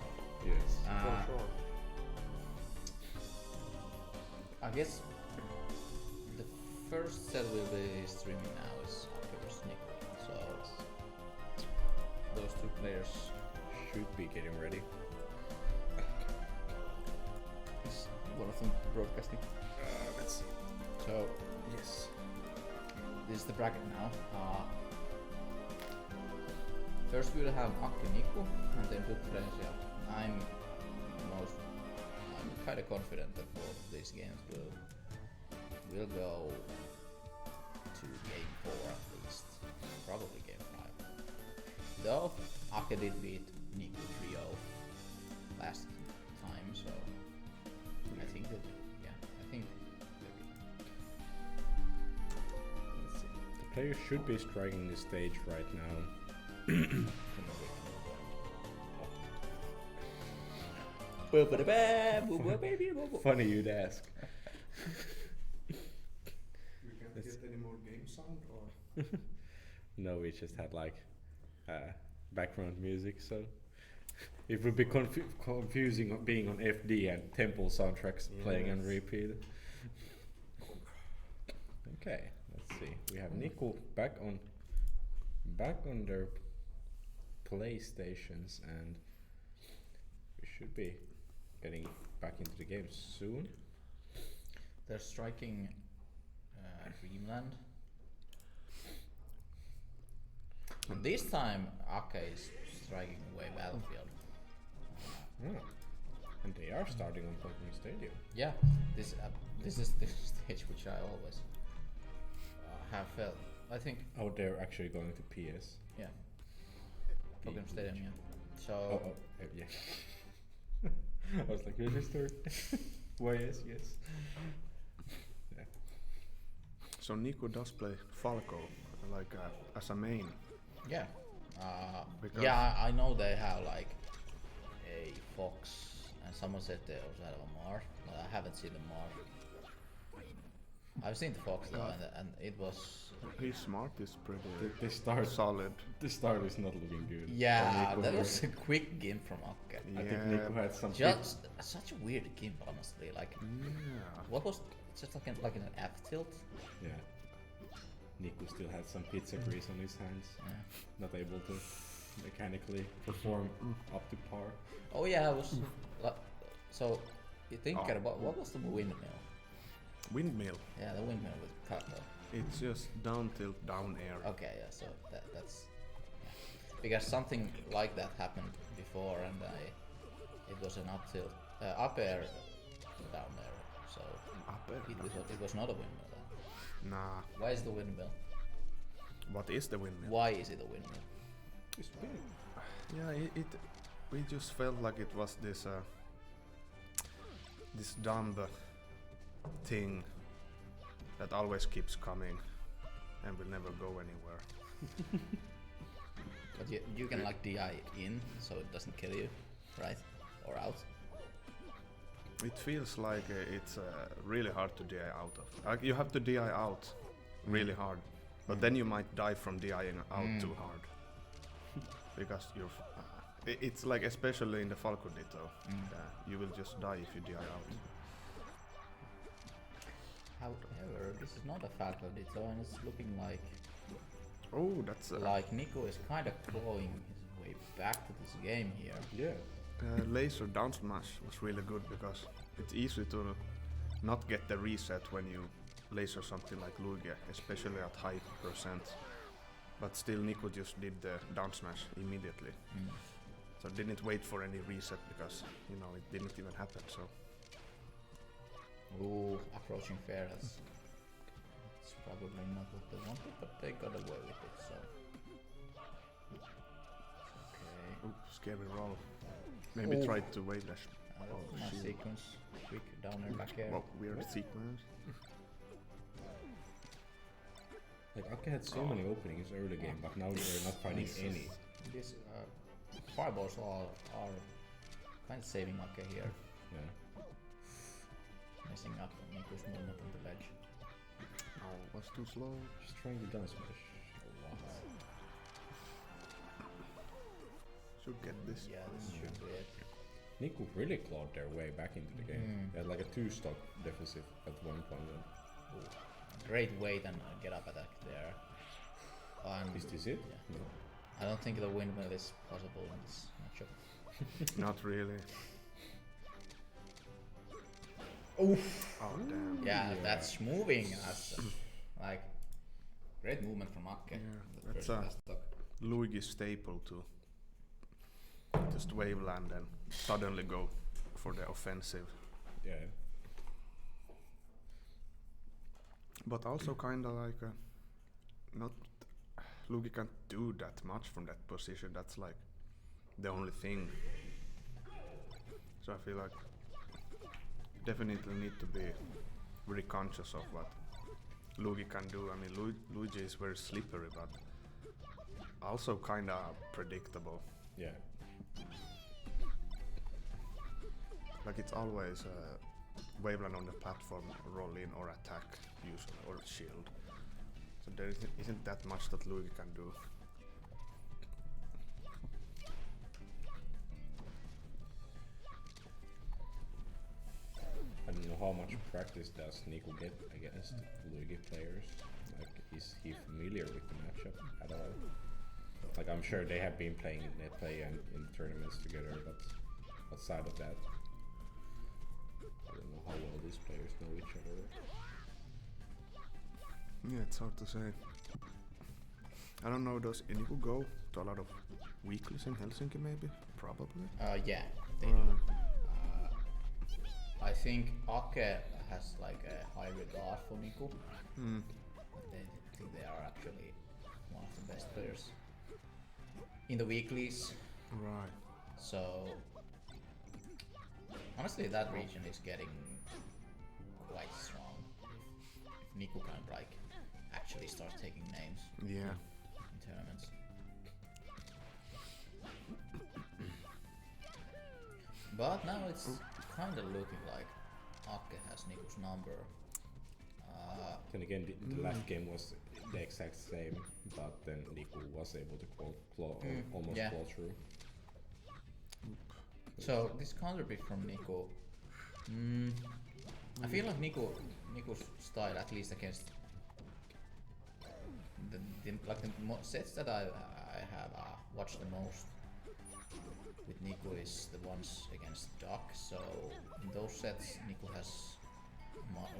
Yes, For sure. I guess the first set we'll be streaming now is Akke vs Niku. So those two players Should be getting ready. is one of them broadcasting. Let's see. So Yes. this is the bracket now. First we'll have Akke Niku and then Dukkarencia. I'm kind of confident that both of these games will go to game 4 at least, probably game 5. Though Akke did beat Niku 3-0 last time, so I think that Let's see. The players should be striking the stage right now. Funny you'd ask. We can't get any more game sound or. No, we just had like background music, so it would be confusing being on FD and Temple soundtracks playing and repeat. Okay, let's see. We have Niku back on their PlayStations, and we should be getting back into the game soon. they're striking Dreamland. And this time Akke is striking away Battlefield. Oh. And they are starting on Pokemon Stadium. Yeah, this is the stage which I always have felt. I think, Oh, they're actually going to PS. yeah, Pokemon Stadium, yeah. So Yeah. I was like, registered. Why, yes. Yeah. So Niku does play Falco, like as a main. yeah, Because- yeah, I know they have like a Fox, and someone said they also have a Mars, but I haven't seen the Mars. I've seen the Fox though, and it was His smart is pretty The start solid. The start is not looking good. yeah, For Niku that here. was a quick game from Akke. I think Niku had some. Just such a weird game, honestly. Like, Yeah. what was just like an F tilt? Yeah. Niku still had some pizza grease on his hands. Yeah. Not able to mechanically perform up to par. Oh yeah, it was. So you think Oh. about what was the windmill? Windmill. Yeah, the windmill with Kato. It's just down tilt, down air. Okay, yeah. So that's yeah. Because something like that happened before, and it was an up tilt, up air, down air. So Up air. it was not a windmill. Then. Nah. Why is the windmill? What is the windmill? Why is it a windmill? It's big. Yeah, we just felt like it was this this dumb thing that always keeps coming and will never go anywhere. But you can like DI in, so it doesn't kill you, right? Or out. It feels like it's really hard to DI out of. Like you have to DI out really hard, but then you might die from DIing out too hard. Because you're. It's like especially in the Falco Ditto, you will just die if you DI out. However, this is not a faculty zone. It's looking like that's Nico is kind of clawing his way back to this game here. Yeah. laser down smash was really good because it's easy to not get the reset when you laser something like Luigi, especially at high percent. But still, Nico just did the down smash immediately. So didn't wait for any reset because it didn't even happen. So Ooh, approaching fair. It's probably not what they wanted, but they got away with it. So okay. scary roll. Maybe try to wave dash. That's my sequence. Quick down air, back air. Well, weird sequence. Like Ake had so many openings early game, but now they're not finding any. These fireballs are kind of saving Ake here. Yeah. Messing up Niko's movement on the ledge. Oh, was too slow. Just trying to down smash a lot. Should get this. Yeah, this should be it. Nico really clawed their way back into the game. They had like a 2-stock deficit at one point. Ooh. Great weight and get up attack there. Is this it? Yeah. No. I don't think the windmill is possible in this matchup. Not really. Oof. Oh damn. Yeah, that's moving. That's like great movement from Ake. Yeah, that's a Luigi staple to just waveland and suddenly go for the offensive. Yeah. But also kinda like not Luigi can't do that much from that position. That's like the only thing. So I feel like definitely need to be very conscious of what Luigi can do. I mean, Luigi is very slippery, but also kinda predictable. Yeah. Like it's always waveland on the platform, roll in or attack, usually, or shield. So there isn't that much that Luigi can do. I don't know how much practice does Nico get against Luigi players. Like, is he familiar with the matchup at all? Like, I'm sure they have been playing net play and in tournaments together, but outside of that, I don't know how well these players know each other. Yeah, it's hard to say. I don't know, does Nico go to a lot of weeklies in Helsinki maybe? Probably. Yeah, they do. I think Ake has like a high regard for Nico. They think they are actually one of the best players in the weeklies. Right. So honestly, that region is getting quite strong. If Nico can like actually start taking names Yeah. in tournaments. But now it's kind of looking like Ake has Nico's number. Then again, the last game was the exact same, but then Nico was able to almost yeah. claw through. So this counter pick from Nico, I feel like Nico's style, at least against the sets that I have watched the most with Nico is the ones against Doc. So in those sets, Nico has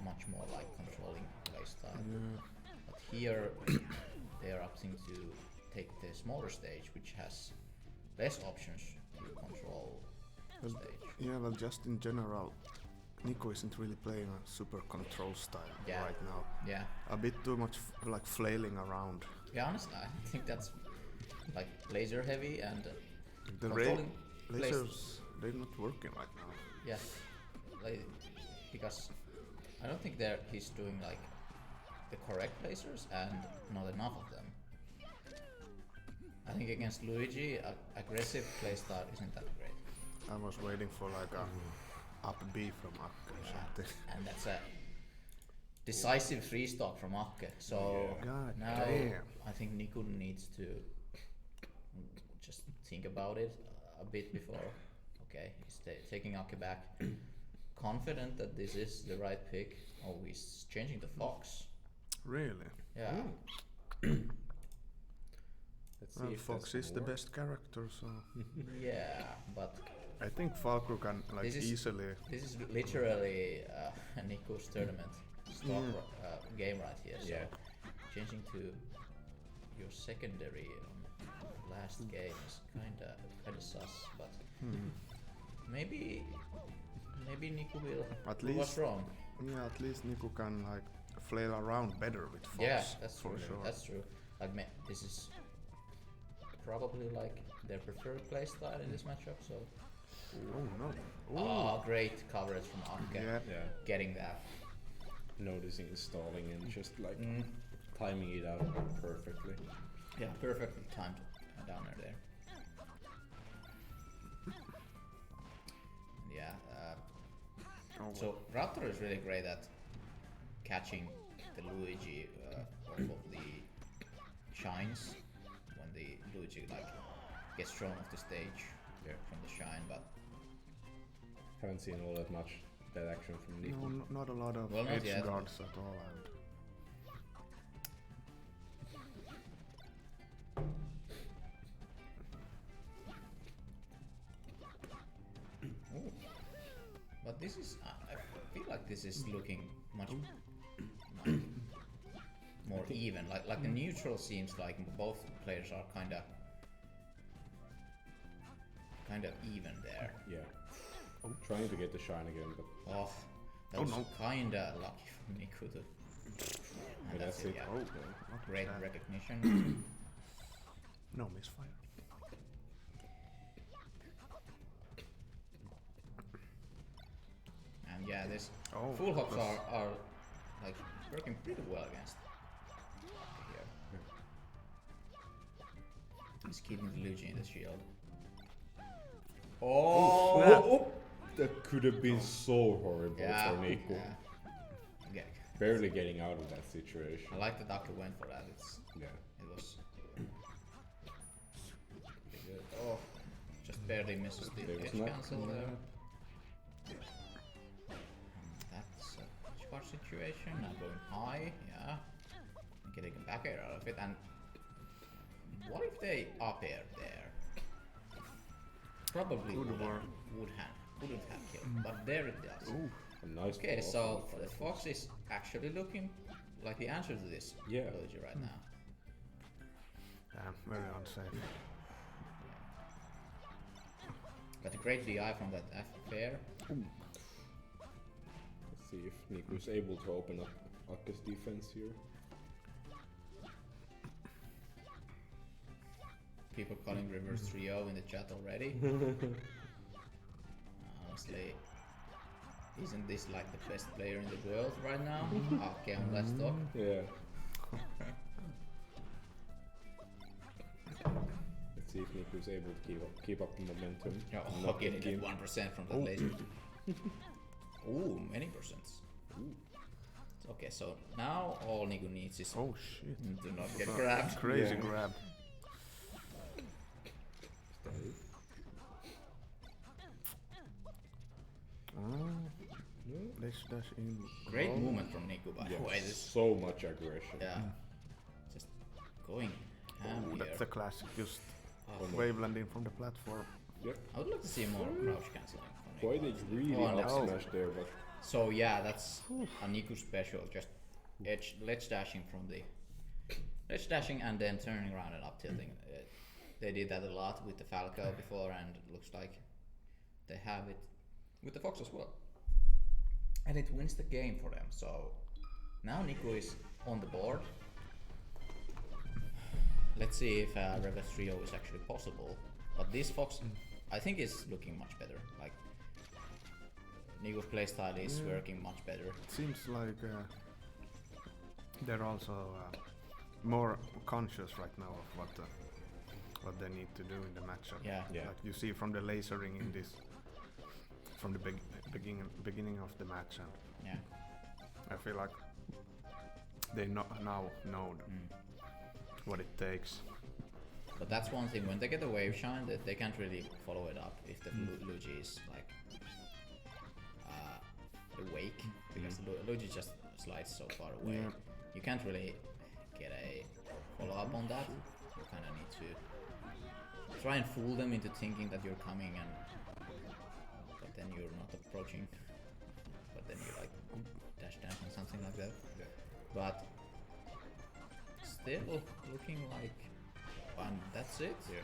much more like controlling playstyle. Yeah. But here they are opting to take the smaller stage, which has less options to control the stage. Yeah, well, just in general, Nico isn't really playing a super control style right now. Yeah. A bit too much like flailing around. Yeah, honestly, I think that's like laser heavy and The controlling lasers, they're not working right now. Yeah, like, because I don't think he's doing like the correct lasers and not enough of them. I think against Luigi, aggressive playstyle isn't that great. I was waiting for like a up B from Ake or something. And that's a decisive 3-stock from Ake. So God now damn. I think Nico needs to just think about it a bit before. Okay, he's taking Ake back. confident that this is the right pick. Oh, he's changing the fox. Really? Yeah. Let's see Well, if Fox that's is the gonna best character, so Yeah, but I think Falco can like This is- easily. this is literally Nico's tournament stock game right here. So Yeah. changing to your secondary last game is kinda sus, but maybe Nico will At prove us least- wrong. Yeah, at least Nico can like flail around better with Fox. Yeah, that's for true. sure. That's true. Like this is probably like their preferred playstyle in this matchup. So, Oh no! oh, great coverage from Anke. Yeah. Yeah. Getting that. Noticing and stalling and just like timing it out perfectly. Yeah, perfectly timed downer there. Yeah. Oh, So Raptor is really great at catching the Luigi off of the shines when the Luigi like gets thrown off the stage from the shine, but Haven't seen all that much that action from Nico. no, not a lot of Well, not edge yet. guards at all. And ooh. But this is I feel like this is looking much more even. Like the neutral seems like both players are kinda even there. Yeah. Trying to get the shine again, but Oh, that Oh, was no. kinda lucky for Nico to. And that's it. Yeah. oh, what Great was that? recognition. No misfire. And yeah, this Oh, full hops that's- are like working pretty well against here. He's keeping the Luigi in the shield. Oh, that could have been so horrible yeah, for Nico. yeah. Okay. Barely getting out of that situation. I like that Daka went for that. It was pretty good. Oh, just barely misses the There was edge not- cancel there. That's a edge guard situation. Now going high, yeah. Getting a back air out of it. And what if they up air there? Probably Would wouldn't work. have killed, but there it does. Ooh, A nice Okay, ball so from the Fox is actually looking like the answer to this Yeah. Luigi right now. yeah, very unsafe. But a great DI from that F fair. Let's see if Nico's able to open up Akka's defense here. People calling reverse 3-0 in the chat already. Honestly, isn't this like the best player in the world right now? Okay, let's talk. Yeah. Let's see if Nico's able to keep up the momentum. Oh, Not getting get that 1% from that laser. Ooh, many percents. Okay, so now all Nico needs is Oh shit! to not get grabbed. Crazy Yeah. grab. Let's dash in. Great Oh, movement from Nico, by the Yeah, way. This, so much aggression. yeah, just going ham Oh, here. that's a classic. Just Oh, wave landing from the platform. Yep. I would like to see more crouch cancelling from Nico. Quite a really Oh, and up that's- smash there, but So yeah, that's a Nico special. Just ledge dashing from the ledge dashing and then turning around and up tilting. They did that a lot with the Falco before, and it looks like they have it with the Fox as well. And it wins the game for them. So now Nico is on the board. Let's see if reverse trio is actually possible. But this Fox, I think, is looking much better. Like Nico's playstyle is working much better. It seems like they're also more conscious right now of what they need to do in the matchup. Yeah. Yeah. Like you see from the lasering in this, from the beginning of the match, and Yeah. I feel like they now know what it takes. But that's one thing. When they get a wave shine, they can't really follow it up if the Luigi is like the wake because Luigi just slides so far away. Yeah. You can't really get a follow up on that. You kind of need to try and fool them into thinking that you're coming, and but then you're not approaching. But then you like dash dash and something like that. Yeah. But still looking like, and that's it. Yeah.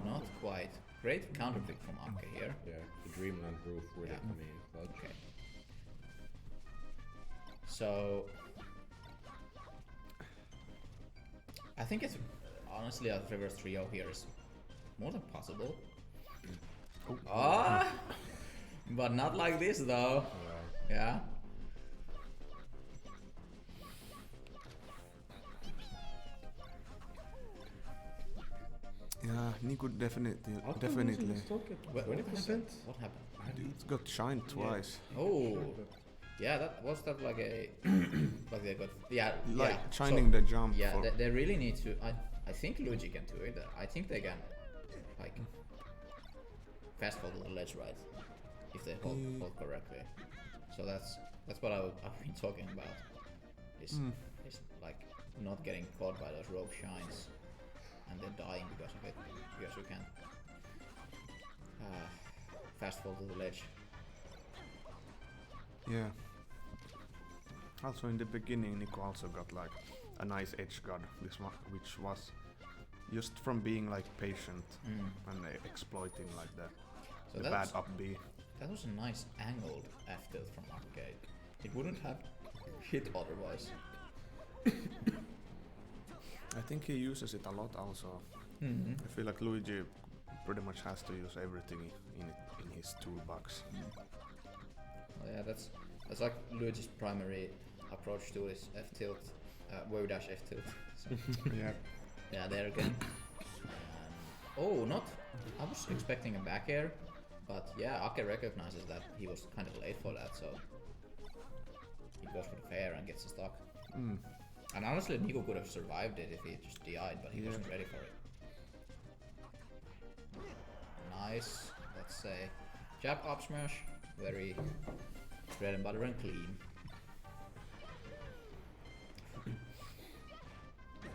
Not quite. Great counter pick from Ake here. Yeah. The Dreamland roof really Yeah. coming in clutch. Okay. So I think it's honestly a reverse trio here is more than possible. Ah, but not like this though. Yeah. Yeah, Nico definitely. What, 20%? What happened? It's got shine twice. Oh, yeah. That was that like a like they got Like yeah. shining the jump. Yeah, for, they really need to. I think Luigi can do it. I think they can like fast fall to the ledge, right? If they hold correctly. So that's what I've been talking about. Is like not getting caught by those rogue shines and then dying because of it. Because you can fast fall to the ledge. Yeah. Also in the beginning, Nico also got like a nice edge guard, which was just from being like patient and exploiting like the bad up B. That was a nice angled F tilt from Arcade. It wouldn't have hit otherwise. I think he uses it a lot also. I feel like Luigi pretty much has to use everything in his toolbox. Well, yeah, that's like Luigi's primary approach to his F tilt, wave dash F tilt. So, Yeah. yeah, there again. Oh, not. I was expecting a back air, but yeah, Ake recognizes that he was kind of late for that, so he goes for the fair and gets stuck. And honestly, Nico could have survived it if he just DI'd, but he wasn't ready for it. Nice. Let's say jab up smash, very bread and butter and clean.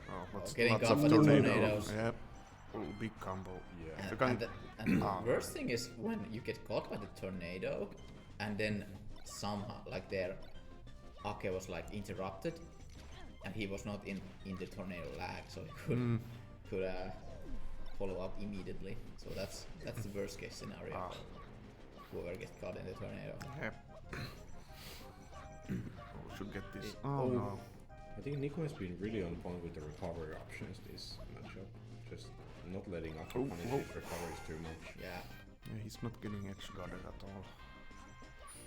Oh, getting lots caught of by the tornado. tornadoes. Yep. Oh, big combo. Yeah. You can- And the worst thing is when you get caught by the tornado, and then somehow, like there, Ake was like interrupted, and he was not in the tornado lag, so he could follow up immediately. So that's the worst case scenario. Whoever gets caught in the tornado. Yep. Oh, should get this. Oh no. I think Nico has been really on point with the recovery options this matchup. Just not letting up punish his recoveries too much. Yeah. Yeah, he's not getting edge guarded at all.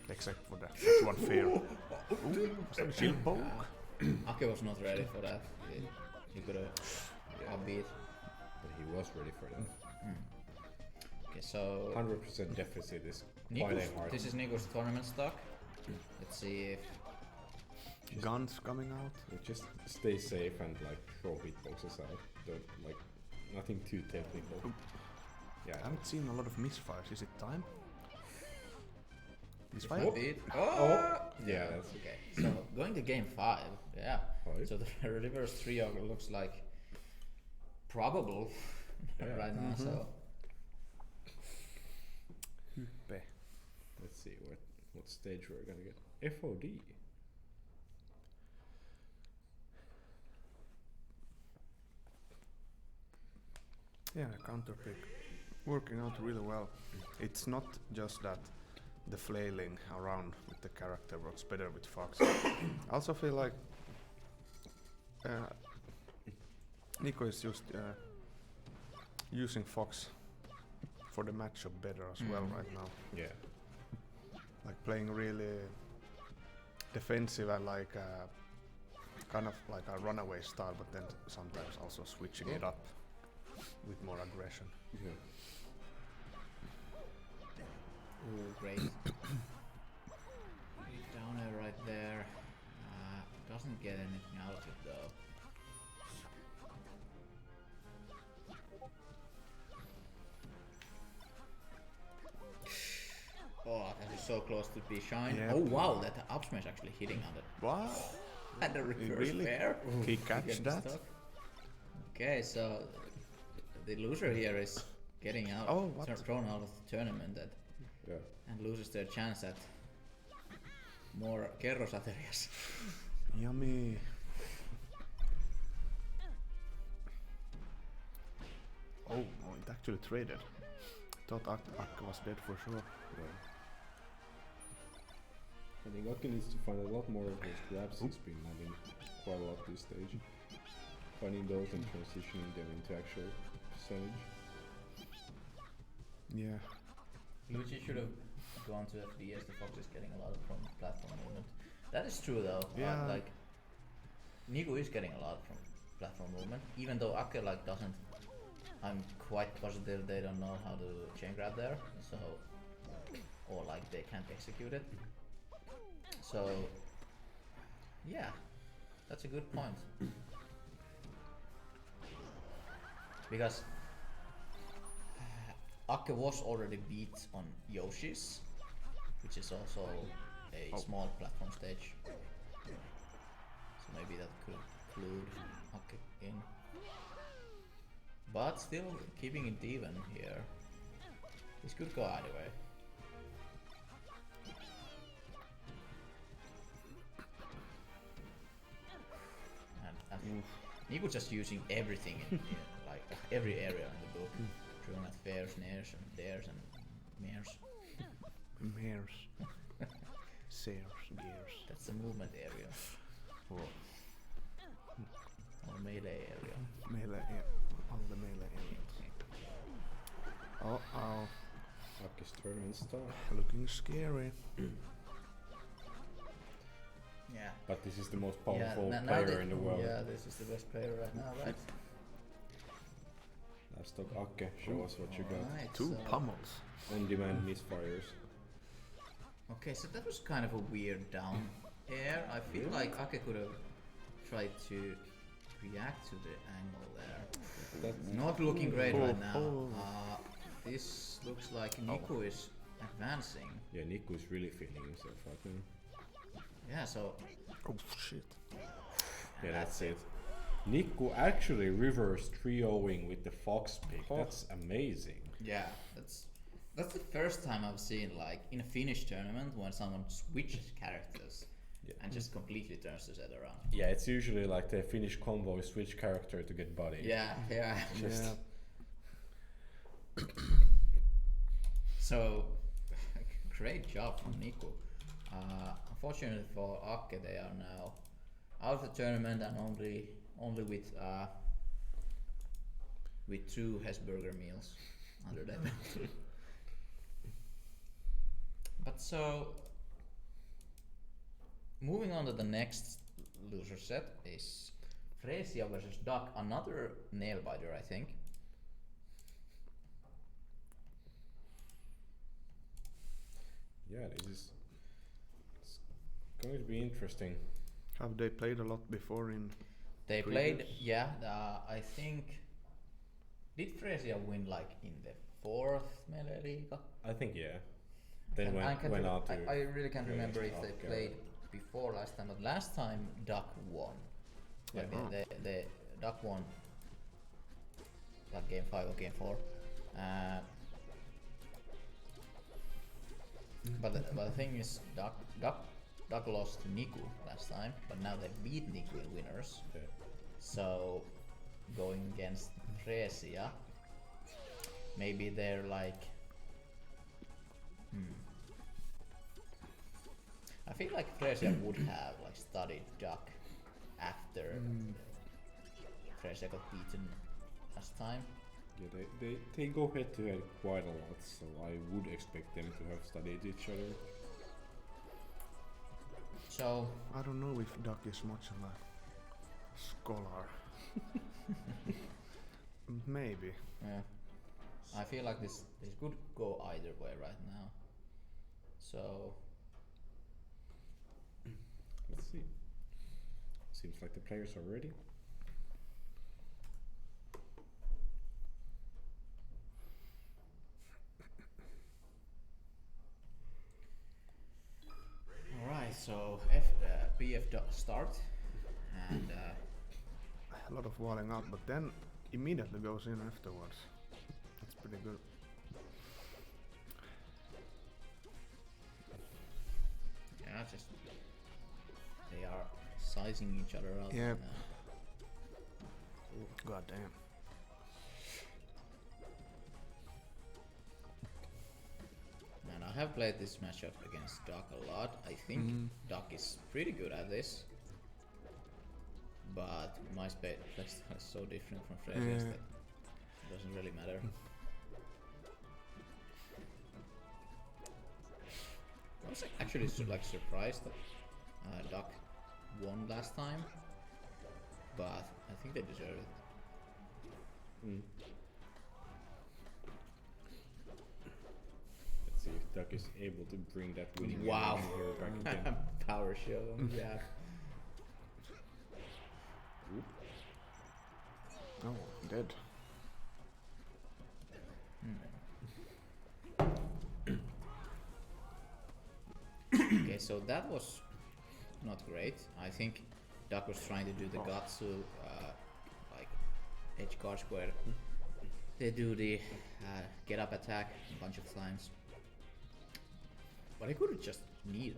Except for that one fair. Ooh, was that a shield poke? Ake was not ready for that. He could have upbeat. But he was ready for that. Okay, so 100% deficit is quite a hard. this is Nico's tournament stock. Let's see if Guns coming out. Just stay safe and like throw beatboxes out. Don't like nothing too technical. I Yeah. haven't seen a lot of misfires. Is it time? Misfire? upbeat. Yeah, that's Okay, so going to game 5, yeah. Right. So the reverse trio looks like probable right now. So Hyppe. Let's see what stage we're gonna get. FOD. Yeah, counter pick. Working out really well. It's not just that the flailing around with the character works better with Fox. I also feel like Nico is just using Fox for the matchup better as well right now. Yeah. Like playing really defensive and like kind of like a runaway style, but then sometimes also switching it up with more aggression. Yeah. ooh, great. Down air right there. Doesn't get anything out of it though. Oh, that is so close to be shine. Yeah. Oh wow, that up smash actually hitting on it. What? And the reverse Really? fair. Can he catch Getting that? stuck. Okay, so the loser here is getting out, Oh, what? thrown out of the tournament Yeah. and loses their chance at more kerrosaterias. Yummy. Oh, it actually traded. Thought Akka was dead for sure. Yeah. I think Akka needs to find a lot more of those grabs he's been landing quite a lot this stage. Finding those and transitioning them into actual percentage. Yeah. Luigi should have gone to FDS. The Fox is getting a lot from platform movement. That is true though. Yeah. Like Niku is getting a lot from platform movement, even though Ake like doesn't. I'm quite positive they don't know how to chain grab there, so or like they can't execute it. So yeah, that's a good point. Because Ake was already beat on Yoshi's, which is also a small platform stage. So maybe that could include Ake in. But still keeping it even here. This could go either way. And Niku just using everything in like every area in the book. Throwing at fairs, nairs, and dares, and mares. Mares. Sares, gears. That's the movement area. Oh. Or melee area. Melee, yeah. All the melee areas. Oh. Akki's tournament start. Looking scary. Yeah. But this is the most powerful now player in the world. Yeah, this is the best player right now, right? Let's talk Akke, show us what you got. Right, Two so- pummels. On-demand misfires. Okay, so that was kind of a weird down air. I feel like Ake could have tried to react to the angle there. That's Not looking great right now. Oh. This looks like Niku is advancing. Yeah, Niku's really feeling himself right now. Yeah, so Oh shit. Yeah, that's it. Niku actually reverse 3-0ing with the fox pick. That's amazing. yeah, that's the first time I've seen like in a Finnish tournament when someone switches characters and just completely turns the set around. Yeah, it's usually like the Finnish convoy switch character to get body. Yeah. Yeah. So great job from Niku. Unfortunately for Ake, they are now out of the tournament and only with 2 Hesburger meals under their belt. But so moving on to the next loser set is Freesia versus Duck, another nail biter, I think. Yeah, this is it's going to be interesting. Have they played a lot before in They previous? played, yeah. I think did Freesia win like in the 4th Melee Liiga? I think yeah. Then I can't went re- on to. I really can't yeah, remember if they okay. played before last time, but last time Duck won. Like Yeah. the Duck won like game 5 or game 4. But the thing is, Duck lost to Niku last time, but now they beat Niku in winners. Yeah. So going against Freesia, maybe they're like, I feel like Freesia would have like studied Duck after Freesia got beaten last time. Yeah, they go head to head quite a lot, so I would expect them to have studied each other. So I don't know if Duck is much of a scholar. Maybe. yeah, I feel like this could go either way right now. So Let's see. Seems like the players are ready. BF start, and A lot of walling out, but then immediately goes in afterwards. That's pretty good. yeah, just they are sizing each other out. Yep. God damn. And I have played this matchup against Doc a lot. I think Doc is pretty good at this. But my playstyle is so different from Freddy's that it doesn't really matter. I was actually surprised that Doc won last time, but I think they deserve it. Let's see if Duck is able to bring that winning Wow. here back again. Power show, yeah. Oh, dead. Okay, so that was not great. I think Duck was trying to do the Gatsu like edge guard square. They do the get up attack a bunch of times, but I could have just kneeled.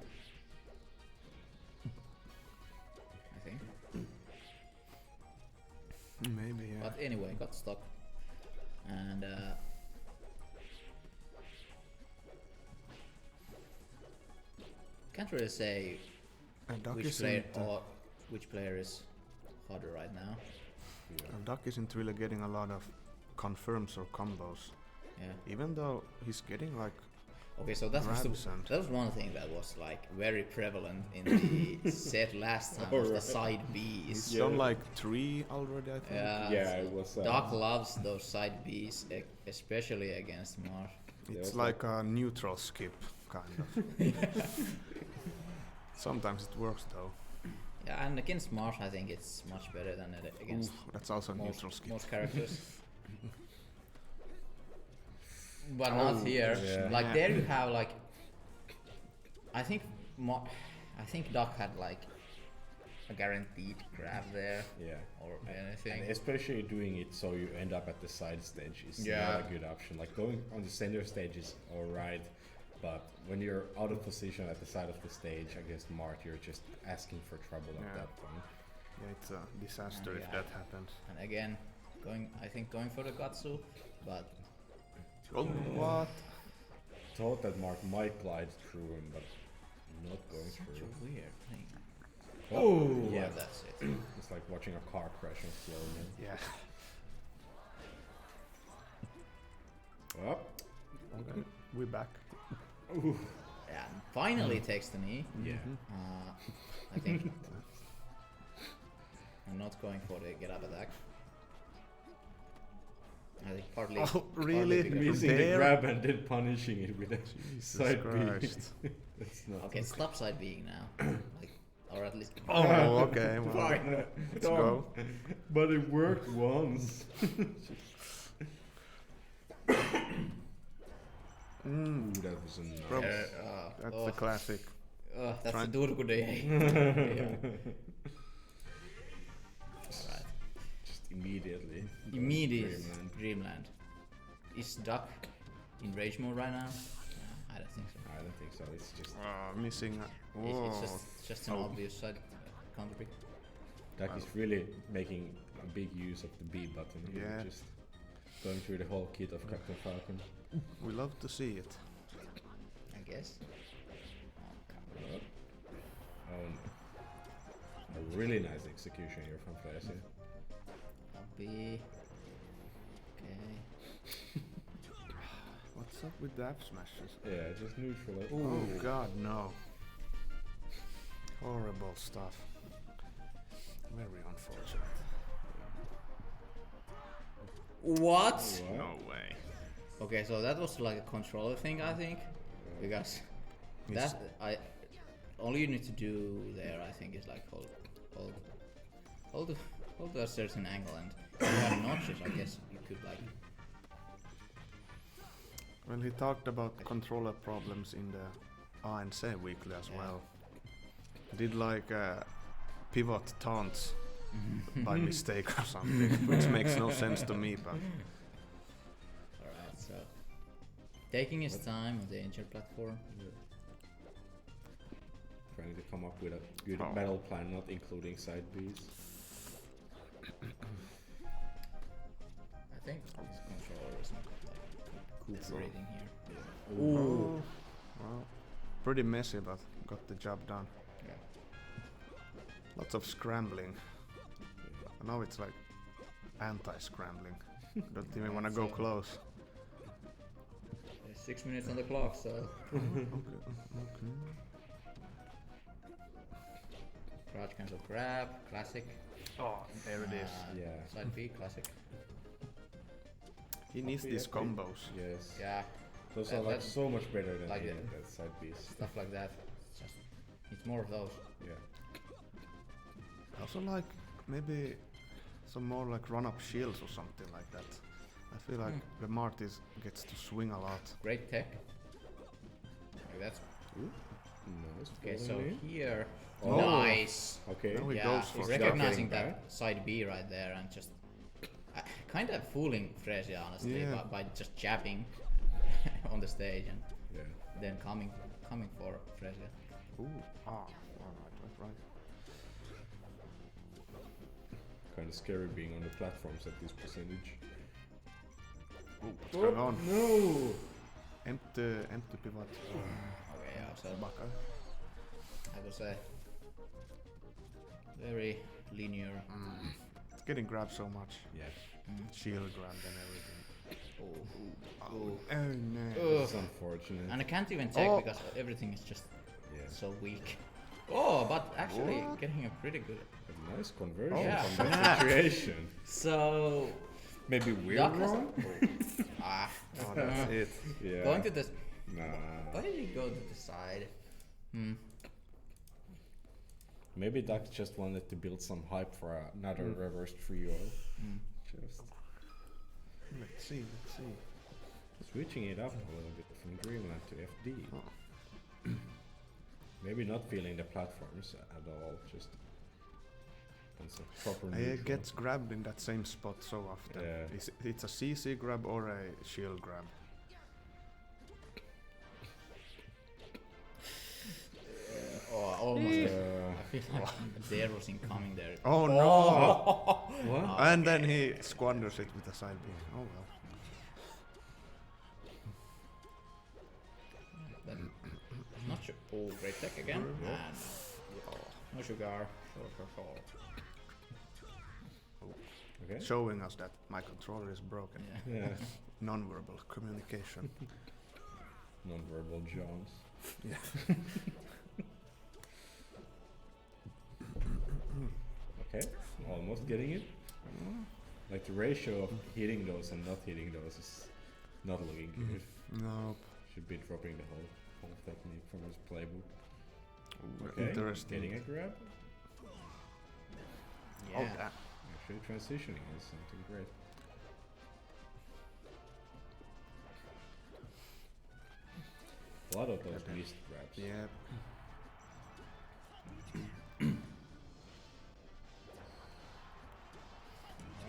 I think. Maybe, yeah. But anyway, got stuck, and can't really say Duck which player is harder right now. Duck isn't really getting a lot of confirms or combos. Yeah. Even though he's getting like Okay, so that was one thing that was like very prevalent in the set last time. Was the side Bs. he's done like 3 already, I think. Yeah, it was. Doc loves those side Bs, especially against Marsh. It's like a neutral skip, kind of. Sometimes it works though. Yeah, and against Marsh, I think it's much better than against That's also a neutral skip. most characters. But not here. Yeah. Like there you have like, I think Doc had like a guaranteed grab there. Yeah. Or anything. And especially doing it so you end up at the side stage is Yeah. not a good option. Like going on the center stage is alright, but when you're out of position at the side of the stage against Mart, you're just asking for trouble at Yeah. that point. Yeah, it's a disaster And if yeah. that happens. And again, going for the Gatsu, but Oh, what? Thought that Mart might glide through him, but not going such through. a weird thing. Oh, Yeah, yeah. that's it. It's like watching a car crash in slow mo. Yeah. Oh, Okay, we're back. Yeah, finally takes the knee. yeah. I think I'm not going for the get up attack. I think partly. Oh, really? partly because- Missing the There? grab and then punishing it with a side B. Christ. That's not Okay, stop side being now. Like, or at least. Oh, okay. Well, fine. let's go. But it worked once. Ooh, that was a nice. That's a classic. That's Try- a Turku day. Alright. Just immediately. Immediate Dreamland. Dreamland. Is Duck in rage mode right now? No, I don't think so. I don't think so. It's just Missing. It's just an obvious side counter pick. Duck is really making a big use of the B button. Here, Yeah. just going through the whole kit of Captain Falcon. We love to see it. I guess. A really nice execution here from Flash. Copy. Okay. What's up with the F smashes? Yeah, just neutral. Oh God, no. Horrible stuff. Very unfortunate. What? No way. Okay, so that was like a controller thing, I think, because that all you need to do there, I think, is like hold to a certain angle, and if you have notches, I guess you could like. Well, he talked about controller problems in the ANC weekly as well. did like pivot taunts by mistake or something, which makes no sense to me, but Alright, so taking his time on the angel platform. Trying to come up with a good battle plan, not including side Bs. I think this controller is not like cooperating here. Yeah. oh, well, pretty messy, but got the job done. Yeah. Lots of scrambling. And now it's like anti-scrambling. Don't even want to go close. There's 6 minutes on the clock, so. Okay. Crouch cancel grab, classic. Oh, there it is. Yeah. Side B, classic. He needs these combos. Yes. Yeah. Those That- are like that- so much better than like the it. that side Bs. Stuff like that. It's just, it's more of those. Yeah. Also like maybe some more like run-up shields or something like that. I feel like the Martis gets to swing a lot. Great tech. Like that's Ooh. Nice. okay. So following me. here, Oh. nice. Okay. Now he Yeah, goes he's for recognizing stuff. that side B right there and just kind of fooling Fresia honestly Yeah. by just jabbing on the stage and Yeah. then coming for Fresia. Ooh, right. Kind of scary being on the platforms at this percentage. Ooh, what's going on? No. Empty pivot. Okay, yeah. So Baka. I would say very linear. It's getting grabbed so much. Yeah. Shield grabbed and everything. Oh. Oh no. It's unfortunate. And I can't even check Oh. because everything is just Yeah. so weak. Oh, but actually What? getting a pretty good. A nice conversion Yeah. from that situation. So Maybe we're Duck has wrong. ah, Oh, that's it. Yeah. going to this. Nah. Why did you go to the side? Maybe Duck just wanted to build some hype for another reverse trio. Just Let's see. switching it up a little bit from Dreamland to FD. Oh. Maybe not feeling the platforms at all, just it's a proper He neutral. gets grabbed in that same spot so often. Yeah. It's a CC grab or a shield grab. Oh, almost. Uh, I feel like there was incoming there. Oh no! what? And then he squanders it with a side B. Oh well. Then, not sure. Oh, great tech again. And no sugar. Sure. Okay. Showing us that my controller is broken. Yeah. Yeah. Non-verbal communication. Non-verbal Jones. Yeah. Okay. Almost getting it. Like the ratio of hitting those and not hitting those is not looking good. Nope. Should be dropping the whole technique from his playbook. Ooh, Okay. Interesting. Getting a grab. Yeah. Oh, damn. Actually transitioning is something great. A lot of those missed grabs. Yeah.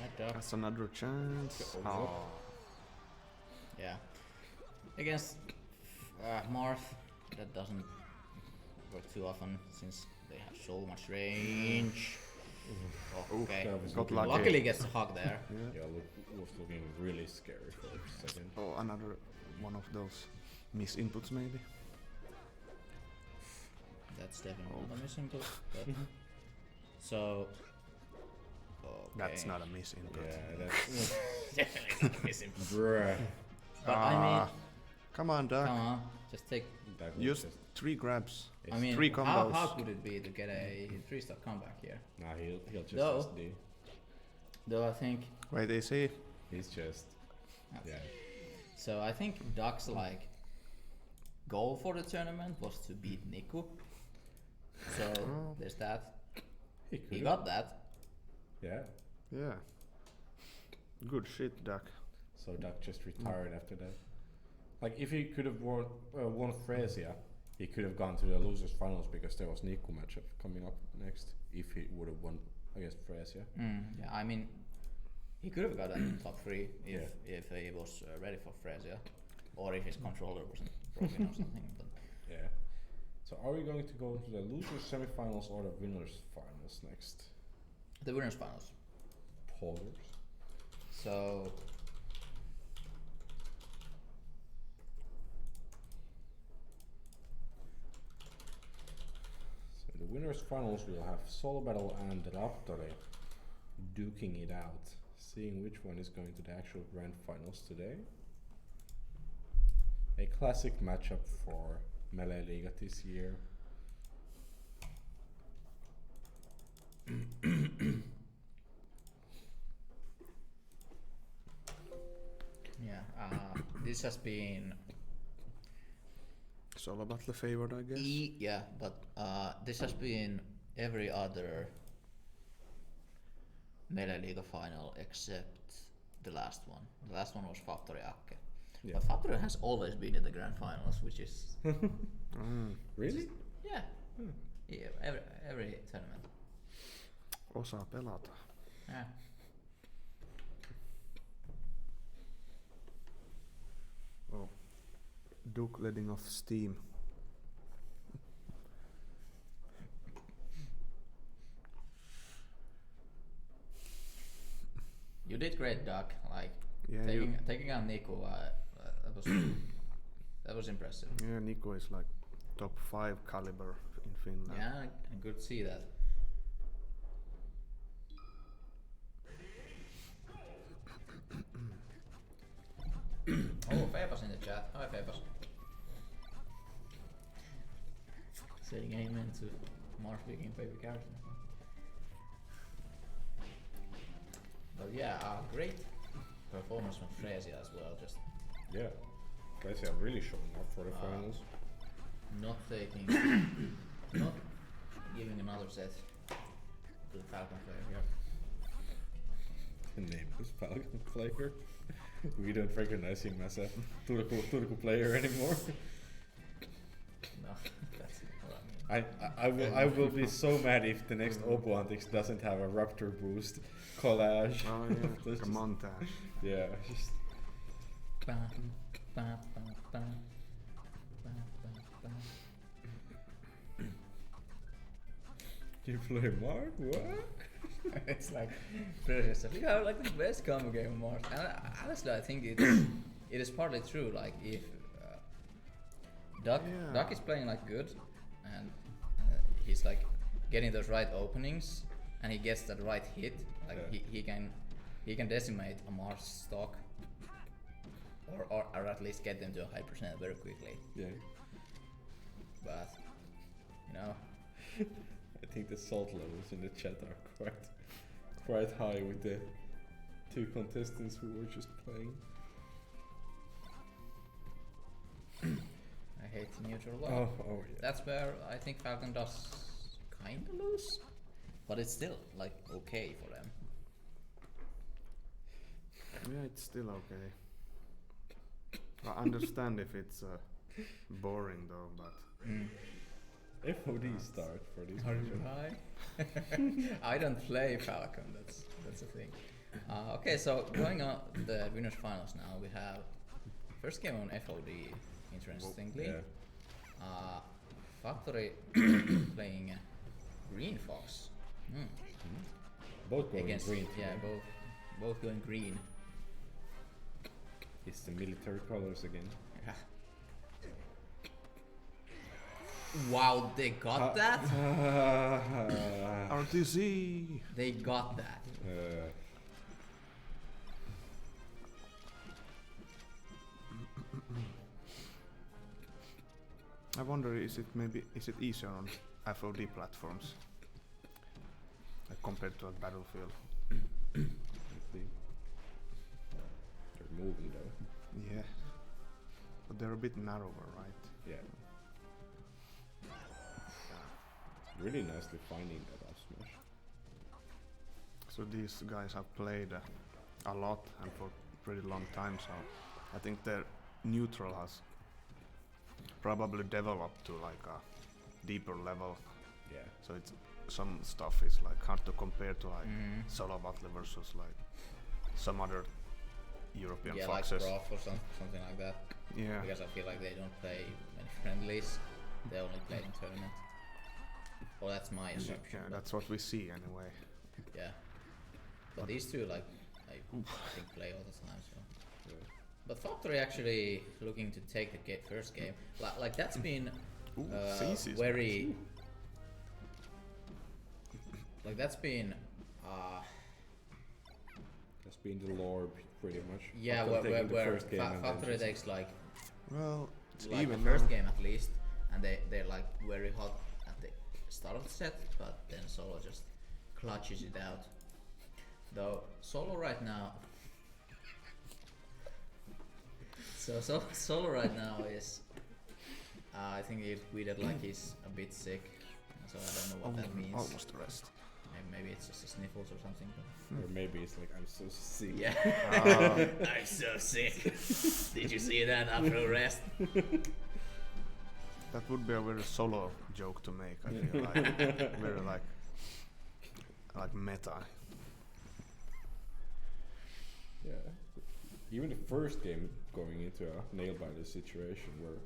Right, Duck. That's another chance. Oh. Oh. Yeah. Against Marth, that doesn't work too often since they have so much range. Oh, okay. that was Got looking- lucky. Luckily gets a hug there. Yeah. Yeah, was looking really scary for a second. Oh, another one of those misinputs maybe. That's definitely not a misinput. But so. Okay. That's not a misinput. Yeah, that's definitely not a misinput. bruh. But I mean, Come on, Duck. come on, just take. That was Use just, 3 grabs. I mean, 3 how combos. could it be to get a 3-star comeback here? nah, he'll just No. SD. Though I think. Wait, is he? He's just yeah. So I think Duck's like goal for the tournament was to beat Niku. So there's that. He He could've. got that. Yeah. Yeah. Good shit, Duck. So Duck just retired after that. Like if he could have won Fresia, he could have gone to the losers finals because there was Niku matchup coming up next if he would have won against Freesia. Yeah, I mean, he could have gotten top 3 if he was ready for Freesia, or if his controller wasn't broken or something. But yeah. So are we going to go to the losers semifinals or the winners finals next? The winners finals. Pollers. So in the winners finals we'll have Soul Battle and Raptore duking it out, seeing which one is going to the actual grand finals today. A classic matchup for Melee Liga this year. yeah, this has been Solo battle favored, I guess. yeah, but this has been every other Melee Liga final except the last one. The last one was Factory Akke. Yeah. But Factory has always been in the grand finals, which is Really? yeah, yeah, every tournament. Osaa pelata. Yeah. Oh. Duke letting off steam. You did great, Doc. Like Yeah, taking out Niku, that was impressive. Yeah, Nico is like top 5 caliber in Finland. Yeah, good to see that. Oh, Febas in the chat. Hi, Febas. Saying amen to Mars speaking baby character. But yeah, great performance from Freesia as well. Just Yeah. Guys are really showing up for the finals. not taking, not giving another set to the Falcon player here. The name is Falcon player. We don't recognize him as a Turku player anymore. No, that's what I mean. I will be so mad if the next Oppo Antics doesn't have a Raptor boost collage. Oh yeah, That's like a just- montage. Yeah, just Ba, ba, ba, ba. Ba, ba, ba. you play Mark? What? It's like Freesia said, you have like the best combo game of Mars. And honestly, I think it is partly true. Like if Duck is playing like good, and he's like getting those right openings, and he gets that right hit. Like Yeah. he can decimate a Mars stock, or at least get them to a high percent very quickly. Yeah. But you know, I think the salt levels in the chat are quite high with the 2 contestants who were just playing. I hate the neutral lock. Oh yeah. That's where I think Falcon does kinda lose, but it's still like okay for them. Yeah, it's still okay. I understand if it's boring though, but FOD start for this. Are you matchup. high? I don't play Falcon. That's the thing. Okay, so going on the winners finals now, we have first game on FOD. Interestingly, Yeah. Factory playing Green Fox. Both going Against green. yeah, today. both going green. It's the military colors again. Yeah. Wow, they got that. RTC! They got that. I wonder, is it easier on FOD platforms like compared to a Battlefield? Let's see. They're moving though. Yeah, but they're a bit narrower, right? Yeah. Really nicely finding that up smash. So these guys have played a lot and for a pretty long time, so I think their neutral has probably develop to like a deeper level. Yeah. So it's some stuff is like hard to compare to like solo battle versus like some other European foxes. Like Prof or something like that. Yeah. Because I feel like they don't play many friendlies. They only play in tournament. Well, that's my assumption. Yeah, that's what we see anyway. Yeah. But these two, like, I think play all the time. So. Yeah. But Factory actually looking to take the first game. Like that's been very. Like that's been. That's been the lore pretty much. Yeah, where Factory takes like. Well, it's like even the first now. game at least, and they're like very hot at the start of the set, but then Solo just clutches it out. Though Solo right now. So Solo right now is. I think he tweeted like he's a bit sick, so I don't know what that means. Almost the rest. Maybe it's just the sniffles or something. Or maybe it's like, I'm so sick. Yeah. I'm so sick. Did you see that after a rest? That would be a very Solo joke to make. I feel like very like meta. Yeah. Even the first game going into a nail-biter situation where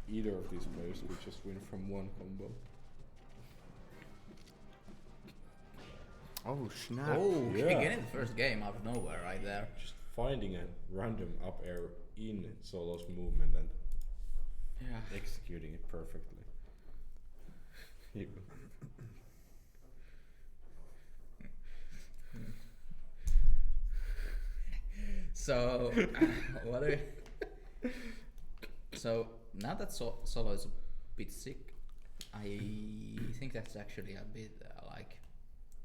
either of these players could just win from one combo. Oh snap! Oh, Yeah. getting the first game out of nowhere right there. Just finding a random up air in Solo's movement and Yeah. executing it perfectly. So, what do we... So, now that Solo is a bit sick, I think that's actually a bit like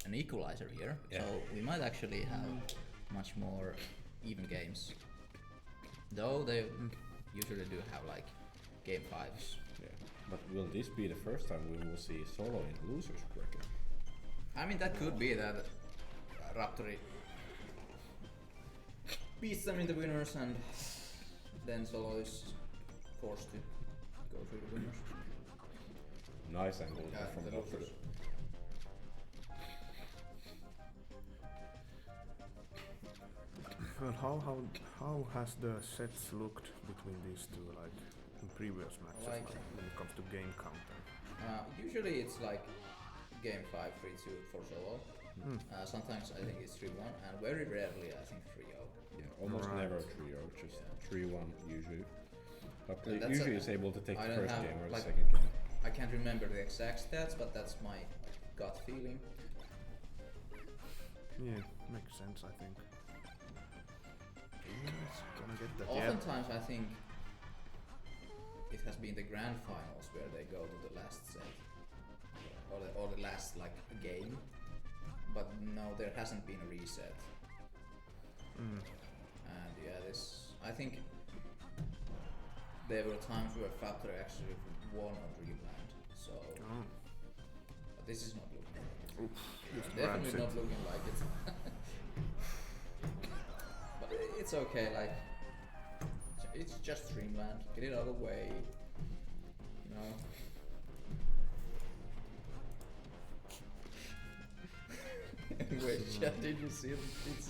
an equalizer here. Yeah. So, we might actually have much more even games. Though they usually do have like game 5s. Yeah. But will this be the first time we will see Solo in losers bracket? I mean, that could be that Raptori beats them in the winners and then Solo is forced to go through the winners. Nice angle Yeah, from the Raptori. losers. Well, how has the sets looked between these two, like in previous matches, Like- when it comes to game count? Usually it's like game 5, 3-2 for Solo. Sometimes I think it's 3-1 and very rarely I think 3-0. Yeah, almost Right. never 3-0, just Yeah. 3-1 usually. But And that's usually a- is able to take I the don't first have, game or the like- second game. I can't remember the exact stats, but that's my gut feeling. Yeah, makes sense, I think. It's gonna get that. Oftentimes I think it has been the grand finals where they go to the last set or the last like game, but no, there hasn't been a reset. And yeah, this I think there were times where Factory actually won on Dreamland, so Oh, but this is not looking just definitely grabs not it. looking like it. But it's okay, like it's just Dreamland. Get it out of the way, you know. Anyway, chat, did you see it?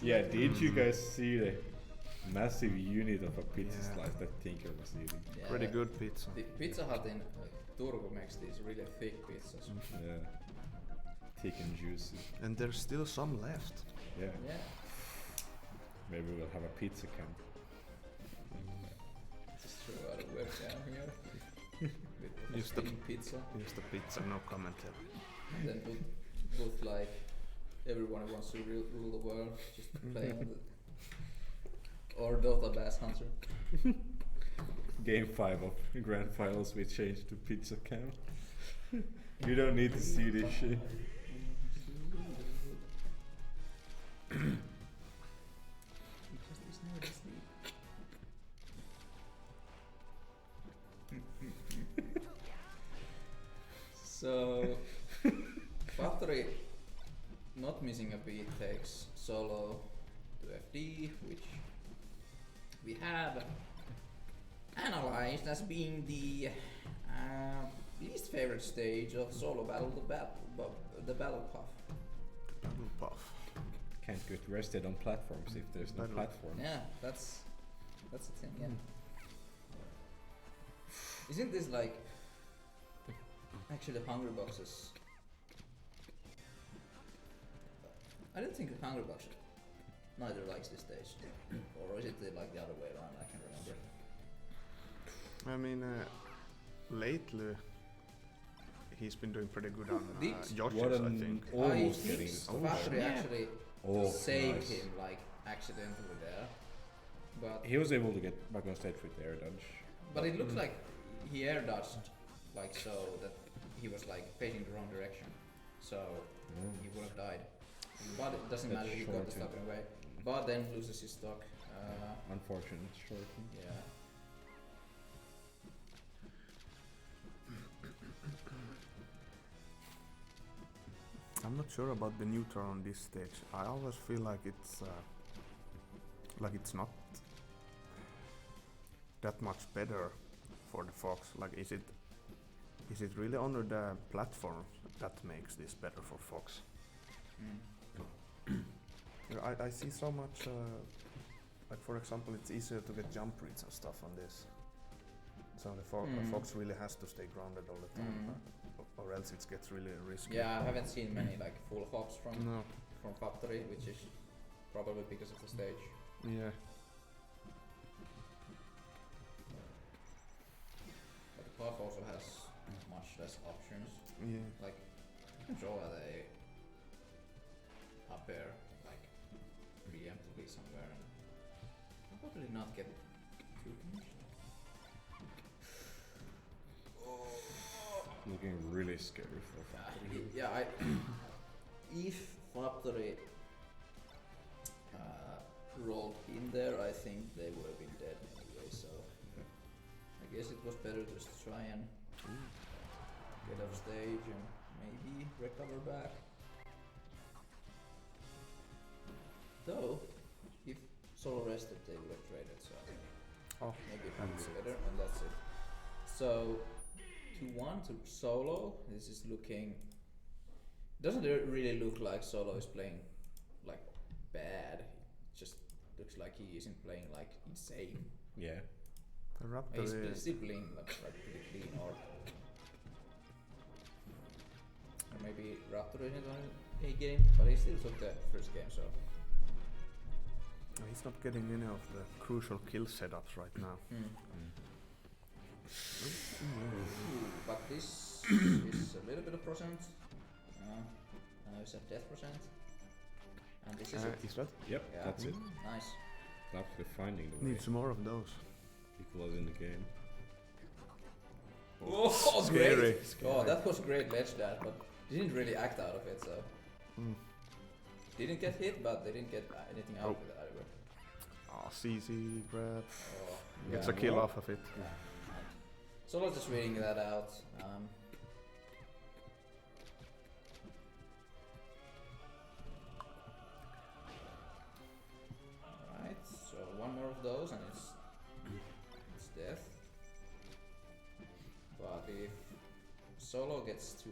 Yeah, did you guys see the massive unit of a pizza Yeah. slice that Tinker was eating? Yeah, Pretty good pizza. The Pizza Hut in Turku makes these really thick pizzas. Yeah. Thick and juicy. And there's still some left. Yeah. Yeah. Maybe we'll have a pizza camp. Just throw out a webcam here. With Just the- thin pizza. Just the pizza, no commentary. And then put like everyone who wants to rule the world, just playing on the or Dota Bass Hunter. Game 5 of Grand Finals we changed to pizza camp. You don't need to see this shit. So Factory not missing a beat takes Solo to FD, which we have. analyzed as being the least favorite stage of solo battle, the battle puff. Battle Puff. Can't get rested on platforms if there's no Battle. platforms. Yeah, that's the thing. Yeah. Isn't this like actually Hungry Boxes? I don't think Hungry Box neither likes this stage, or is it like the other way around? I can't remember. I mean, lately he's been doing pretty good on These- Yoshi's, I think. I Almost think getting Factory actually saved nice. him like accidentally there, but He was able to get back on stage with air dodge. it looks like he air dodged like so that he was like facing the wrong direction, so he would have died. But it doesn't That's matter, he got the shortened. stock in a way. But then loses his stock. Unfortunate shorten. Yeah. I'm not sure about the neutral on this stage. I always feel like it's not that much better for the Fox. Like, is it really under the platform that makes this better for Fox? I see so much. Like, for example, it's easier to get jump reads and stuff on this. So the Fox really has to stay grounded all the time, or else it gets really risky. Yeah, I haven't seen many like full hops from No. Factory, which is probably because of the stage. Yeah. But the Puff also has much less options. Yeah. Like, you can throw at a up air, like preemptively somewhere, and probably not get too punished. Looking really scary for Factory. Yeah, if Factory rolled in there, I think they would have been dead anyway, so I guess it was better just to try and get off stage and maybe recover back. Though, if Solo rested, they would have traded, so maybe it would be better, and that's it. So, 2-1 to Solo. This is looking. Doesn't really look like Solo is playing like bad. It just looks like he isn't playing like insane. Yeah. The Raptor He's is still playing like pretty clean, or maybe Raptor isn't on a game, but he still took the first game, so. he's not getting any of the crucial kill setups right now. But this is a little bit of percent. It's a death percent. And this is it. Is that? Yep, Yeah. that's it. Nice. After finding the way. Needs more of those. Equalize in the game. Oh, Scary. great! Scary. Oh, that was great ledge dash, but didn't really act out of it, so. Didn't get hit, but they didn't get anything out of it either. Oh, CZ grab. Oh, Gets yeah. a kill off of it. So let's just reading that out. Alright, so one more of those and it's death. But if Solo gets too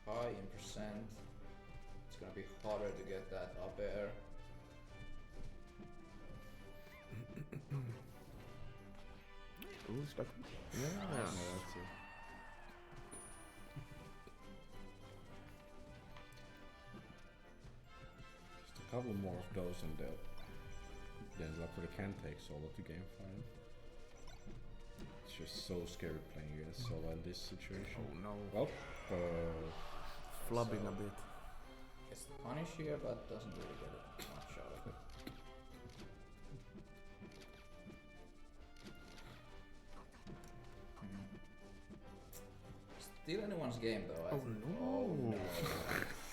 high in percent, it's gonna be harder to get that up air. Ooh, is that? Yeah. No, that's it. Just a couple more of those and then Raptor can take Solo to game 5. It's just so scary playing against Solo in this situation. Oh no. Well, Flubbing a bit. Gets the punish here, but doesn't really get it much out of it. Still anyone's game though. Oh no. Oh,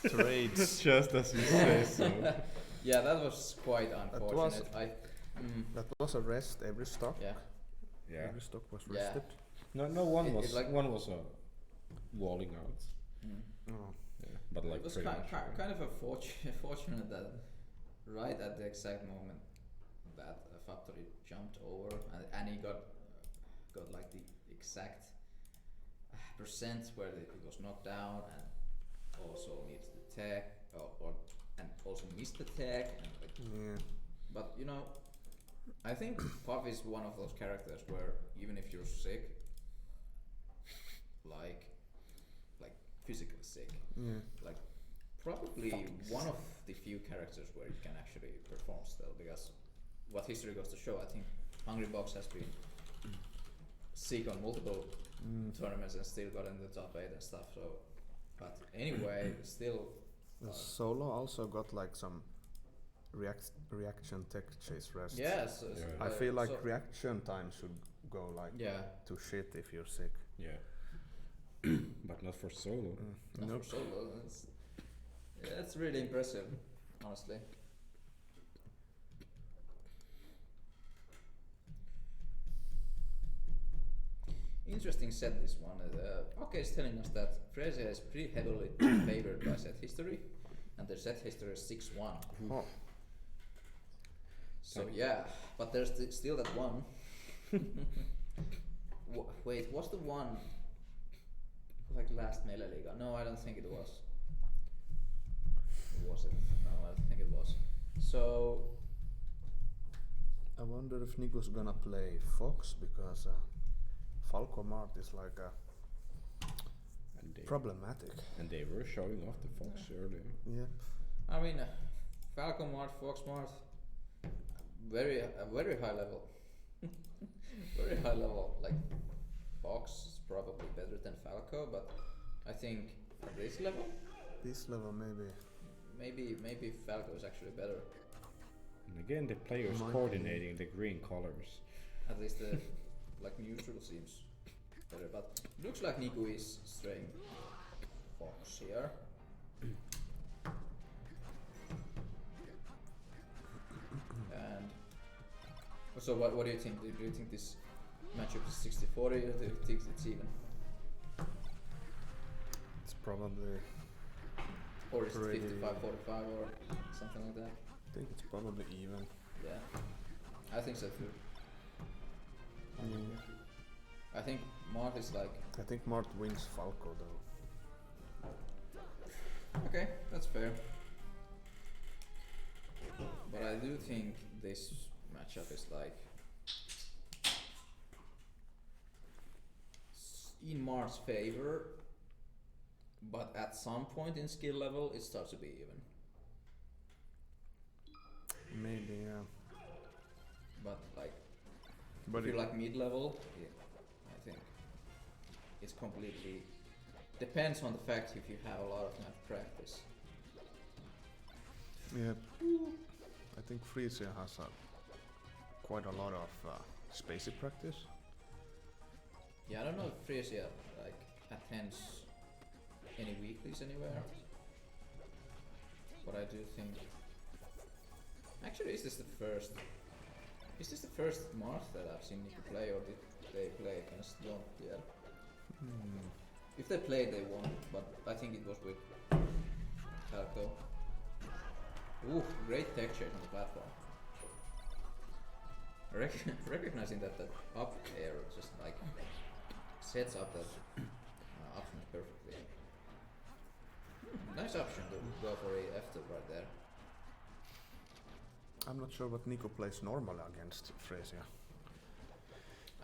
no. Trades. just as you say so. Yeah, that was quite unfortunate. was- That That was a rest every stock. yeah. Yeah. Every stock was Yeah. rested. No, one It- was it like- one was walling out. Oh. Yeah, but like It was pretty kind, much. kind of a fortunate that right at the exact moment that a Factory jumped over and he got got like the exact percent where it was knocked down, and also needs the tag, and also missed the tag. And like, Yeah. but you know, I think Puff is one of those characters where even if you're sick, like physically sick, like probably one of the few characters where you can actually perform still, because what history goes to show, I think Hungry Box has been sick on multiple tournaments and still got in the top 8 and stuff. So, but anyway, still. Solo also got like some reaction tech chase rest. Yes. I feel like reaction time should go like to shit if you're sick. Yeah. But not for solo. Not for solo. It's really impressive, honestly. Interesting set, this one. Okay, it's telling us that Freesia is pretty heavily favored by set history, and their set history is 6-1. Oh. So yeah, but there's still that one. Wait, what's the one? Like last Melee Liga? No, I don't think it was. Was it? No, I don't think it was. So I wonder if Nico's gonna play Fox, because Falco Mart is like problematic. And they were showing off the Fox earlier. Yeah. I mean, Falco Mart, Fox Mart, very high level. Very high level. Like Fox is probably better than Falco, but I think at this level, maybe Falco is actually better. And again, the players coordinating the green colors. At least the like neutral seems better, but looks like Nico is straying Fox here. And so what do you think? Do you think this matchup is 60-40, or do you think it's even? It's probably. Or is it 55-45 or something like that? I think it's probably even. Yeah, I think so too. I think Mart is like. I think Mart wins Falco though. Okay, that's fair. But I do think this matchup is like in Mart's favor, but at some point in skill level it starts to be even. Maybe, yeah. But like, but if you're like mid-level, yeah, I think it's completely depends on the fact if you have a lot of match practice. Yeah, I think Freesia has quite a lot of spacey practice. Yeah, I don't know if Freesia like attends any weeklies anywhere, but I do think. Actually, is this the first Mart that I've seen Nico play, or did they play against Don't yet? If they played, they won, but I think it was with Falco. Ooh, great tech chase on the platform. Recognizing that the up air just like sets up that option perfectly. Nice option to go for a F2 right there. I'm not sure what Nico plays normally against Freesia.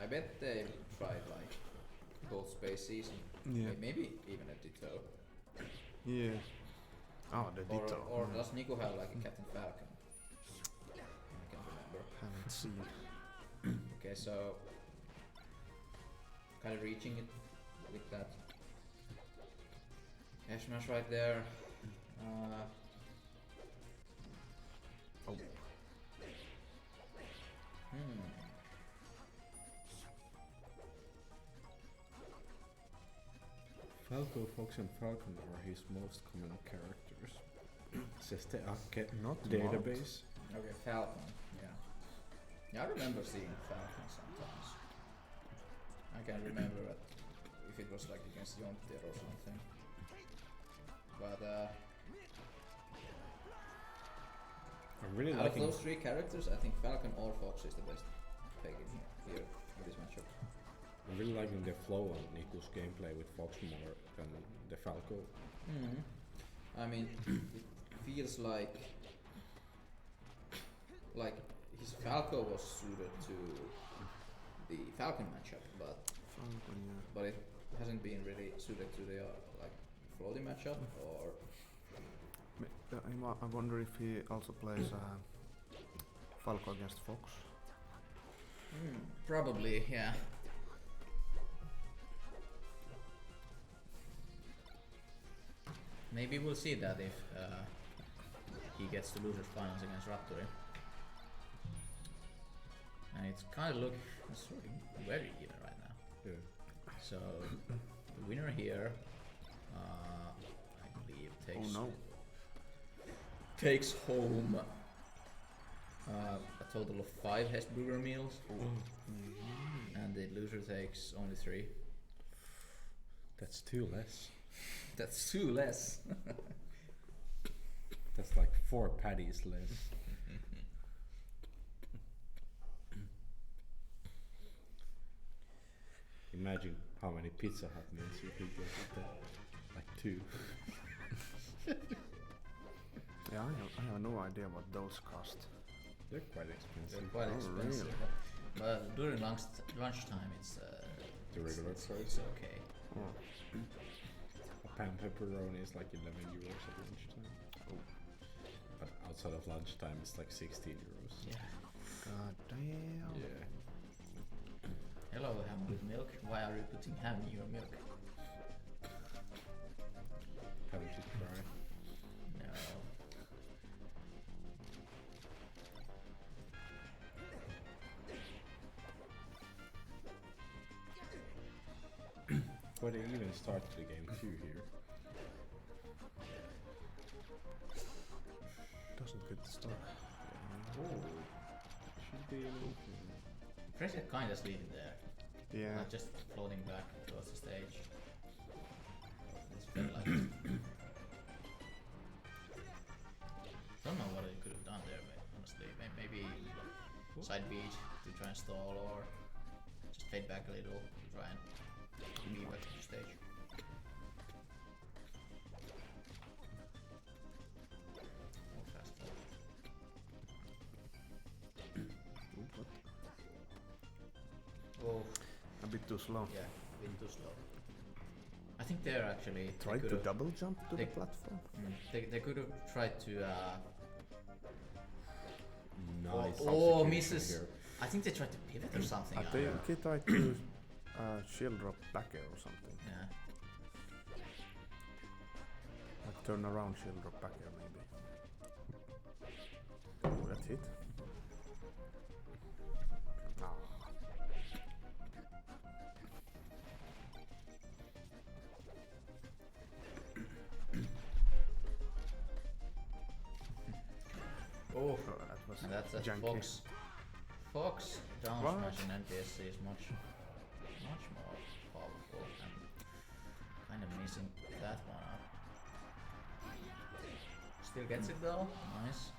I bet they tried like both space season, maybe even a Ditto. Yeah. Oh, the Ditto. Or does Nico have like a Captain Falcon? I can't remember. Haven't seen. Okay, so kind of reaching it with that F smash right there. Falco, Fox, and Falcon are his most common characters. Says the Akke database. Okay, Falcon, yeah. Yeah, I remember seeing Falcon sometimes. I can't remember if it was like against Jontier or something. But I'm really out liking of those three characters, I think Falcon or Fox is the best pick in here in this matchup. I'm really liking the flow on Niku's gameplay with Fox more than the Falco. I mean, it feels like his Falco was suited to the Falcon matchup, but it hasn't been really suited to the like floating matchup. Or I wonder if he also plays Falco against Fox. probably, yeah. Maybe we'll see that if he gets to losers finals against Raptori. And it's kind of looking very even right now. Yeah. So the winner here, I believe, takes home a total of 5 Hesburger meals, and the loser takes only 3. That's 2 less. That's 2 less. That's like 4 patties less. Imagine how many Pizza Hut meals you could get with that. Like 2. Yeah, I have no idea what those cost. They're quite expensive. They're quite expensive. Really? But during lunchtime, it's The regular it's price. okay. Oh. A pan pepperoni is like 11 euros at lunchtime. Oh. But outside of lunchtime, it's like 16 euros. Yeah. God damn. Yeah. Hello, ham with milk. Why are you putting ham in your milk? Haven't you tried? No. But they even started the game too here. Doesn't get the stuff. Oh. Should be enough. Fresia kinda sleeping there. Yeah. Like just floating back towards the stage. It's felt like it. Don't know what it could have done there, honestly. Maybe side beat to try and stall, or just fade back a little to try and be back to the stage. Oh, fast forward. Oh, A bit too slow. yeah, a bit too slow. I think they're actually Tried to double jump to the platform. They could have tried to. Nice. Oh, substitution misses. here. I think they tried to pivot or something. I think he tried to shield drop back air or something. Yeah. Like turn around shield drop back air maybe. Oh, that's it. Ah. Oh, That was and that's a janky. Fox. Fox down What? smashing NPSC is much more powerful, and kind of missing that one up. Still gets it though, nice.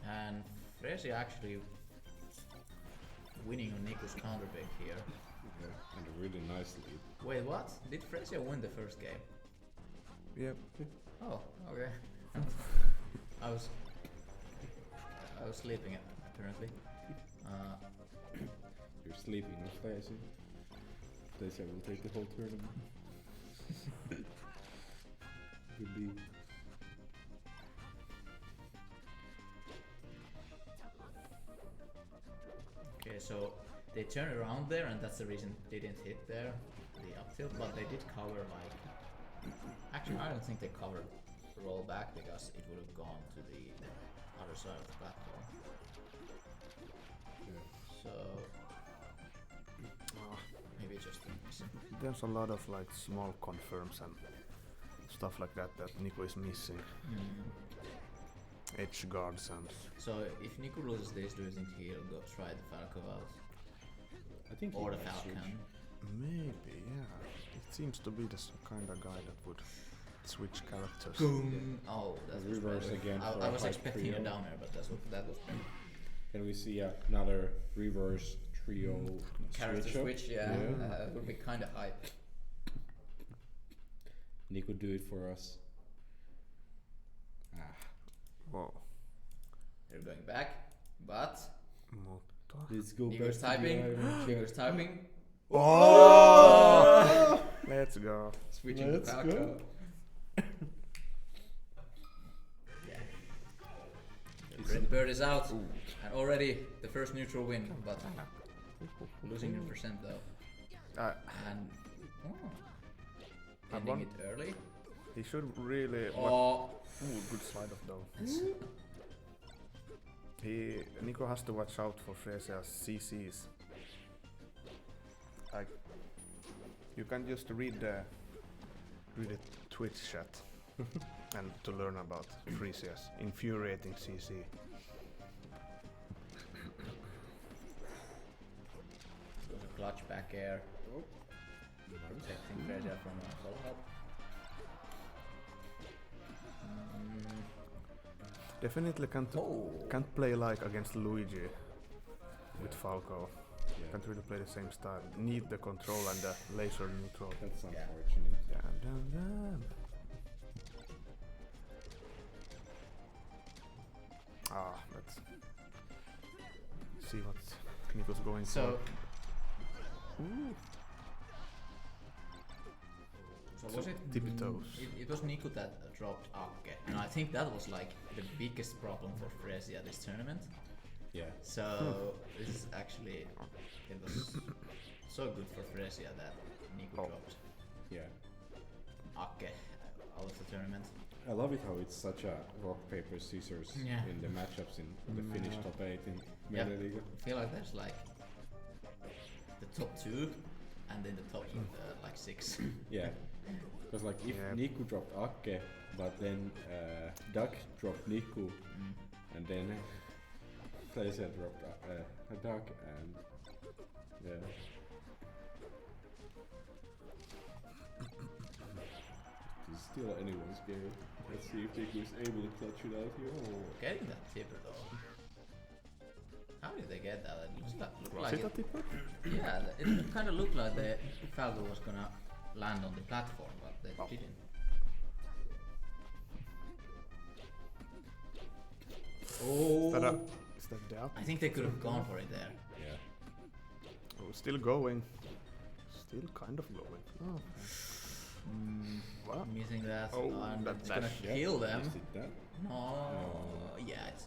And Fresia actually winning on Niku's counter pick here. Yeah, and a really nice lead. Wait, what? Did Fresia win the first game? Yep. Oh, okay. I was sleeping apparently. You're sleeping with Stacy. Stacy will take the whole tournament. Good lead. Okay, so they turn around there, and that's the reason they didn't hit there, the up tilt, but they did cover like. Actually, I don't think they covered roll back because it would have gone to the other side of the platform. Yeah. So maybe just a miss. There's a lot of like small confirms and stuff like that that Nico is missing. Edge guards and So if Nico loses this, do you think he'll go try the Falco out? I think Or he the might Falcon? switch. maybe, yeah. It seems to be the kind of guy that would switch characters. Boom! Oh, that was Reverse better. again I for was a expecting trio. a down air, but that was Then we see another reverse trio Character switch, it would be kind of hype. And he could do it for us. Whoa. You're going back, but Let's go Igor's back to the typing. island. Igor's typing. Oh! Let's go. Switching Let's to go. Falco. Yeah. The bird is out, and already the first neutral win, but losing in percent though. And ending it early. He should really. Oh, Good slide off though. Nico has to watch out for Fresia's CCs. Like, you can just read the Twitch chat and to learn about Fresia's infuriating CC. there's a clutch back air. Protecting Fresia from a follow-up. Definitely can't play like against Luigi with Falco. Can't really play the same style. Need the control and the laser neutral. That's unfortunate. Damn. Let's see what Nico's going So for. So was it? Tippy toes. It was Nico that dropped Akke, and I think that was like the biggest problem for Fresia this tournament. Yeah. So this is actually, it was so good for Fresia that Nico dropped Yeah. Akke out of the tournament. I love it how it's such a rock, paper, scissors in the matchups in the Finnish top 8 in Melee League. I feel like there's like the top 2 and then the top like 6. Yeah. Because like if Niku dropped Akke, but then Duck dropped Niku, and then Fresia dropped Duck, and yeah. It's still anyone's game. Let's see if Niku is able to clutch it out here. Oh, getting that tipper though. How did they get that? It looks like Is it a tipper? yeah, it kind of looked like the Falco was gonna land on the platform, but they didn't. Oh! Is that the up? I think they could have gone for it there. Yeah. Oh, still going. Still kind of going. Oh. Wow. Missing that, and that it's gonna dash, kill them. Is it that? No, yeah, it's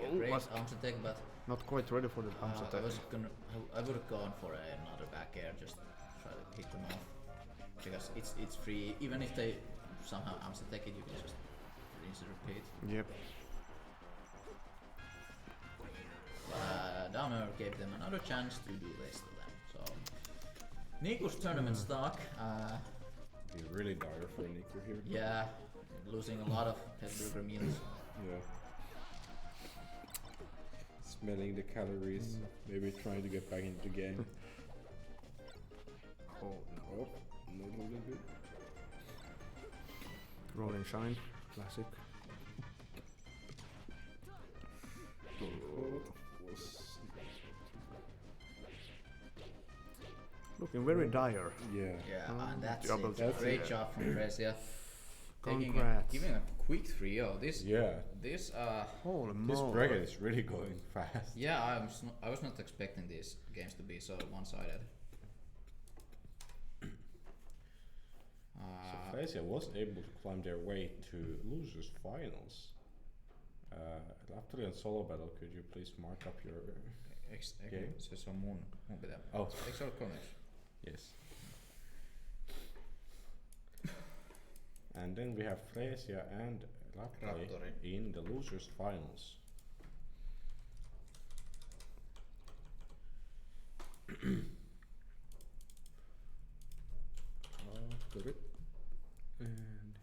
Oh, great was- arms attack, but Not quite ready for the bounce I attack. would have gone for another back air, just try to hit them off, because it's free. Even if they somehow arms attack it, you can just rinse and repeat. Yep. Downer gave them another chance to do this to them. So Niko's tournament stock, Be really dire for Niku here. yeah, losing a lot of hamburger meals. Yeah. Smelling the calories, maybe trying to get back into the game. Oh no. Oh, not looking good. Roll and shine. Classic. Was Looking very dire. yeah. Yeah, and that's double it. tap. Great job from Fresia. Congrats. Giving a quick 3-0. Yeah. This Holy This moly. bracket is really going fast. yeah, I was not expecting these games to be so one-sided. So Fresia was able to climb their way to losers finals. After the solo battle, could you please mark up your game? Se on mun pitää. Oh, Eikö se ole Connect? yes. And then we have Fresia and Raptori Raptori. in the losers finals. Raptori and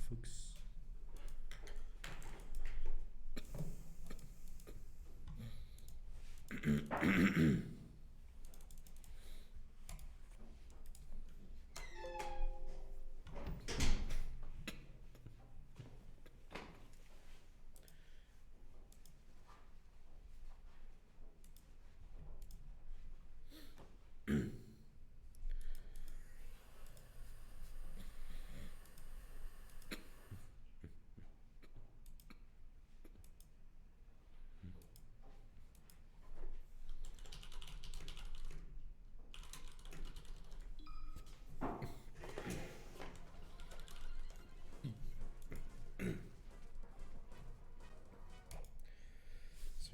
Fuchs.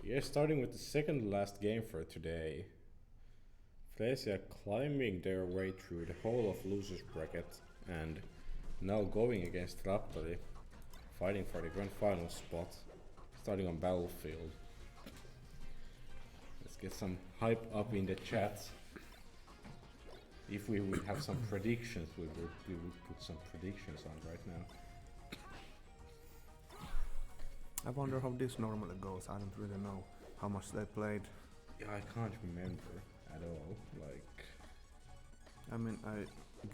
Yeah, starting with the second last game for today. Freesia climbing their way through the whole of losers bracket and now going against Raptori, fighting for the grand final spot, starting on battlefield. Let's get some hype up in the chat. If we would have some predictions, we would put some predictions on right now. I wonder how this normally goes. I don't really know how much they played. Yeah, I can't remember at all. Like, I mean, I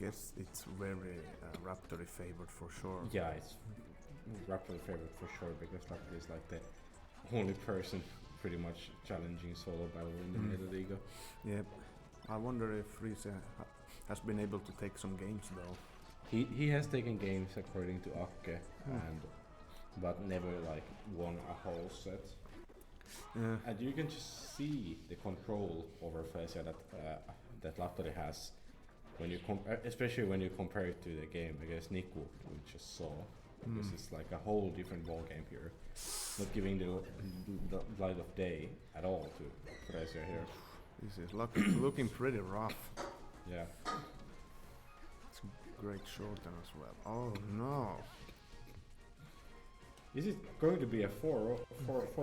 guess it's very Raptori favored for sure. yeah, it's Raptor favorite for sure because Raptor is like the only person pretty much challenging solo battle in the Metaliga. Yep. I wonder if Freesia has been able to take some games though. He has taken games according to Akke, but never like won a whole set. Yeah. And you can just see the control over Freesia that Raptor has when you especially when you compare it to the game against Niku we just saw. Because it's like a whole different ball game here, not giving the light of day at all to Freesia here. This is looking pretty rough. Yeah. It's a great shorten as well. Oh no. Is it going to be a four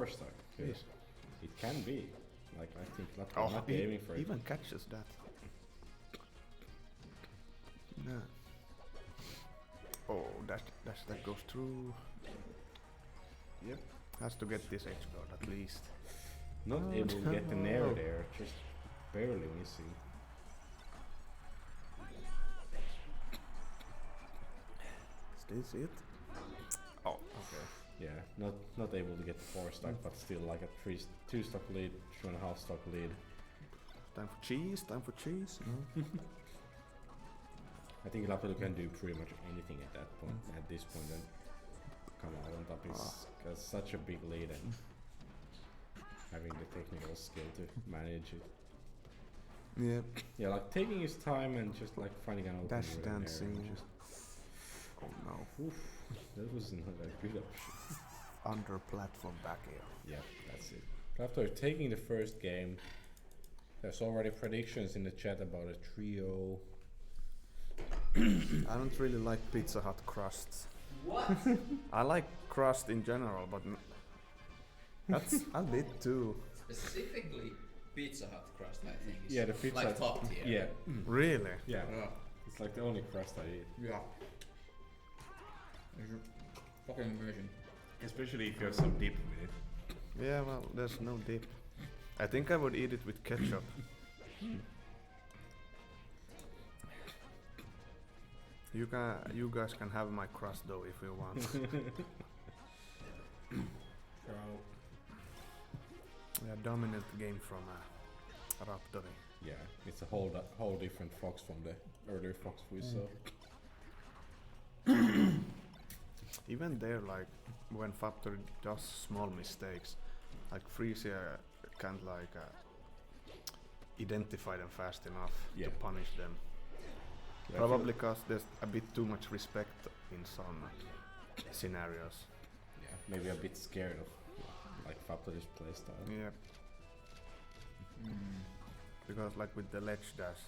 star? Yes. It can be. Like I think Laptop might be aiming for it. Even catches that. No. Oh, that goes through. Yep. Has to get this edge guard at least. Not able to get the nair there, just barely missing. Is this it? Oh, okay. Yeah, not able to get the 4 stock, but still like a 2 stock lead, 2.5 stock lead. Time for cheese, time for cheese. No? I think Laptop can do pretty much anything at that point, at this point, and come out on top. He's got such a big lead and having the technical skill to manage it. Yep. Yeah, like taking his time and just like finding an open Dash with an dancing. air and just, Oh no. oof, that wasn't a good option. Under platform back air. Yeah, that's it. After taking the first game, there's already predictions in the chat about a trio. I don't really like Pizza Hut crusts. What? I like crust in general, but that's a bit too. Specifically, Pizza Hut crust, I think. Is Yeah, the pizza. like top tier. Yeah, Really? yeah. Yeah. It's like the only crust I eat. Yeah. It's fucking amazing. Especially if you have some dip with it. Yeah, well, there's no dip. I think I would eat it with ketchup. You guys can have my crust though if you want. Yeah, dominant game from Raptori. Yeah, it's a whole different Fox from the earlier Fox we saw. Even there, like when Factory does small mistakes, like Freesia can't like identify them fast enough to punish them. Yeah, Probably because there's a bit too much respect in some scenarios. Yeah, maybe a bit scared of like Factory's playstyle. Yeah. Because like with the ledge dash,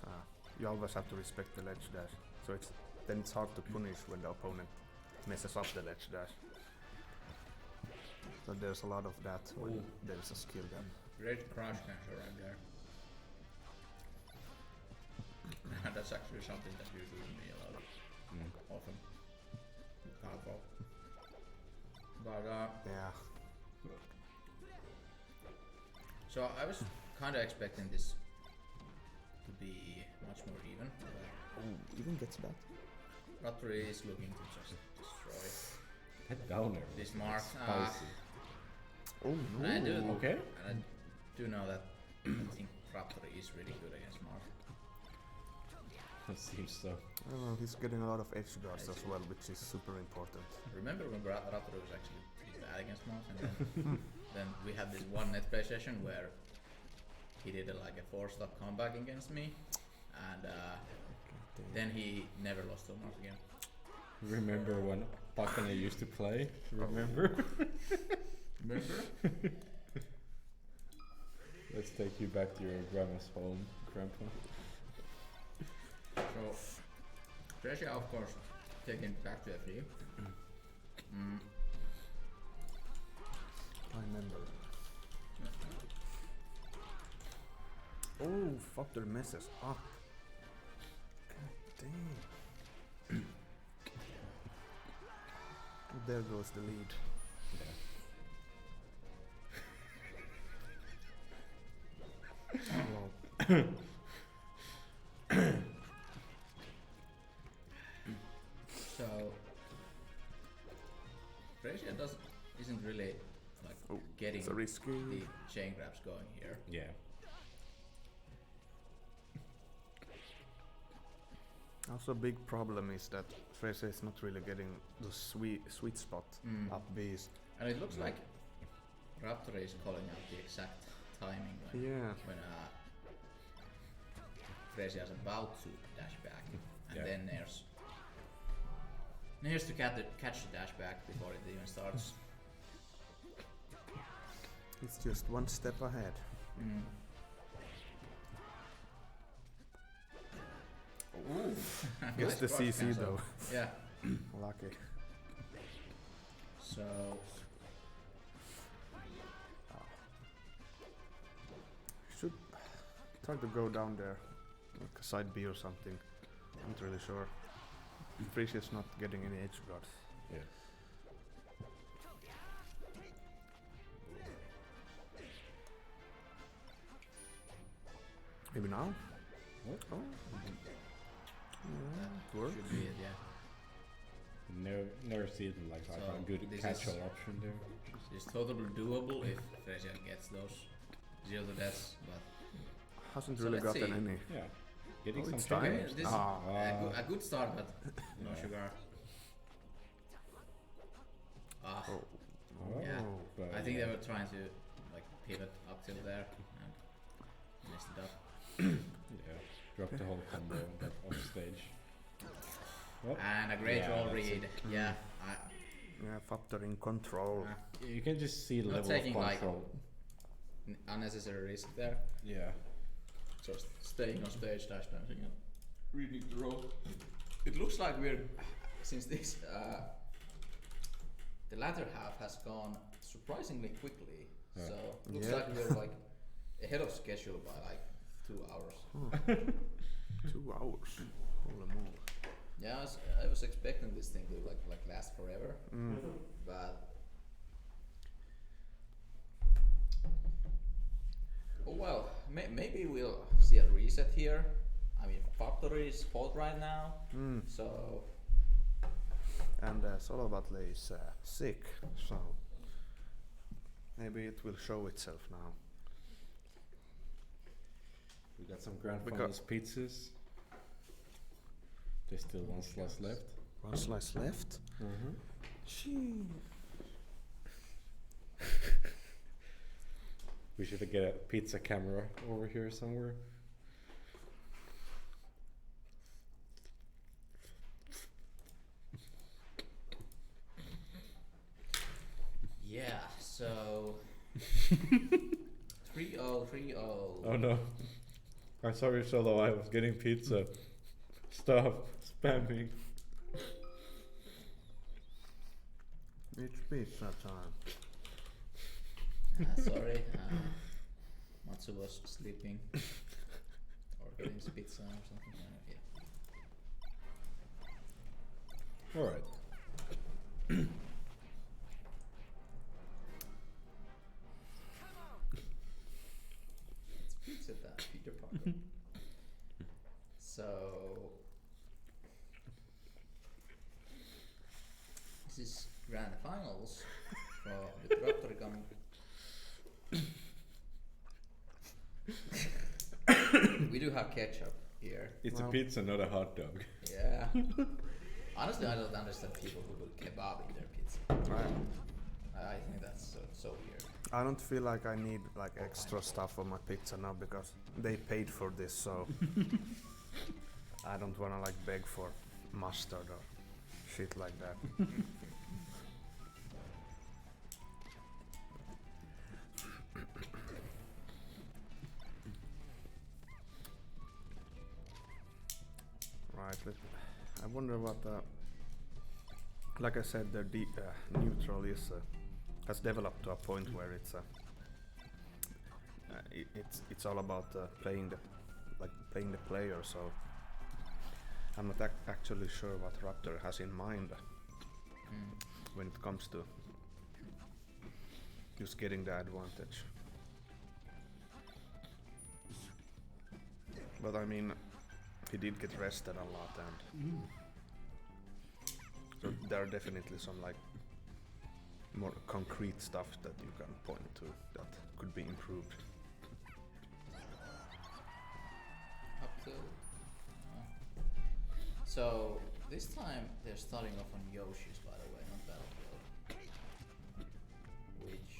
you always have to respect the ledge dash. So it's hard to punish when the opponent messes up the ledge dash. So there's a lot of that when there's a skill gap. Great crash cancel right there. That's actually something that you do to me a lot often. Powerful. But Yeah. so I was kind of expecting this to be much more even. Oh, even gets that. Raptori is looking to just destroy That downer. this mark. Spicy. Oh And I do, no. Okay. and I do know that I think Raptori is really good against Mark. It seems so. I don't know, he's getting a lot of edge guards as well, which is super important. Remember when Raptori was actually pretty bad against Mars, and then, then we had this one net play session where he did like a 4-stock comeback against me, and then he never lost to Mars again. Remember when Pakane used to play? Remember? Remember? Let's take you back to your grandma's home, Grandpa. So, Brescia, of course, taken back to FD. I remember. Oh, Factor messes up. God damn. There goes the lead. Well, So, Brescia isn't really like getting it's a risky. the chain grabs going here. Yeah. Also, a big problem is that Fraser is not really getting the sweet spot up B's. And it looks like Raptor is calling out the exact timing when Fresia is about to dash back, and then Nair's to catch the dash back before it even starts. It's just one step ahead. Ooh. Gets the CC though. Yeah. Lucky. So should try to go down there, like a side B or something. I'm not really sure. Frisia's not getting any edge guards. Yeah. Maybe now? What? Oh. Yeah, it works. should be it, yeah. Never seen like So a good this catch-all is- option there. It's totally doable if Fresia gets those 0 to deaths, but Hasn't So really let's gotten see. any. Yeah. Getting Oh, some it's time. sugar. this is a good start, but no sugar. Oh. Yeah. But I think they were trying to like pivot up till there and messed it up. yeah, drop the whole combo and got off stage. Well, And a great Yeah, roll that's read. Yeah. Yeah, Factor in control. you can just see the Not level of taking, like, control. Unnecessary risk there. Yeah. Just staying on stage, dash dancing and reading the roll. It looks like since this the latter half has gone surprisingly quickly. Yeah. So it looks Yeah. like we're like ahead of schedule by like 2 hours. 2 hours. Holy moly. Yeah, I was expecting this thing to like last forever, but oh well, maybe we'll see a reset here. I mean, Factory is fault right now, so And Solo Battle is sick, so maybe it will show itself now. We got some grand We finals pizzas. There's still one slice left. One slice left. Gee. We should get a pizza camera over here somewhere. yeah. So 3-0, 3-0. Oh no. I'm sorry, Solo, I was getting pizza. Stop spamming. It's pizza time. Sorry, Matsu was sleeping or getting his pizza or something. Yeah. Alright. It's pizza time, Peter Parker. So this is grand finals for the Raptoricon. We do have ketchup here. It's Well- a pizza, not a hot dog. Yeah. Honestly, I don't understand people who put kebab in their pizza. I think that's so weird. I don't feel like I need like extra stuff on my pizza now because they paid for this, so I don't wanna like beg for mustard or shit like that. I wonder what. Like I said, the neutral is has developed to a point where it's all about playing the player. So I'm not actually sure what Raptor has in mind when it comes to just getting the advantage. But I mean, he did get rested a lot, and so there are definitely some like more concrete stuff that you can point to that could be improved. Up to. So this time they're starting off on Yoshi's, by the way, not Battlefield. Which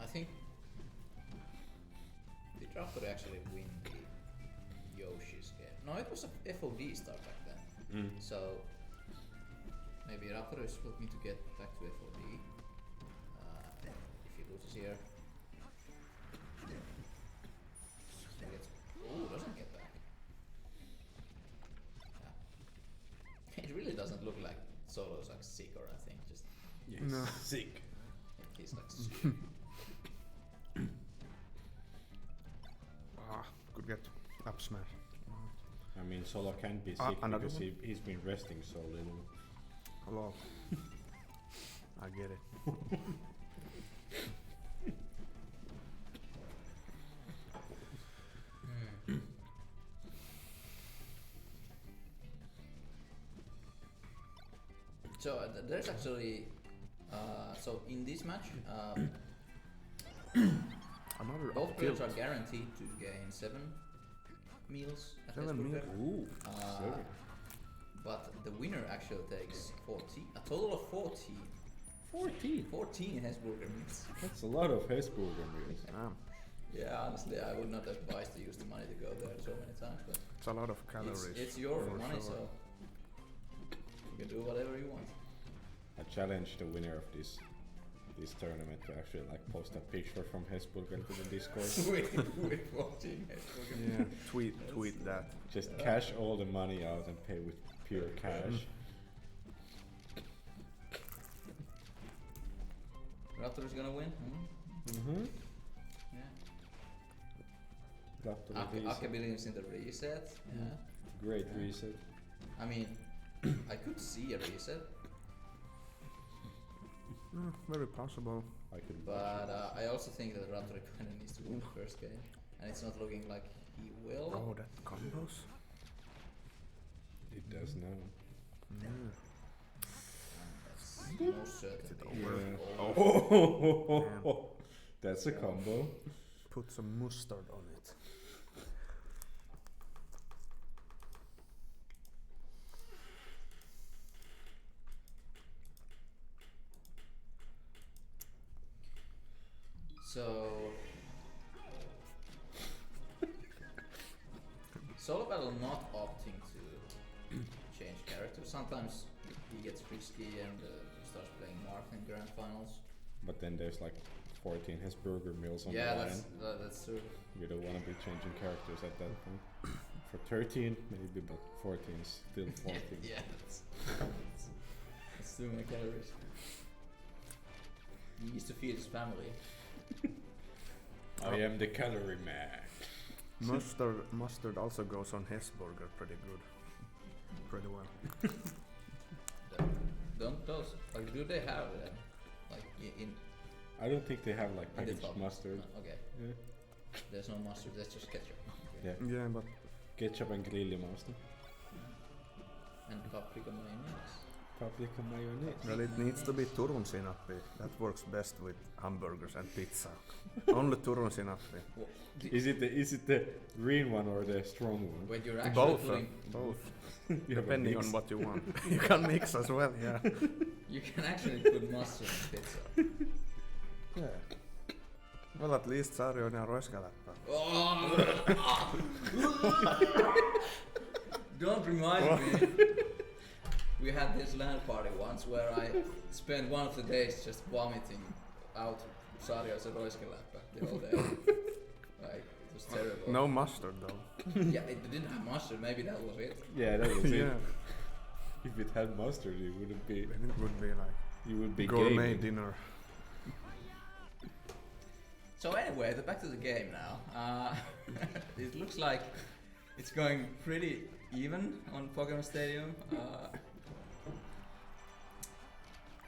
I think did Raptor actually win the Yoshi's game? No, it was a FOD start back then. So maybe Raptor is looking to get back to FOD. If he loses here. Oh, doesn't get back. Yeah. It really doesn't look like Solo's like sick or anything, just No. Sick. he's like super. Could get up smash. I mean, Solo can be sick another because one? he's been resting so little. Hello. I get it. So there's actually so in this match Another both players are guaranteed to gain 7 meals at 7 Hesburger. meals? Ooh, Uh, but the winner actually takes 40, a total of 40. 14. 14 Hesburger meals. That's a lot of Hesburger meals. Damn. Yeah, honestly, I would not advise to use the money to go there so many times, but It's a lot of calories. it's your for money, sure. so you can do whatever you want. I challenge the winner of this tournament to actually like post a picture from Hesburger to the Discord. with 14 Hesburger meals. Yeah, tweet that. Just cash all the money out and pay with pure cash. Raptor is gonna win. Mm-hmm. Yeah. Raptor Ake reset. believes in the reset. Yeah. Great reset. I mean, I could see a reset, Very possible. I could but I also think that Raptor kind of needs to win the first game, and it's not looking like he will. Oh, that combos. It does now. That's most certainly. Yeah. Oh. That's a combo. Put some mustard on it. So, Solo Battle not opting to change character. Sometimes he gets risky and starts playing Marth in grand finals. But then there's like 14 Hesburger meals on Yeah, the line. that's true. You don't want to be changing characters at that point. For 13, maybe, but 14 is still 14. Yeah, that's too many calories. He needs to feed his family. I am the calorie man. Mustard also goes on Hesburger pretty well. Don't those like do they have like in I don't think they have like in the packaged top? mustard. Okay, Yeah. there's no mustard. That's just ketchup. Okay. Yeah. Yeah, but Ketchup and grillimaster. And paprika mayonnaise. Paprika mayonnaise. well, it needs to be Turun sinappi. That works best with hamburgers and pizza. Only Turun sinappi. Well, Is it the green one or the strong one? when you're actually putting, Both. You have a Depending mix. on what you want. You can mix as well, yeah. you can actually put mustard on pizza. Yeah. Well, at least Sario on roiskaläppä. Oh! Don't remind me. We had this LAN party once where I spent one of the days just vomiting out Sario's roiskaläppä the whole day. Like, it was terrible. No mustard though. Yeah, it didn't have mustard. Maybe that was it. Yeah, that was Yeah. it. If it had mustard, it wouldn't be. Then it would be like You would be gourmet gaming. dinner. So anyway, back to the game now. It looks like it's going pretty even on Pokemon Stadium.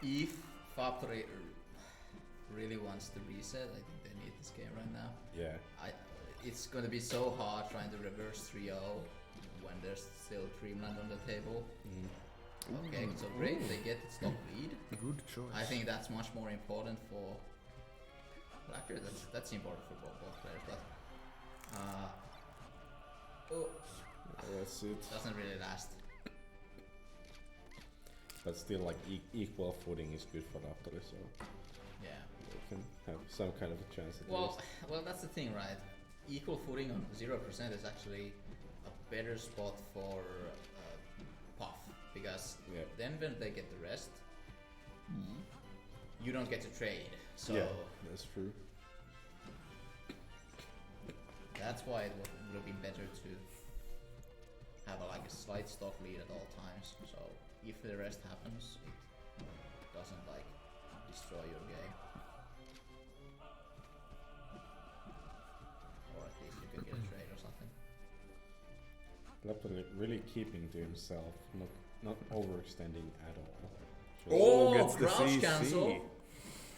If Factory really wants to reset, I think they need this game right now. Yeah. It's going to be so hard trying to reverse 3-0 when there's still Dreamland on the table. Okay, so great, they get the stock lead. Good choice. I think that's much more important for. Well, actually, that's important for both players, but That's it. doesn't really last. But still, like equal footing is good for Raptor, so Yeah. they can have some kind of a chance at Well, least. well, that's the thing, right? Equal footing on 0% is actually a better spot for Puff, because then when they get the rest, you don't get to trade. So Yeah, that's true. that's why it would have been better to have a slight stock lead at all times. So if the rest happens, it doesn't destroy your game. Or at least you can get a trade or something. Raptor really keeping to himself, not overextending at all. Oh, gets the crouch CC. cancel.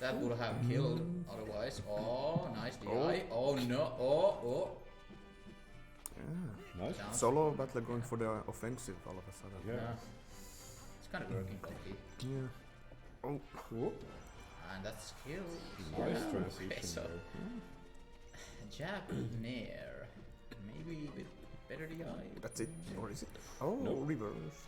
That would have killed otherwise. Oh, nice DI. Oh no. Oh. Yeah. Nice. Down. Solo battler going for the offensive all of a sudden. Yeah. It's kind of working properly. Yeah. Oh. Cool. And that's kill. Nice Yeah. transition Okay, so there. jab nair. Maybe with better DI. That's it. Or is it? Oh, Nope. reverse.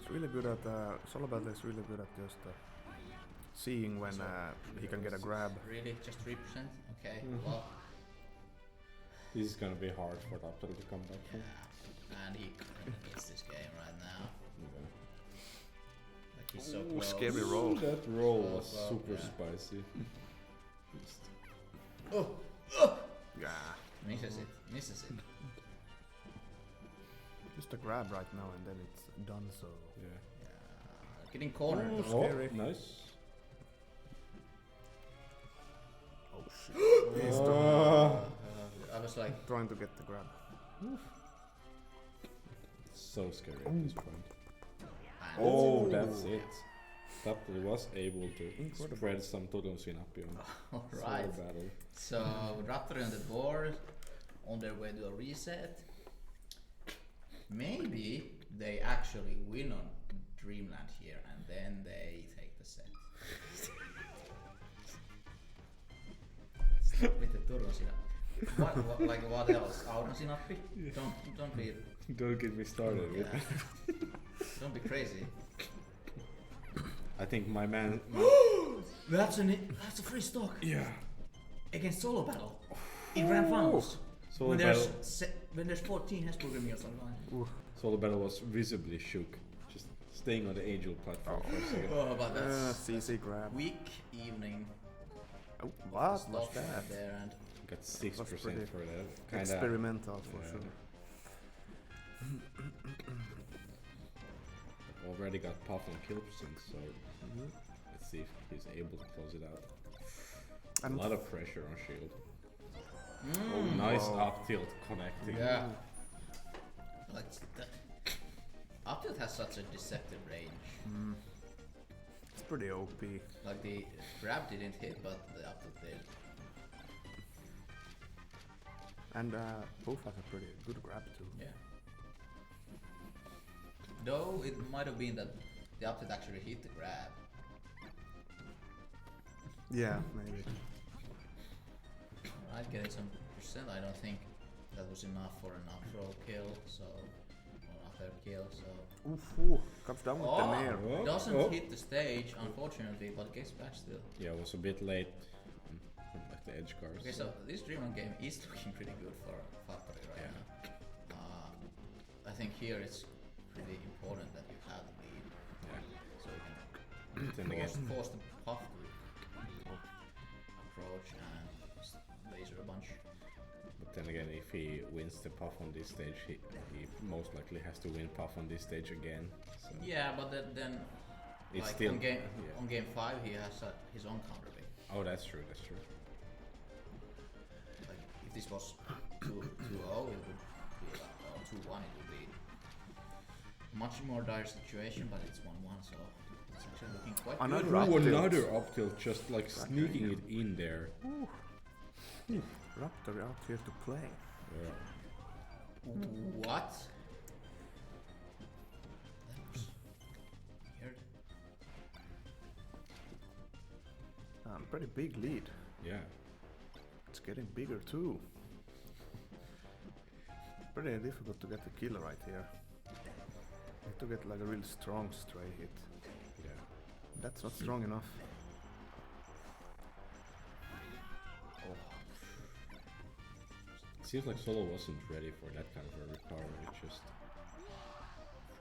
It's really good at solo battle is really good at just seeing when he can get a grab. Really? Just 3%? Okay. Well, This is gonna be hard for Raptor to come back from. and he gets this game right now. Yeah. Like he's so Ooh, close. scary roll. That roll was Well, super yeah. spicy. Just- Yeah. Misses it. Misses it. Just a grab right now and then it's done. So yeah. Getting cornered. Ooh. though. Scary. Nice. oh shit. Ah. I was like, Trying to get the grab. So scary at this point. and Oh, that's it. Raptor was able to spread some total synapse on alright. solo battle. So Raptor on the board, on their way to a reset. Maybe they actually win on Dreamland here, and then they take the set. Stop with the turun sinappi. What else? Auron sinappi? Don't be Don't get me started with. don't be crazy. I think my man. That's a free stock Yeah. against solo battle in grand finals. Solo When battle. there's 14 Hesburger meals online. Solo battle was visibly shook, just staying on the angel platform for a second. Oh, but that's CC grab. weak evening. Oh, what was Stuff that? right there, and Got was 6% pretty for that. Kinda. Experimental for Yeah. sure. Already got Puff and kill percent, so let's see if he's able to close it out. A And lot of pressure on shield. Oh, nice Wow. up tilt connecting. yeah. Like up tilt has such a deceptive range. it's pretty OP. Like the grab didn't hit, but the up tilt did. And both have a pretty good grab too. Yeah. Though it might have been that the up tilt actually hit the grab. Yeah, maybe. Alright, getting some percent. I don't think that was enough for an up throw kill, so or a third kill. So Oof, ooh, comes down with the nair. Oh, doesn't oh. hit the stage, unfortunately, but gets back still. Yeah, it was a bit late from like the edge guards. Okay, so this Dreamland game is looking pretty good for Factory right Yeah. now. I think here it's pretty important that you have the lead, Yeah. so you Then can again, force the Puff approach and just laser a bunch. But then again, if he wins the puff on this stage, he most likely has to win puff on this stage again. So Yeah, but then it's like still on game 5 he has his own counter pick. Oh, that's true. That's true. Like if this was 2-0, it would be 2-1. It would be much more dire situation, but it's 1-1, so it's actually looking quite Another good. up tilt. Another up tilt, just like sneaking it in there. Raptor out here to play. Yeah. What? That was weird. Pretty big lead. Yeah. It's getting bigger too. Pretty difficult to get the kill right here. You have to get like a really strong stray hit. Yeah. That's not strong enough. It seems like Solo wasn't ready for that kind of a recovery. It just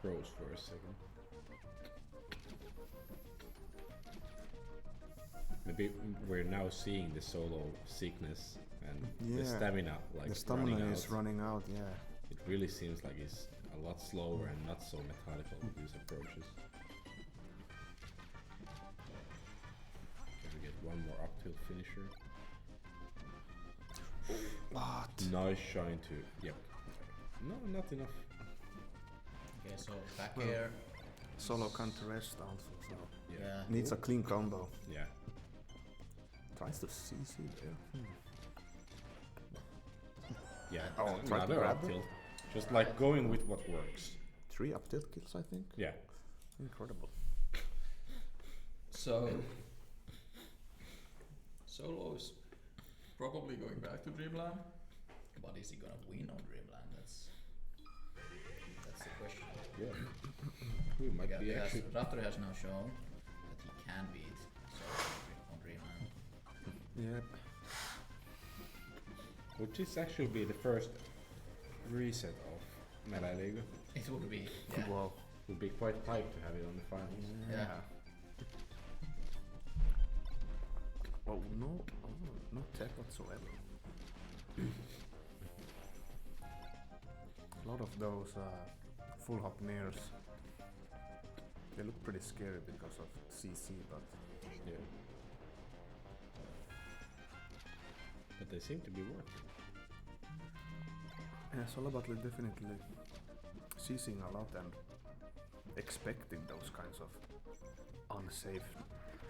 froze for a second. Maybe we're now seeing the Solo sickness and the stamina, like the stamina running is out. running out. Yeah. It really seems like he's a lot slower and not so methodical with these approaches. Can we get one more up tilt finisher? What? Nice shine to. Yep. No, not enough. Okay, so back air. Solo can't rest also, so Yeah. needs a clean combo. Yeah. Tries to CC there. Yeah. Oh, try to another grab up it? tilt. Just like going with what works. 3 up tilt kills, I think. Yeah. Incredible. So Solo is probably going back to Dreamland, but is he gonna win on Dreamland? That's the question. Yeah. We might be Because actually. Raptor has now shown that he can beat Solo on Dreamland. Yep. Would this actually be the first reset of Melee League? It would be, yeah. Wow. Would be quite hype to have it on the finals. Yeah. Oh no, not tech whatsoever. A lot of those full hop nairs, they look pretty scary because of CC, but Yeah. But they seem to be working. yeah, Solobattle is definitely CCing a lot and expecting those kinds of unsafe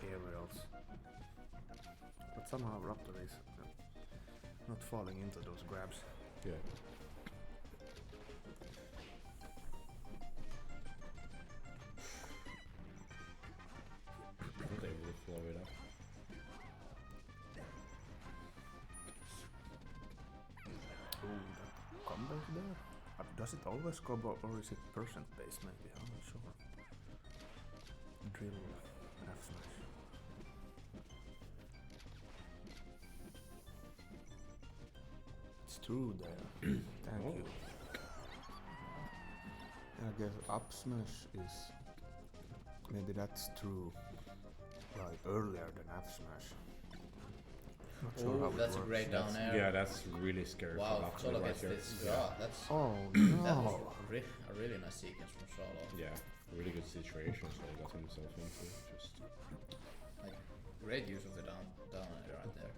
aerials. But somehow Raptor is not falling into those grabs. Yeah. Not able to flow it up. Oh, that combo there? Does it always combo or is it percent based maybe? I'm not sure. Drill F smash. It's true there. Thank Oh. you. I guess up smash is maybe that's true like earlier than F smash. Not sure how it That's a works. great down air. Yeah, that's really scary. Wow, from up Solo right gets here. this. Yeah, that's Oh that no! was a really nice sequence from Solo. Yeah, really good situation so he got himself into. Just Like great use of the down air right there.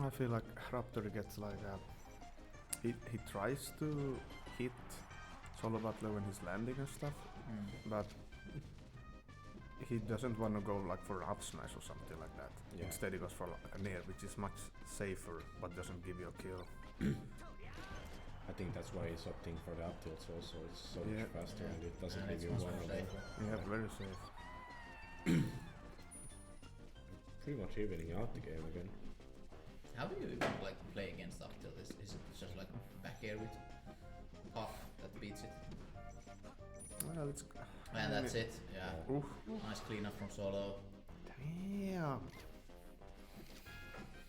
I feel like Raptor gets like a... He tries to hit Solo Butler when he's landing and stuff, but he doesn't want to go like for up smash or something like that. Yeah. Instead he goes for like a nair, which is much safer but doesn't give you a kill. I think that's why he's opting for the up tilts also. It's so Yeah. much faster and it doesn't And give it's you much one more of them. safer. Yeah, very safe. Pretty much evening out the game again. How do you even like play against up till this? Is it just like back air with puff that beats it? Well, it's... And that's it. Yeah. Oof. Nice cleanup from Solo. Damn!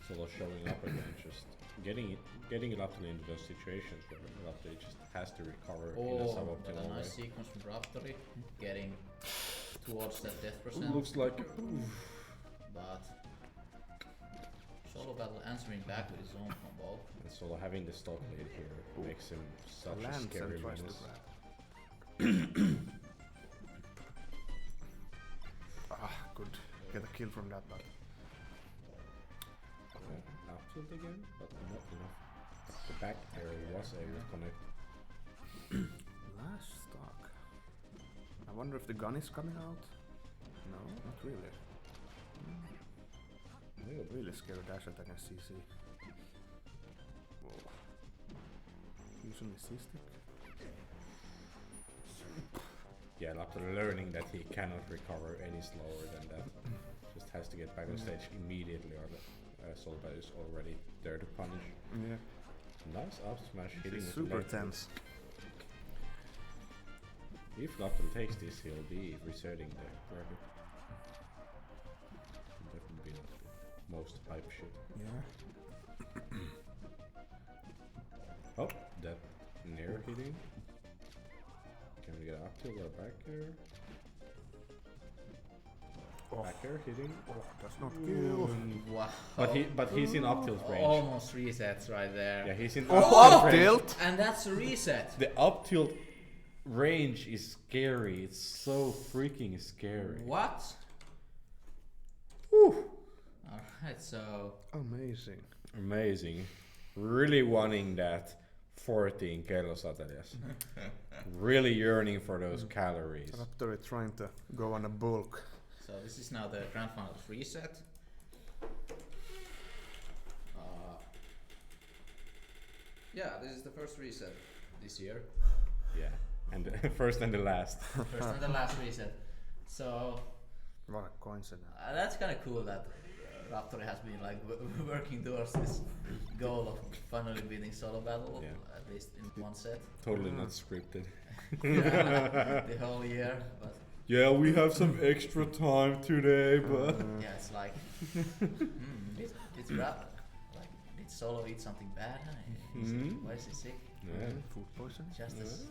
Solo showing up again, just getting it up into those situations where Raptor just has to recover in a Oh, but suboptimal a way. nice sequence from Raptori, getting towards that death percent. Looks like But Solo Battle answering back with his own combo. and Solo having the stock lead here makes him such a Lands scary and tries to menace. grab. Good. Get a kill from that, but Up tilt again, but not enough. The back air was able to connect. last stock. I wonder if the gun is coming out. No, not really. Really scary dash attack against CC. Whoa. Using the C-stick. Yeah, and after learning that he cannot recover any slower than that, just has to get back on stage immediately, or the Soul Bat is already there to punish. Yeah. Nice up smash hitting with Super left. tense. If Lapton takes this, he'll be resetting the bracket. Definitely not the most hype shit. Yeah. Oh, that near hitting. Can we get up to the back air? Oh. Back air hitting. Oh, that's not kill. Wow. But he's in up tilt range. Almost resets right there. Yeah, he's in Oh, up tilt range. tilt! And that's a reset. The up tilt range is scary. It's so freaking scary. What? Whew. Alright, so Amazing. Amazing. Really wanting that 14 kilosatellites. Really yearning for those calories. Raptor is trying to go on a bulk. so this is now the Grand Finals reset. Yeah, this is the first reset this year. Yeah. And the first and the last. First and the last reset. So What a coincidence. that's kind of cool that Raptor has been like working towards this goal of finally beating Solo Battle, Yeah. at least in one set. Totally not scripted. The whole year, but Yeah, we have some extra time today, but yeah, it's like, it's rap. Like, did Solo eat something bad? Why is he sick? yeah. Food poison? Just as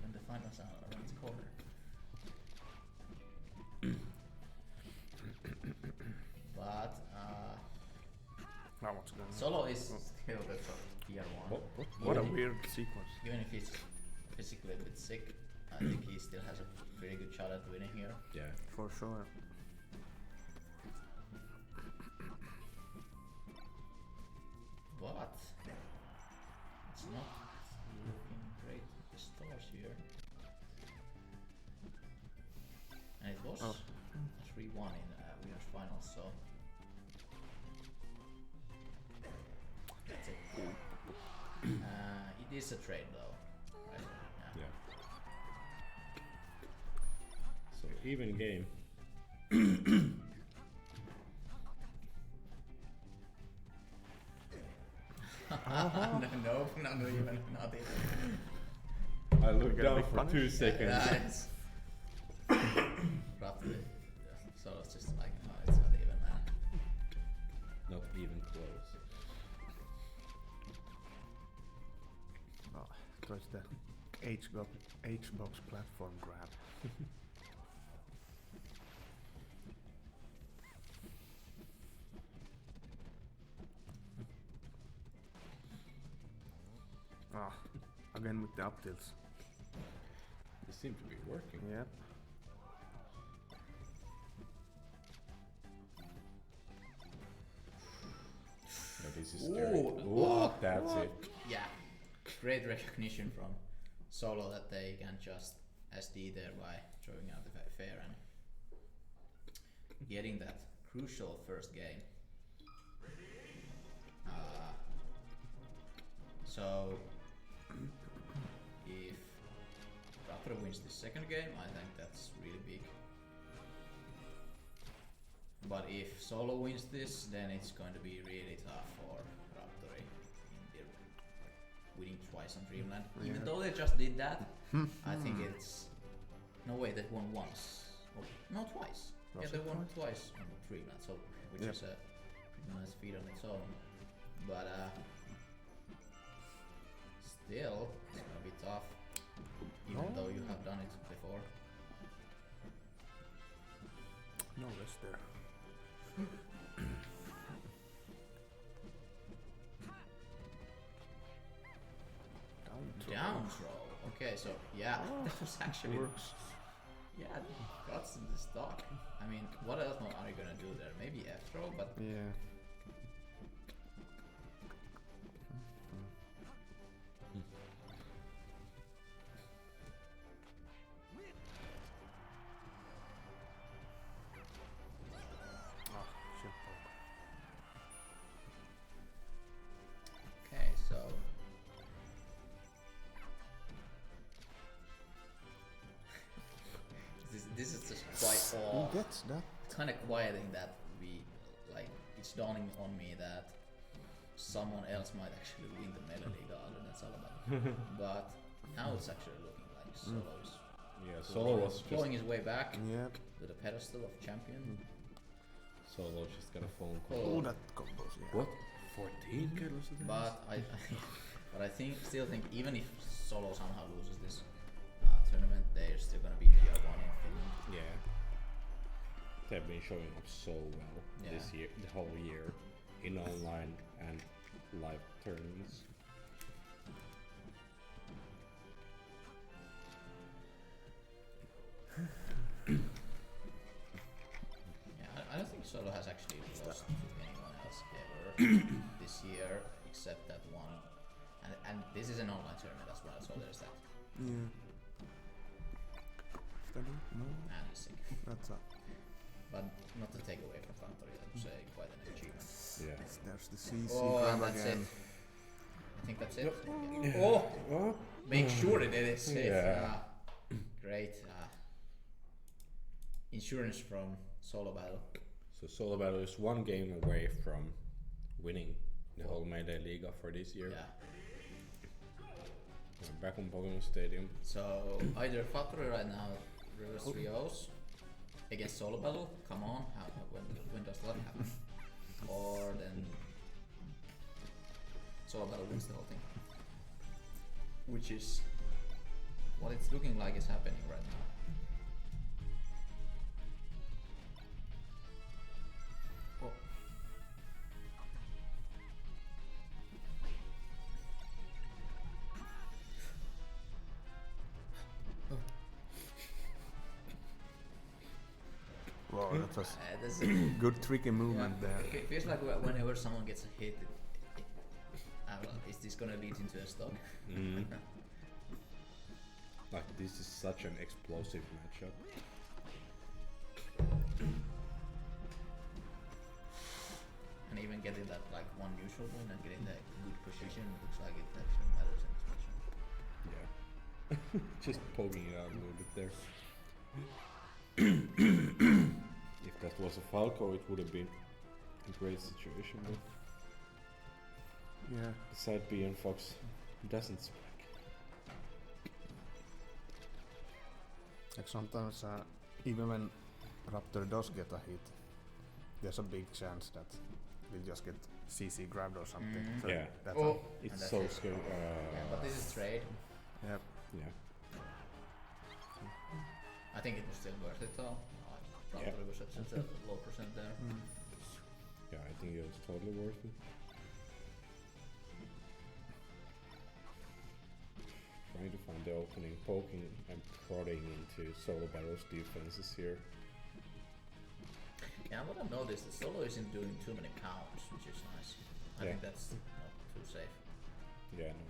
when the finals are around the corner. But Now what's going on? Solo is still the top tier one. What a weird sequence. Even if he's physically a bit sick, I think he still has a pretty good shot at winning here. Yeah. For sure. But it's not looking great with the stars here. And it was a 3-1 in winners finals, so that's it. It is a trade though, right? Yeah. So even game. No, even not even. I looked gonna down be for punished? 2 seconds. Nice. Roughly, so it's just like, no, it's not even, man. Not even close. Oh, that's the H-box platform grab. Ah, again with the up tilts. They seem to be working. Yep. Yeah, this is scary. Ooh, Ooh, that's it. Yeah, great recognition from Solo that they can just SD there by throwing out the fair and getting that crucial first game. So if Raptor wins the second game, I think that's really big. But if Solo wins this, then it's going to be really tough for Raptor in the winning twice on Dreamland. Even though they just did that, I think it's no way they won once. Oh, no, twice. Was Yeah, they it won twice on Dreamland, so which is a pretty nice feat on its own. But Okay, so yeah, that was actually Works. yeah, guts in the stock. I mean, what else are you gonna do there? Maybe F throw, but Yeah. Oh, shit. okay, so this is just quite Who off. gets that? It's kind of quieting that we like. It's dawning on me that someone else might actually win the Melee League other than Solo. But now it's actually looking like Solo is Yeah, Solo was just clawing his way back Yep. with a pedestal of champion. Solo just got a phone Oh. call. Oh, that combos, yeah. What? 14 kills? But but I still think even if Solo somehow loses this tournament, they're still gonna be PR1 in Finland. Yeah. They've been showing up so well Yeah. this year, the whole year, in online and live tournaments. Yeah, I don't think Solo has actually lost to anyone else ever this year, except that one. And this is an online tournament as well, so there's that. Yeah. Steady? No, And he's sick. that's a. But not to take away from Factory, I would say quite an achievement. Yeah. There's the CC Oh, and grab that's again. it. I think that's it. Yeah. Oh! Oh, Make sure that it is safe. Yeah. Great. Insurance from Solo Battle. so Solo Battle is one game away from winning the whole Melee Liga for this year. Yeah. We're back on Pokemon Stadium. So either Factory right now, reverse 3-0s against Solo Battle. Come on, when does that happen? Or then Solo Battle wins the whole thing. Which is what it's looking like is happening right now. Oh. Wow, that was That's a, good tricky movement there. It feels like whenever someone gets a hit, is this gonna lead into a stock? Like, this is such an explosive matchup. And even getting that like one neutral win and getting that good position looks like it actually matters in this matchup. Yeah. Just poking it out a little bit there. If that was a Falco, it would have been a great situation, but Yeah. beside being Fox doesn't spike. Like sometimes, even when Raptor does get a hit, there's a big chance that we'll just get CC grabbed or something. So Yeah. That's Oh. a, It's And that's so it. scary. Yeah, but this is trade. yep. Yeah. I think it was still worth it though. Probably Yeah. was at such a low percent there. Yeah, I think it was totally worth it. Trying to find the opening, poking and prodding into Solo Battle's defenses here. Yeah, what I've noticed is Solo isn't doing too many counts, which is nice. I Yeah. think that's not too safe. Yeah, no.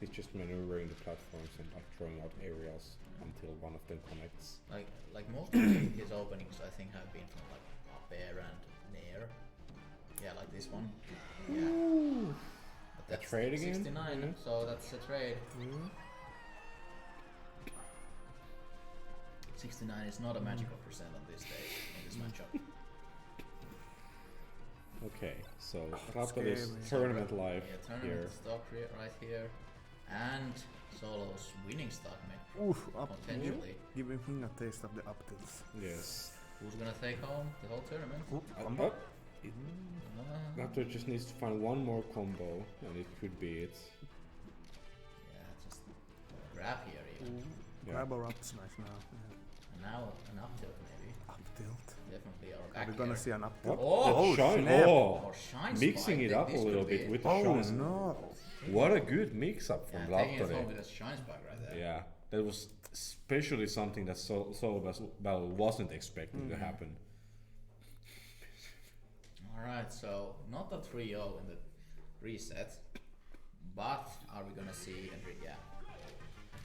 He's just maneuvering the platforms and like throwing out aerials until one of them connects. Like most of his openings, I think have been from like up air and near. Yeah, like this one. Yeah. But that's trade again? 69, Yeah. so that's a trade. 69 is not a magical percent on this stage in this matchup. Okay, so Raptor is scary. tournament live Yeah, here. tournament stock right here, and Solo's winning stock Oof, up. potentially. Giving him a taste of the up tilts. Yes. Who's gonna take home the whole tournament? Oop, Up, combo. up. Raptor just needs to find one more combo, and it could be it. Yeah, just grab here even. Ooh, Yeah. grab or up smash now. Yeah. And now an up tilt maybe. Up tilt. definitely are Are back we gonna here. see an up What? tilt? Oh, That shine, snap. Or shine mixing spike, it then up a this little could be- bit with the Oh shine. no! What a good mix-up from Yeah, taking it home Raptor. with a shine spike right there. Yeah, that was especially something that Solo Battle wasn't expecting to happen. Alright, so not a 3-0 in the reset, but are we gonna see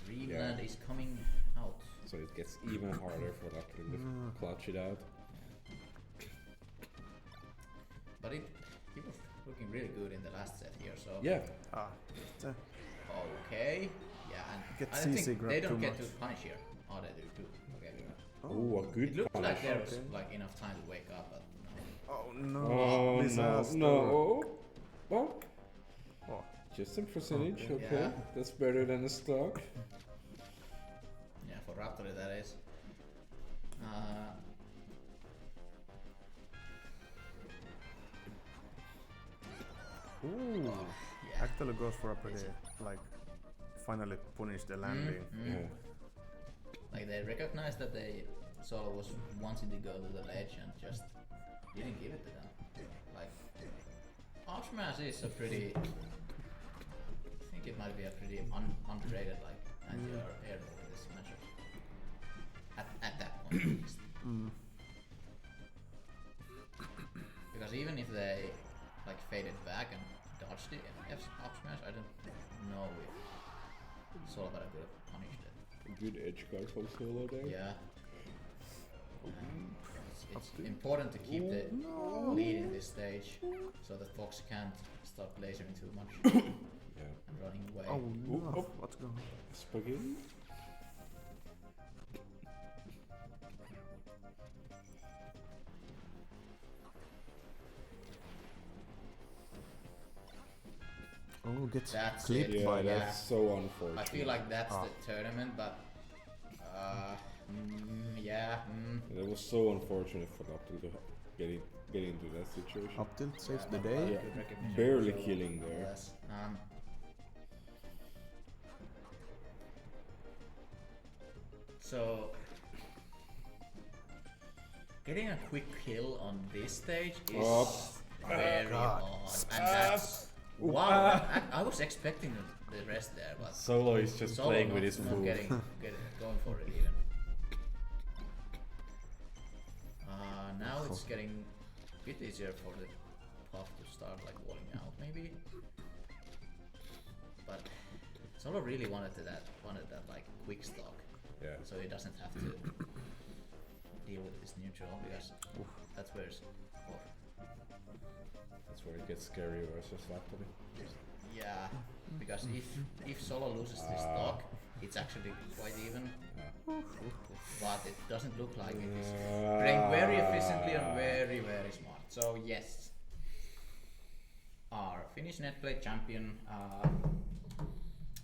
Dreamland is coming out. So it gets even harder for Raptor to clutch it out. But he was looking really good in the last set here, so Yeah, Ah, it's a- okay. Yeah, and Get I CC think grab they don't too get much. to punish here. Oh, they do too. Okay. oh, a good It looked punish. like there was Okay. like enough time to wake up, but no. oh no! Oh Disaster. no! Well, Oh, just some percentage, Okay. okay. Yeah. That's better than a stock. Yeah, for Raptor that is. ooh! Yeah. Actually goes for a pretty like finally punish the landing. Yeah. Like they recognized that they Solo was wanting to go to the ledge and just didn't give it to them. Like Up Smash is a pretty, I think it might be a pretty underrated like anti-air air move in this matchup. At that point at least. Because even if they like faded back and dodged it in Up Smash, I don't know if Solo could have punished it. Good edge guard from Solo there. Yeah. It's important to keep the lead in this stage so that Fox can't start lasering too much Yeah. and running away. Oh no! oh. What's going on? Spaghetti? Oh, gets That's clipped it. Yeah, by that. that's so unfortunate. I feel like that's the tournament, but yeah. It was so unfortunate for Raptor to get into that situation. Up tilt saves the day. Yeah, Good recognition barely for Solo, killing there. nonetheless. So getting a quick kill on this stage is Oh. very God. hard, and that's wow. I was expecting the rest there, but Solo is just Solo playing not, with his not food. going for it even. Now it's getting a bit easier for the puff to start like walling out maybe. But Solo really wanted that like quick stock, Yeah. so he doesn't have to deal with this neutral because that's where it's That's where it gets scary versus Raptor. yeah, because if Solo loses this stock, it's actually quite even. But it doesn't look like it. It's playing very efficiently and very, very smart. So yes, our Finnish netplay champion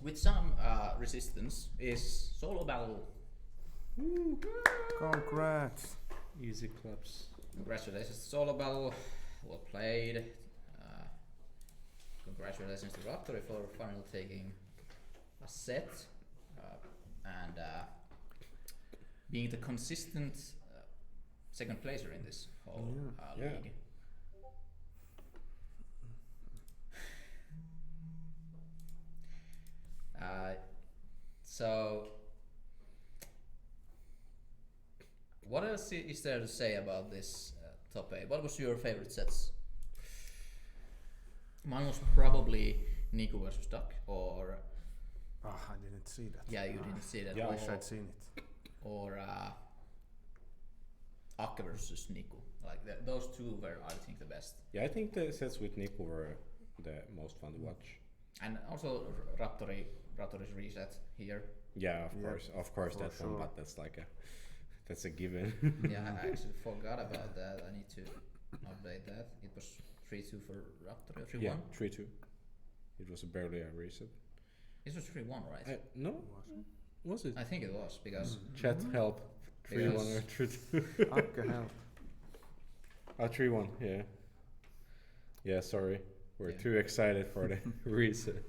with some resistance is Solo Battle. Congrats! Easy claps. Congratulations to Solo Battle, well played. Congratulations to Raptor for finally taking a set and being the consistent second placer in this whole Yeah. league. So, what else is there to say about this top 8? What was your favorite sets? Mine was probably Niku versus Duck, or Ah, I didn't see that. yeah, you didn't see that. Yeah, I or, wish I'd seen it. or Akka versus Niku. Like those two were, I think, the best. Yeah, I think the sets with Nico were the most fun to watch. And also Raptori's reset here. Yeah, of Yeah, course for that sure. one, but that's a given. Yeah, I actually forgot about that. I need to update that. It was 3-2 for Raptor, 3-1? Yeah, 3-2. It was barely a reset. It was 3-1, right? No? Was it? I think it was, because Chat help. 3-1 or Because- 3-2. Akka help. 3-1, yeah. Yeah, sorry. We're Yeah. too excited for the reset.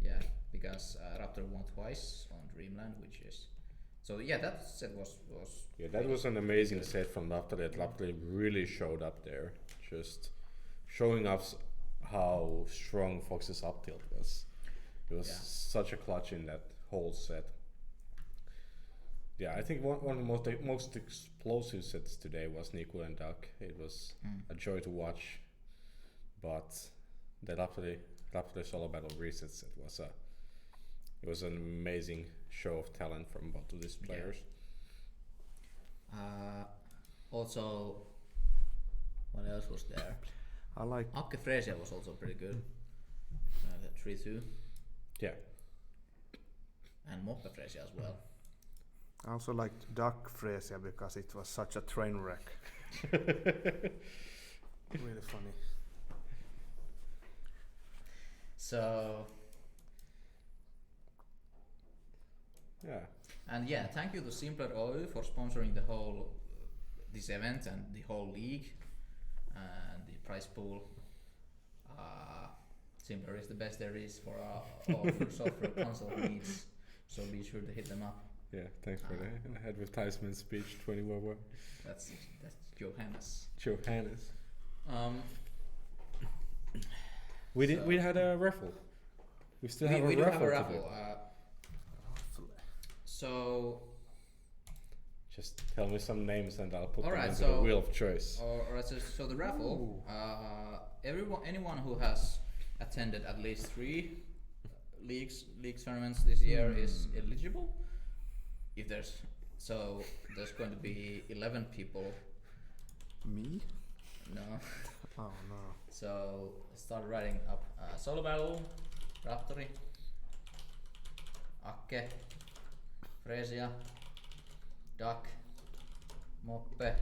yeah, because Raptor won twice on Dreamland, which is So yeah, that set was Yeah, that was an amazing set from Laptali. Laptali really showed up there, just showing us how strong Fox's up tilt was. It was such a clutch in that whole set. Yeah, I think one of the most explosive sets today was Niku and Duck. It was a joy to watch, but the Laptali solo battle reset set was an amazing show of talent from both of these players. Also, what else was there? I like Akke Freesia was also pretty good. 3-2. Yeah. And Moppe Freesia as well. I also liked Duck Freesia because it was such a train wreck. Really funny. So Yeah. and yeah, thank you to Simpler Oy for sponsoring the whole this event and the whole league and the prize pool. Simpler is the best there is for all software console needs, so be sure to hit them up. Yeah, thanks for the advertisement speech 2011. That's Johannes. Johannes. We had a raffle. We still have we a do raffle. have a raffle. So just tell me some names and I'll put them right, into so the wheel of choice. Alright, so the raffle. Anyone who has attended at least 3 league tournaments this year is eligible. If there's going to be 11 people. Me? No. Oh no. So start writing up solo battle, Raptori, Akke, Freesia, Duck, Moppe,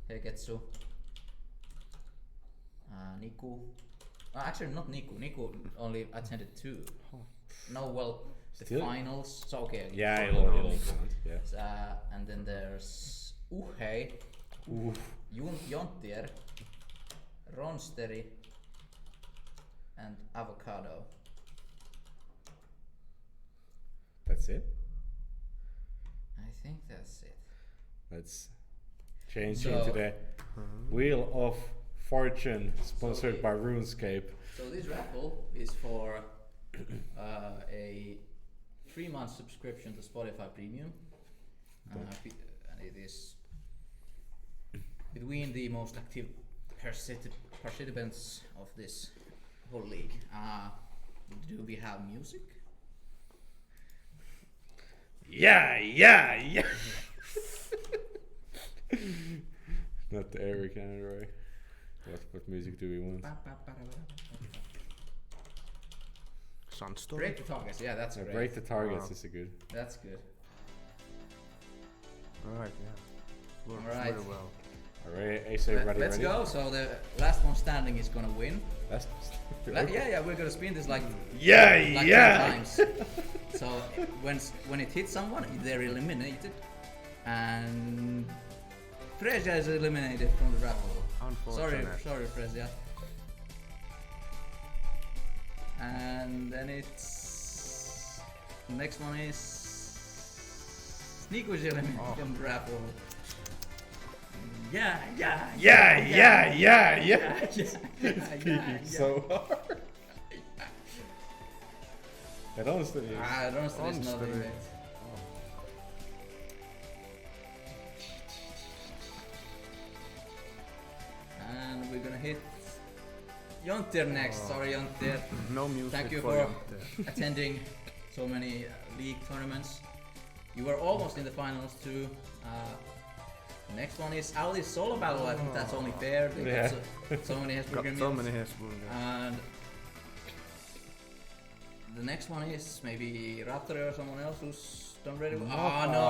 Heiketsu, Niku. Actually, not Niku. Niku only attended 2. No, well, the Still? finals. So okay. Yeah, for it'll Niku. count. Yeah. And then there's Uhei, Jontier, Ronsteri, and Avocado. That's it. I think that's it. Let's change So- into the Wheel of Fortune, sponsored by RuneScape. So this raffle is for a 3-month subscription to Spotify Premium, and it is between the most active participants of this whole league. Do we have music? Yeah. Not the Eric and Roy. What music do we want? Sunstorm? Break the targets. Yeah, that's great. Break the targets is a good. That's good. Alright, yeah. Works Alright. very well. Alright, Ace, everybody Let's ready? go. So the last one standing is gonna win. That's Yeah, we're gonna spin this like Yeah. 10 times. So when it hits someone, they're eliminated, and Freesia is eliminated from the raffle. Sorry, Freesia. And then it's the next one is Niku is eliminated from the raffle. Yeah. Peaking so hard. I don't understand. I don't understand this Honestly. nothing. And we're gonna hit Jontier next. Sorry, Jontier. No music Thank you for for Jontier. attending so many league tournaments. You were almost in the finals too. Next one is Ali's solo battle. I think that's only fair. They got so many Got Hesburger so meals. many Hesburger. And the next one is maybe Raptor or someone else who's done really well. Oh no,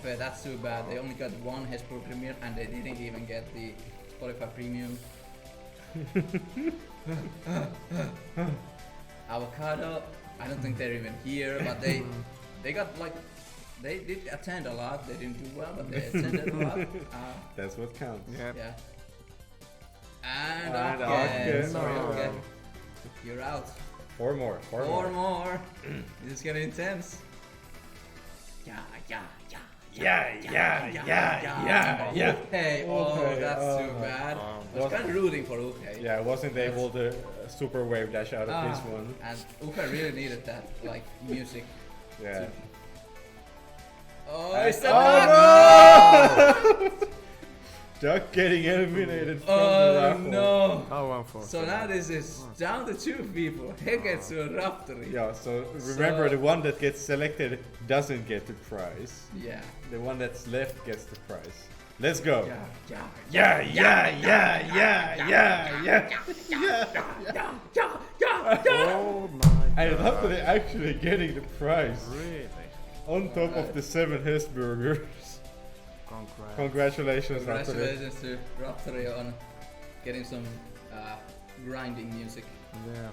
Moppe. That's too bad. They only got 1 Hesburger Premier and they didn't even get the Spotify Premium. Avocado, I don't think they're even here, but they got like, they did attend a lot. They didn't do well, but they attended a lot. That's what counts. Yeah. And And okay, Akke, sorry, no. okay. You're out. 4 more. 4 Four more. more. This is getting intense. Yeah. Hey, Okay, that's too bad. I was kind of rooting for Uke. Yeah, I wasn't able to super wave dash out of this one. And Uke really needed that, like, music. Yeah. Oh, it's a no! Duck getting eliminated from the raffle. no! How unfortunate. So now this is down to 2 people. He gets a Raptori. Yeah, so remember the one that gets selected doesn't get the prize. Yeah. The one that's left gets the prize. Let's go. Yeah. Oh my I god. love that they're actually getting the prize. Really? On top of the 7 Hesburgers. Congrats. Congratulations, Raptor. Congratulations to Raptori on getting some grinding music. Yeah.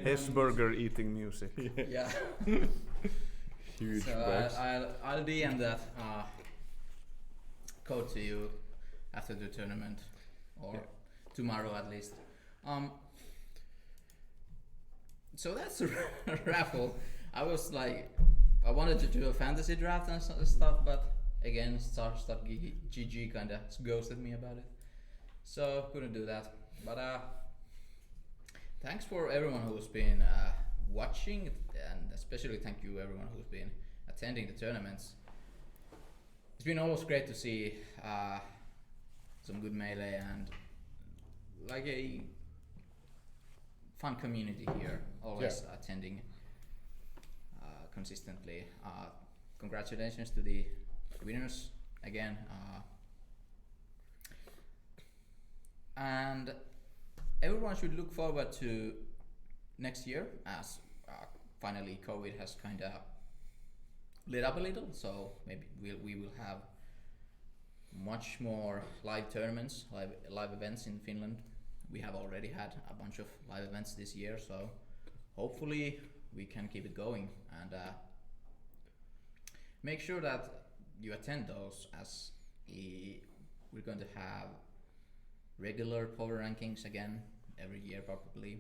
Hesburger eating music. Yeah. Huge So bucks. I'll DM that code to you after the tournament, or tomorrow at least. So that's a raffle. I was like, I wanted to do a fantasy draft and stuff, but again, GG kind of ghosted me about it. So couldn't do that. But thanks for everyone who's been watching, and especially thank you everyone who's been attending the tournaments. It's been always great to see some good melee and like a fun community here, always attending consistently. Congratulations to the winners again. And everyone should look forward to next year, as finally COVID has kind of lit up a little, so maybe we will have much more live tournaments, live events in Finland. We have already had a bunch of live events this year, so hopefully we can keep it going, and make sure that you attend those, as we're going to have regular power rankings again every year probably,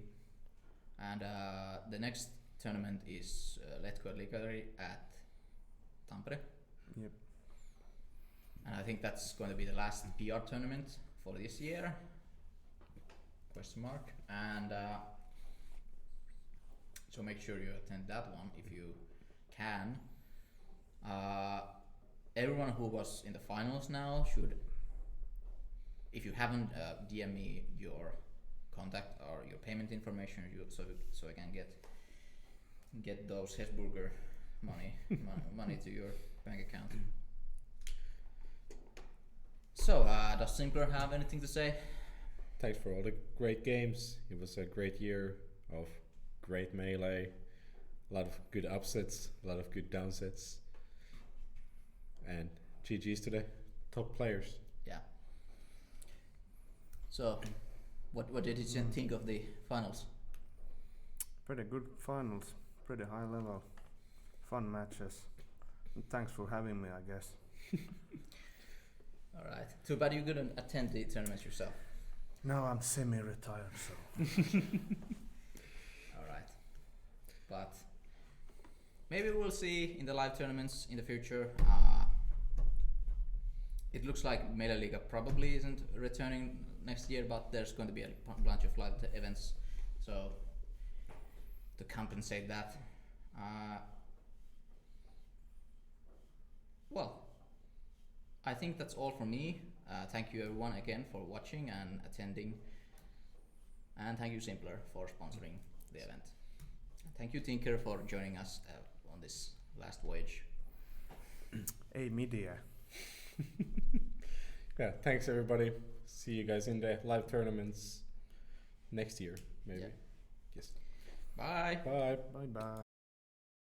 and the next tournament is Letko Ligari at Tampere. Yep. And I think that's going to be the last PR tournament for this year, question mark, and so make sure you attend that one if you can. Everyone who was in the finals now should, if you haven't, DM me your contact or your payment information, so I can get those Hesburger money to your bank account. So does Simpler have anything to say? Thanks for all the great games. It was a great year of great melee, a lot of good upsets, a lot of good downsets, and GG's to the top players. Yeah. So, what did you think of the finals? Pretty good finals, pretty high level, fun matches. And thanks for having me, I guess. All right. Too bad you couldn't attend the tournaments yourself. No, I'm semi-retired, so. All right. But maybe we'll see in the live tournaments in the future. It looks like Melee Liga probably isn't returning next year, but there's going to be a bunch of live events, so to compensate that. Well, I think that's all from me. Thank you everyone again for watching and attending, and thank you Simpler for sponsoring the event. Thank you Tinker for joining us on this last voyage. Hey, media. Yeah, thanks everybody. See you guys in the live tournaments next year, maybe. Yeah. Yes. Bye. Bye. Bye bye.